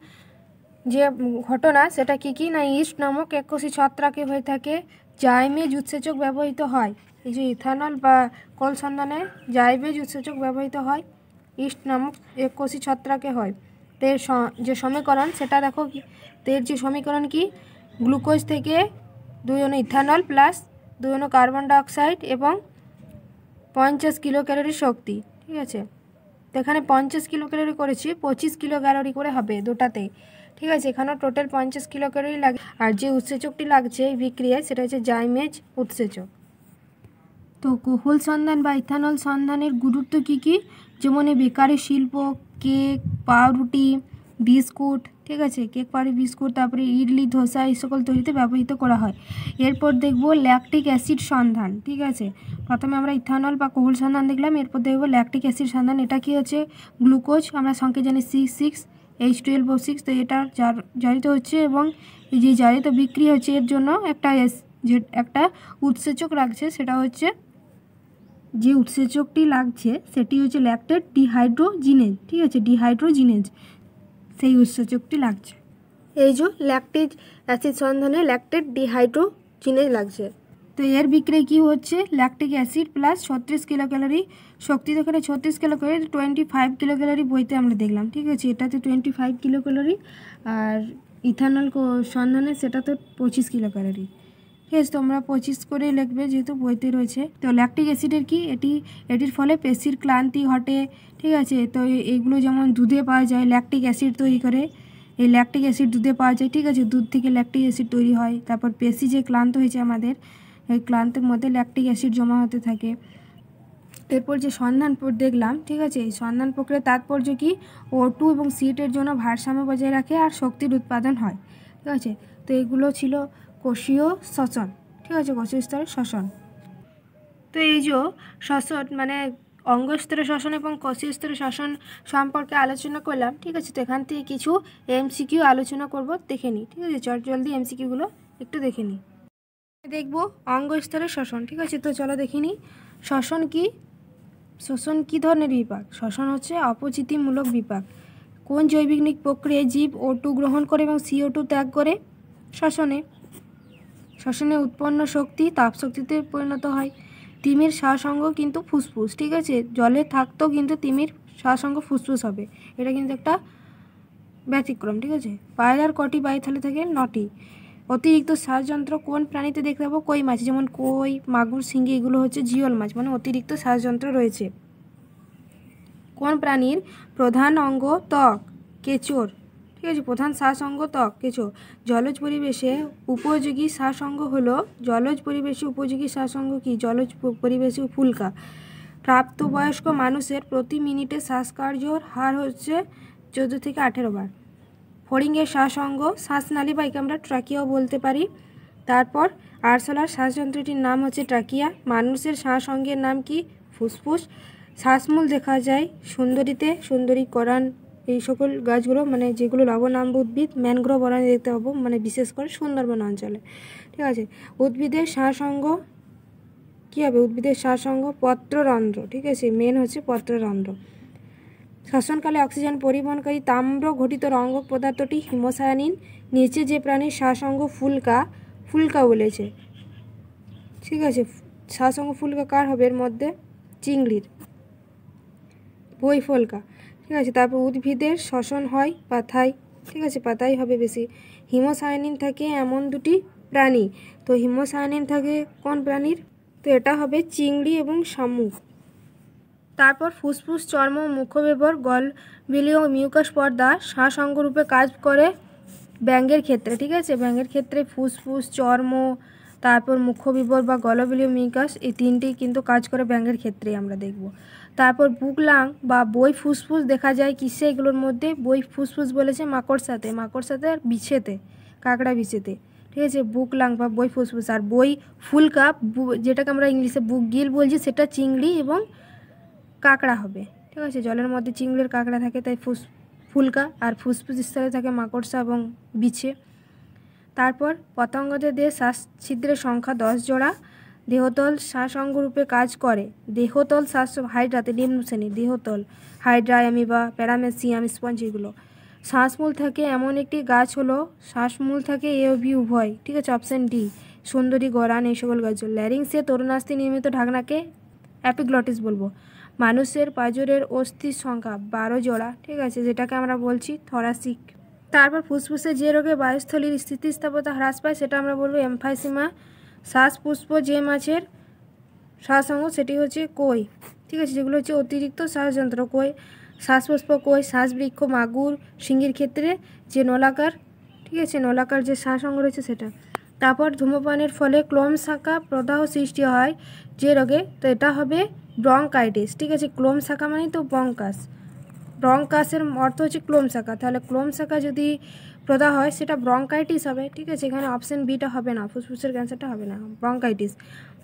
যে ঘটনা সেটা কি না, ইস্ট নামক এককোষী ছত্রাকে হয়ে থাকে, জাইমেজ উৎসেচক ব্যবহৃত হয়। এই যে ইথানল বা কোহল সন্ধানে জাইমেজ উৎসেচক ব্যবহৃত হয়, ইস্ট নামক এককোষী ছত্রাকে হয়। তো এর যে সমীকরণ সেটা দেখো, তো এর যে সমীকরণ কি, গ্লুকোজ থেকে 2 অণু ইথানল প্লাস 2 অণু কার্বন ডাইঅক্সাইড এবং 50 কিলো ক্যালোরি শক্তি। ঠিক আছে, তো এখানে 50 কিলো ক্যালোরি করেছি, 25 কিলো ক্যালোরি করে হবে দুটাতেই। ঠিক আছে, এখানেও টোটাল 50 কিলো ক্যালোরি লাগে। আর যে উৎসেচকটি লাগছে এই বিক্রিয়ায় সেটা হচ্ছে জাইমেজ উৎসেচক। তো কোহল সন্ধান বা ইথানল সন্ধানের গুরুত্ব কি, যেমন বেকারি শিল্প, কেক, পাউরুটি, বিস্কুট, ঠিক আছে, কেক, পাউরুটি, বিস্কুট, তারপরে ইডলি, ধোসা, এই সকল তৈরিতে ব্যবহৃত করা হয়। এরপর দেখব ল্যাকটিক অ্যাসিড সন্ধান। ঠিক আছে, প্রথমে আমরা ইথানল বা কোহল সন্ধান দেখলাম, এরপর দেখব ল্যাকটিক অ্যাসিড সন্ধান। এটা কি হচ্ছে, গ্লুকোজ, আমরা সংখ্যা জানি C6H12O6, তো এটা জারিত হচ্ছে এবং এই যে জারিত বিক্রিয়া হচ্ছে এর জন্য একটা উৎসেচক লাগছে, সেটা হচ্ছে, যে উৎসেচকটি লাগছে সেটি হচ্ছে ল্যাকটেট ডিহাইড্রোজিনেজ। ঠিক আছে, ডিহাইড্রোজিনেজ, সেই উৎসেচকটি লাগছে। এই যে ল্যাকটিক অ্যাসিড সন্ধানে ল্যাকটেট ডিহাইড্রোজিনেজ লাগছে। তো এর বিক্রিয়া কি হচ্ছে, lactic acid plus 36 kilo calorie শক্তি, এখানে 36 কিলো ক্যালোরি, 25 কিলো ক্যালোরি বইতে আমরা দেখলাম। ঠিক আছে, এটাতে 25 কিলো ক্যালোরি, আর ইথানল সন্ধানে সেটা তো 25 কিলো ক্যালোরি। ঠিক আছে, তোমরা 25 করে লিখবে যেহেতু বইতে রয়েছে। তো ল্যাকটিক অ্যাসিডের কি এটির ফলে পেশির ক্লান্তি ঘটে। ঠিক আছে, তো এইগুলো যেমন দুধে পাওয়া যায়, ল্যাকটিক অ্যাসিড তৈরি করে। এই ল্যাকটিক অ্যাসিড দুধে পাওয়া যায়। ঠিক আছে, দুধ থেকে ল্যাকটিক অ্যাসিড তৈরি হয়। তারপর পেশি যে ক্লান্ত হয়েছে আমাদের, এই ক্লান্তের মধ্যে ল্যাকটিক অ্যাসিড জমা হতে থাকে। এরপর যে সন্ধান দেখলাম, ঠিক আছে, এই সন্ধান প্রক্রিয়ার তাৎপর্য কি? O2 এবং সিটের জন্য ভারসাম্য বজায় রাখে আর শক্তির উৎপাদন হয়। ঠিক আছে, তো এগুলো ছিল কোষীয় শ্বসন। ঠিক আছে, কোষীয় স্তরের শ্বসন। তো এই যে শ্বসন মানে অঙ্গ স্তরের শ্বসন এবং কোষীয় স্তরের শ্বসন সম্পর্কে আলোচনা করলাম। ঠিক আছে, তো এখান থেকে কিছু MCQ আলোচনা করব, দেখে নিই। ঠিক আছে, জলদি MCQগুলো একটু দেখে নিই। দেখব অঙ্গ স্তরের শ্বসন। ঠিক আছে, তো চলো দেখে নিই শ্বসন কি। শ্বসন কী ধরনের বিপাক? শ্বসন হচ্ছে অপচিতিমূলক বিপাক। কোন জৈবিক প্রক্রিয়ায় জীব O2 গ্রহণ করে এবং CO2 ত্যাগ করে? শ্বসনে উৎপন্ন শক্তি তাপশক্তিতে পরিণত হয়। তিমির শ্বাসঅঙ্গ কিন্তু ফুসফুস। ঠিক আছে, জলে থাকতেও কিন্তু তিমির শ্বাসঅঙ্গ ফুসফুস হবে, এটা কিন্তু একটা ব্যতিক্রম। ঠিক আছে, পায়রার কটি বায়ুথলি থেকে? 9টি। অতিরিক্ত শ্বাসযন্ত্র কোন প্রাণীতে দেখতে পাবো? কই মাছ, যেমন কই, মাগুর, শিঙ্গি, এগুলো হচ্ছে জিওল মাছ, মানে অতিরিক্ত শ্বাসযন্ত্র রয়েছে। কোন প্রাণীর প্রধান অঙ্গ ত্বক? কেঁচোর। ঠিক আছে, প্রধান শ্বাস অঙ্গ ত্বক, কেঁচো। জলজ পরিবেশে উপযোগী শ্বাস অঙ্গ হলো, জলজ পরিবেশে উপযোগী শ্বাস অঙ্গ কি? জলজ পরিবেশে ফুলকা। প্রাপ্তবয়স্ক মানুষের প্রতি মিনিটে শ্বাসকার্যর হার হচ্ছে 14 থেকে 18 বার। ফড়িংয়ের শ্বাস অঙ্গ শ্বাসনালী বা একে আমরা ট্রাকিয়াও বলতে পারি। তারপর আরশোলার শ্বাসযন্ত্রটির নাম হচ্ছে ট্রাকিয়া। মানুষের শ্বাস অঙ্গের নাম কি? ফুসফুস। শ্বাসমূল দেখা যায় সুন্দরীতে, সুন্দরী, করান, এই সকল গাছগুলো মানে যেগুলো লবণাম্ব উদ্ভিদ, ম্যানগ্রোভ বনাঞ্চলে দেখতে পাবো, মানে বিশেষ করে সুন্দরবন অঞ্চলে। ঠিক আছে, উদ্ভিদের শ্বাস অঙ্গ কী হবে? উদ্ভিদের শ্বাস অঙ্গ পত্ররন্ধ্র। ঠিক আছে, মেন হচ্ছে পত্ররন্ধ্র। শ্বসনকালে অক্সিজেন পরিবহনকারী তাম্র ঘটিত রঙ্গক পদার্থটি হিমোসায়ানিন। নিচে যে প্রাণীর শ্বাসঅঙ্গ ফুলকা বলেছে। ঠিক আছে, শ্বাসঅঙ্গ ফুলকা কার হবে? এর মধ্যে চিংড়ির, বইফলকা। ঠিক আছে, তারপর উদ্ভিদের শ্বসন হয় পাতায়। ঠিক আছে, পাতায় হবে বেশি। হিমোসায়ানিন থাকে এমন দুটি প্রাণী। তো হিমোসায়ানিন থাকে কোন প্রাণীর? তো এটা হবে চিংড়ি এবং শামুক। তারপর ফুসফুস, চর্ম, মুখবিবর, গলবিলীয় মিউকাস পর্দা শ্বাস অঙ্গরূপে কাজ করে ব্যাঙের ক্ষেত্রে। ঠিক আছে, ব্যাঙের ক্ষেত্রে ফুসফুস, চর্ম, তারপর মুখবিবর বা গলবিলীয় মিউকাস, এই তিনটি কিন্তু কাজ করে ব্যাঙের ক্ষেত্রে আমরা দেখব। তারপর বুকলাং বা বই ফুসফুস দেখা যায় কিসে? এগুলোর মধ্যে বই ফুসফুস বলেছে মাকড়সাতে আর বিছেতে, কাঁকড়া বিছেতে। ঠিক আছে, বুকলাং বা বই ফুসফুস। আর বই ফুলকা যেটাকে আমরা ইংলিশে বুক গিল বলছি, সেটা চিংড়ি এবং কাঁকড়া হবে। ঠিক আছে, জলের মধ্যে চিংড়ির কাঁকড়া থাকে, তাই ফুলকা। আর ফুসফুস স্তরে থাকে মাকড়সা এবং বিছে। তারপর পতঙ্গদের দেহে শ্বাস ছিদ্রের সংখ্যা 10 জোড়া। দেহতল শ্বাস অঙ্গরূপে কাজ করে। দেহতল শ্বাস হাইড্রাতে নিম্ন শ্রেণী, দেহতল, হাইড্রা, অ্যামিবা, প্যারামেসিয়াম, স্পঞ্জ, এগুলো। শ্বাসমূল থাকে এমন একটি গাছ হলো, শ্বাসমূল থাকে A ও B উভয়। ঠিক আছে, অপশান ডি, সুন্দরী, গরান, এই সকল গাছ। ল্যারিংসে তরুণাস্থি নির্মিত ঢাকনাকে অ্যাপিগ্লটিস বলবো। মানুষের পাঁজরের অস্থির সংখ্যা 12 জোড়া। ঠিক আছে, যেটাকে আমরা বলছি থরাসিক। তারপর ফুসফুসে যে রোগে বায়ুস্থলীর স্থিতিস্থাপকতা হ্রাস পায় সেটা আমরা বলবো এমফাইসিমা। শ্বাসপুষ্প যে মাছের শ্বাসঅঙ্গ সেটি হচ্ছে কই। ঠিক আছে, যেগুলো হচ্ছে অতিরিক্ত শ্বাসযন্ত্র, কই, শ্বাসপুষ্প, কই, শ্বাসবৃক্ষ, মাগুর, শিঙ্গির ক্ষেত্রে যে নলাকার। ঠিক আছে, নলাকার যে শ্বাসঅঙ্গ রয়েছে সেটা। তারপর ধূমপানের ফলে ক্লোম শাখা প্রদাহ সৃষ্টি হয় যে রোগে, তো এটা হবে ব্রঙ্কাইটিস। ঠিক আছে, ক্লোম শাখা মানে তো ব্রঙ্কাসের অর্থ হচ্ছে ক্লোম শাখা, তাহলে ক্লোম শাখা যদি প্রদাহ হয় সেটা ব্রঙ্কাইটিস হবে। ঠিক আছে, এখানে অপশান বিটা হবে না, ফুসফুসের ক্যান্সারটা হবে না, ব্রঙ্কাইটিস।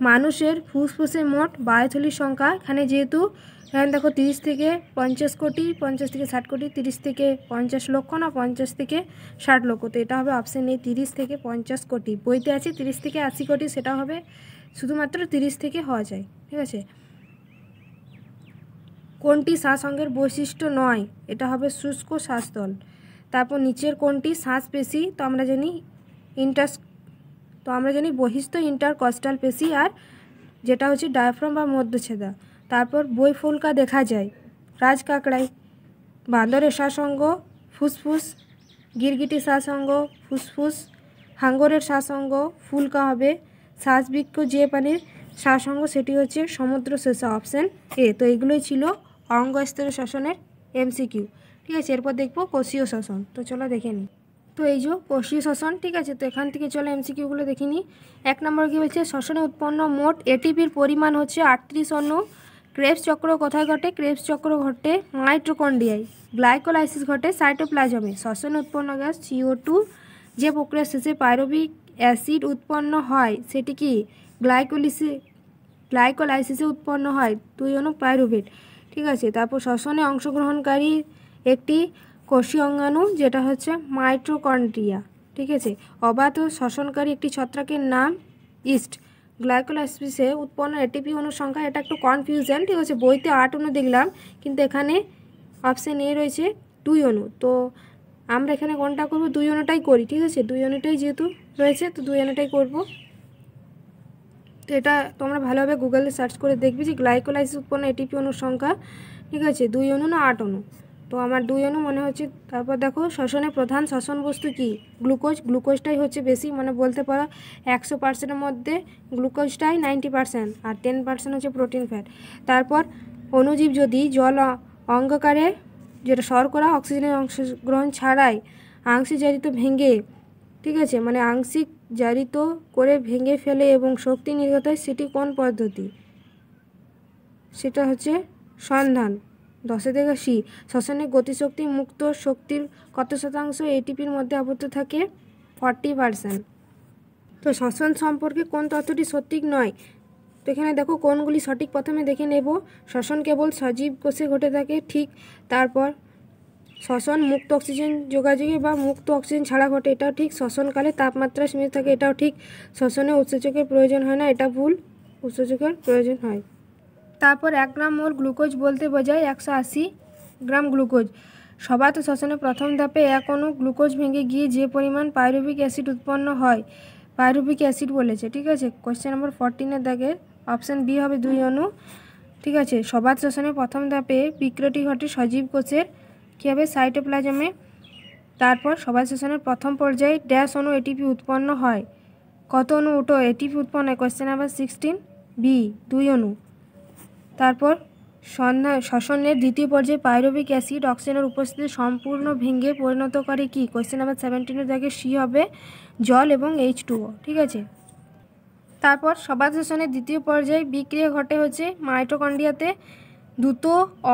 মানুষের ফুসফুসে মোট বায়ুথলির সংখ্যা, এখানে যেহেতু এখানে দেখো 30 থেকে 50 কোটি, 50 থেকে 60 কোটি, 30 থেকে 50 লক্ষ না 50 থেকে 60 লক্ষ, তো এটা হবে অপশান এ 30 থেকে 50 কোটি। বইতে আছে 30 থেকে 80 কোটি, সেটা হবে শুধুমাত্র 30 থেকে হওয়া যায়। ঠিক আছে, কোনটি শ্বাসঅঙ্গের বৈশিষ্ট্য নয়? এটা হবে শুষ্ক শ্বাসতল। তারপর নিচের কোনটি শ্বাসপেশি? তো আমরা জানি বহিস্থ ইন্টারকস্টাল পেশি, আর যেটা হচ্ছে ডায়াফ্রাম বা মধ্যচ্ছেদা। তারপর বইফুলকা দেখা যায় রাজকাকড়ায়। বাঁদরের শ্বাসঅঙ্গ ফুসফুস, গিরগিটির শ্বাসঅঙ্গ ফুসফুস, হাঙ্গরের শ্বাসঅঙ্গ ফুলকা হবে। শ্বাসবৃক্ষ যে প্রাণীর শ্বাসঅঙ্গ সেটি হচ্ছে সমুদ্র শসা, অপশান এ। তো এগুলোই ছিল অঙ্গস্তর শ্বসনের এমসিকিউ। ঠিক আছে, এরপর দেখবো কোষীয় শ্বসন। তো চলো দেখে নিই। তো এই যে কোষীয় শ্বসন, ঠিক আছে। তো এখান থেকে চলো এমসিকিউগুলো দেখে নিই। 1 নম্বর কী বলছে, শ্বসনে উৎপন্ন মোট এটিপির পরিমাণ হচ্ছে 38 অণু। ক্রেবস চক্র কোথায় ঘটে? ক্রেবস চক্র ঘটে মাইটোকন্ড্রিয়ায়। গ্লাইকোলাইসিস ঘটে সাইটোপ্লাজমে। শ্বসনে উৎপন্ন গ্যাস CO2। যে প্রক্রিয়ার শেষে পাইরুভিক অ্যাসিড উৎপন্ন হয় সেটি কি? গ্লাইকোলাইসিসে উৎপন্ন হয় 2 অণু পাইরুভেট। ঠিক আছে, তারপর শ্বসনে অংশগ্রহণকারী একটি কোষীয় অঙ্গাণু যেটা হচ্ছে মাইটোকন্ড্রিয়া। ঠিক আছে, অবাধ শ্বসনকারী একটি ছত্রাকের নাম ইস্ট। গ্লাইকোলাইসিসে উৎপন্ন এটিপি অণুর সংখ্যা, এটা একটু কনফিউশন। ঠিক আছে, বইতে 8 অণু দেখলাম, কিন্তু এখানে অপশান এ রয়েছে 2 অণু। তো আমরা এখানে কোনটা করব? 2 অণুটাই করি। ঠিক আছে, 2 অণুটাই যেহেতু রয়েছে তো 2 অণুটাই করব। তো এটা তোমরা ভালোভাবে গুগলে সার্চ করে দেখবে যে গ্লাইকোলাইসিস উৎপন্ন এটিপি অণুর সংখ্যা, ঠিক আছে, 2 অণু না 8 অণু। তো আমার 2 অণু মনে হচ্ছে। তারপর দেখো শ্বসনের প্রধান শ্বসন বস্তু কি? গ্লুকোজ। গ্লুকোজটাই হচ্ছে বেশি, মানে বলতে পারো 100%-এর মধ্যে গ্লুকোজটাই 90%, আর 10% হচ্ছে প্রোটিন ফ্যাট। তারপর অণুজীব যদি জল অঙ্গকারে, যেটা শর্করা অক্সিজেনের অংশগ্রহণ ছাড়াই আংশিক জারিত ভেঙে, ঠিক আছে, মানে আংশিক জারিত করে ভেঙে ফেলে এবং শক্তি নির্গত হয়, সেটি কোন পদ্ধতি? সেটা হচ্ছে সন্ধান। 10 থেকে সি। শ্বসনের গতিশক্তি মুক্ত শক্তির কত শতাংশ এটিপির মধ্যে আবদ্ধ থাকে? 40%। তো শ্বসন সম্পর্কে কোন তথ্যটি সঠিক নয়? তো এখানে দেখো কোনগুলি সঠিক, প্রথমে দেখে নেব। শ্বসন কেবল সজীব কোষে ঘটে থাকে, ঠিক। তারপর শ্বসন মুক্ত অক্সিজেন যোগাযোগে বা মুক্ত অক্সিজেন ছাড়া ঘটে, এটাও ঠিক। শ্বসনকালে তাপমাত্রা সীমিত থাকে, এটাও ঠিক। শ্বসনে উৎসেচকের প্রয়োজন হয় না, এটা ভুল। উৎসেচকের প্রয়োজন হয়। তারপর 1 গ্রাম মোল গ্লুকোজ বলতে বোঝায় 180 গ্রাম গ্লুকোজ। সবাত শ্বসনের প্রথম ধাপে 1 অণু গ্লুকোজ ভেঙে গিয়ে যে পরিমাণ পাইরুভিক অ্যাসিড উৎপন্ন হয়, পাইরুভিক অ্যাসিড বলেছে। ঠিক আছে, কোশ্চেন নম্বর 14-এর দাগের অপশান বি হবে 2 অণু। ঠিক আছে, সবাত শ্বসনের প্রথম ধাপে বিক্রিয়াটি ঘটে সজীব কোষের কী হবে? সাইটোপ্লাজমে। তারপর সবাত শ্বসনের প্রথম পর্যায়ে ড্যাশ অণু এটিপি উৎপন্ন হয়। কত অণু এটিপি উৎপন্ন হয়? কোশ্চেন নাম্বার 16 বি 2 অণু। তারপর শ্বসনের দ্বিতীয় পর্যায়ে পাইরুভিক অ্যাসিড অক্সিজেনের উপস্থিতি সম্পূর্ণ ভেঙে পরিণত করে কি? কোশ্চেন নাম্বার 17-এর দাগে সি হবে জল এবং H2O। ঠিক আছে, তারপর সবাত শ্বসনের দ্বিতীয় পর্যায়ে বিক্রিয়া ঘটে হচ্ছে মাইটোকন্ড্রিয়াতে। দ্রুত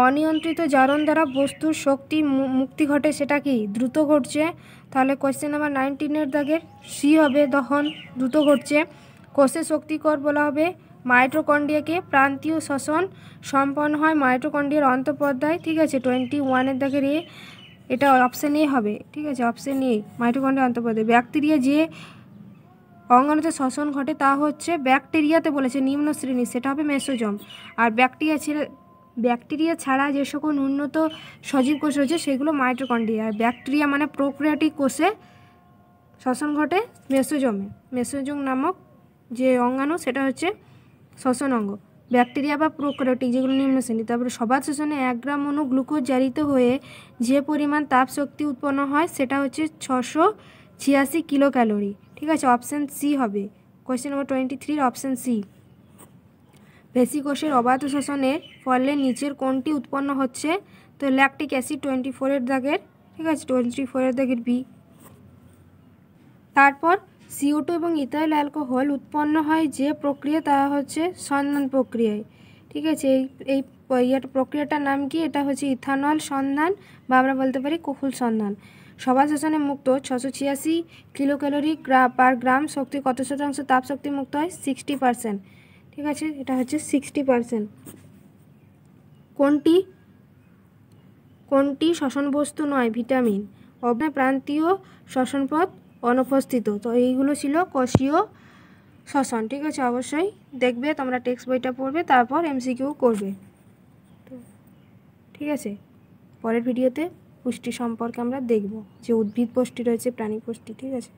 অনিয়ন্ত্রিত জারণ দ্বারা বস্তুর শক্তি মুক্তি ঘটে, সেটা কি? দ্রুত ঘটছে। তাহলে কোশ্চেন নাম্বার 19-এর দাগের সি হবে দহন, দ্রুত ঘটছে। কোষে শক্তিকর বলা হবে মাইটোকন্ড্রিয়াকে। প্রান্তীয় শ্বসন সম্পন্ন হয় মাইটোকন্ড্রিয়ার অন্তঃপর্দায়। ঠিক আছে, 21-এর দাগের এ, এটা অপশান এ হবে। ঠিক আছে, অপশান এ মাইটোকন্ড্রিয়ার অন্তঃপর্দায়। ব্যাকটেরিয়া যে অঙ্গাণুতে শ্বসন ঘটে তা হচ্ছে, ব্যাকটেরিয়াতে বলেছে নিম্ন শ্রেণী, সেটা হবে মেসোজম। আর ব্যাকটেরিয়া ছাড়া যে সকল উন্নত সজীব কোষ রয়েছে সেগুলো মাইটোকন্ড্রিয়া। আর ব্যাকটেরিয়া মানে প্রোক্যারিওটিক কোষে শ্বসন ঘটে মেসোজমে। মেসোজম নামক যে অঙ্গাণু সেটা হচ্ছে শ্বসন অঙ্গ। ব্যাকটেরিয়া বা প্রোক্যারিওটিক যেগুলো নিম্ন শ্রেণী। তারপরে সবাত শ্বসনে 1 গ্রাম অণু গ্লুকোজ জারিত হয়ে যে পরিমাণ তাপ শক্তি উৎপন্ন হয় সেটা হচ্ছে 686 কিলো ক্যালোরি। ঠিক আছে, অপশান সি হবে। Question number 23 option C. ভেসিকোষের অবাধ শোষণের ফলে নিচের কোনটি উৎপন্ন হচ্ছে? তো ল্যাকটিক অ্যাসিড 24-এর দাগের, ঠিক আছে, 24-এর দাগের বি। তারপর CO2 এবং ইথাইল অ্যালকোহল উৎপন্ন হয় যে প্রক্রিয়া তা হচ্ছে সন্ধান প্রক্রিয়ায়। ঠিক আছে, এই প্রক্রিয়াটার নাম কি? এটা হচ্ছে ইথানল সন্ধান, বা আমরা বলতে পারি কুফুল সন্ধান। সবাত শ্বসনে মুক্ত 686 কিলো ক্যালোরি পার গ্রাম শক্তি কত শতাংশ তাপ শক্তি মুক্ত হয়? 60%। ঠিক আছে, এটা হচ্ছে 60%। কোনটি শ্বসন বস্তু নয়? ভিটামিন। প্রান্তীয় শ্বসন পথ অনুপস্থিত। তো এইগুলো ছিল কোষীয় শ্বসন। ঠিক আছে, অবশ্যই দেখবে, তোমরা টেক্সট বইটা পড়বে, তারপর MCQ করবে। তো ঠিক আছে, পরের ভিডিওতে পুষ্টি সম্পর্কে আমরা দেখব, যে উদ্ভিদ পুষ্টি রয়েছে, প্রাণী পুষ্টি। ঠিক আছে।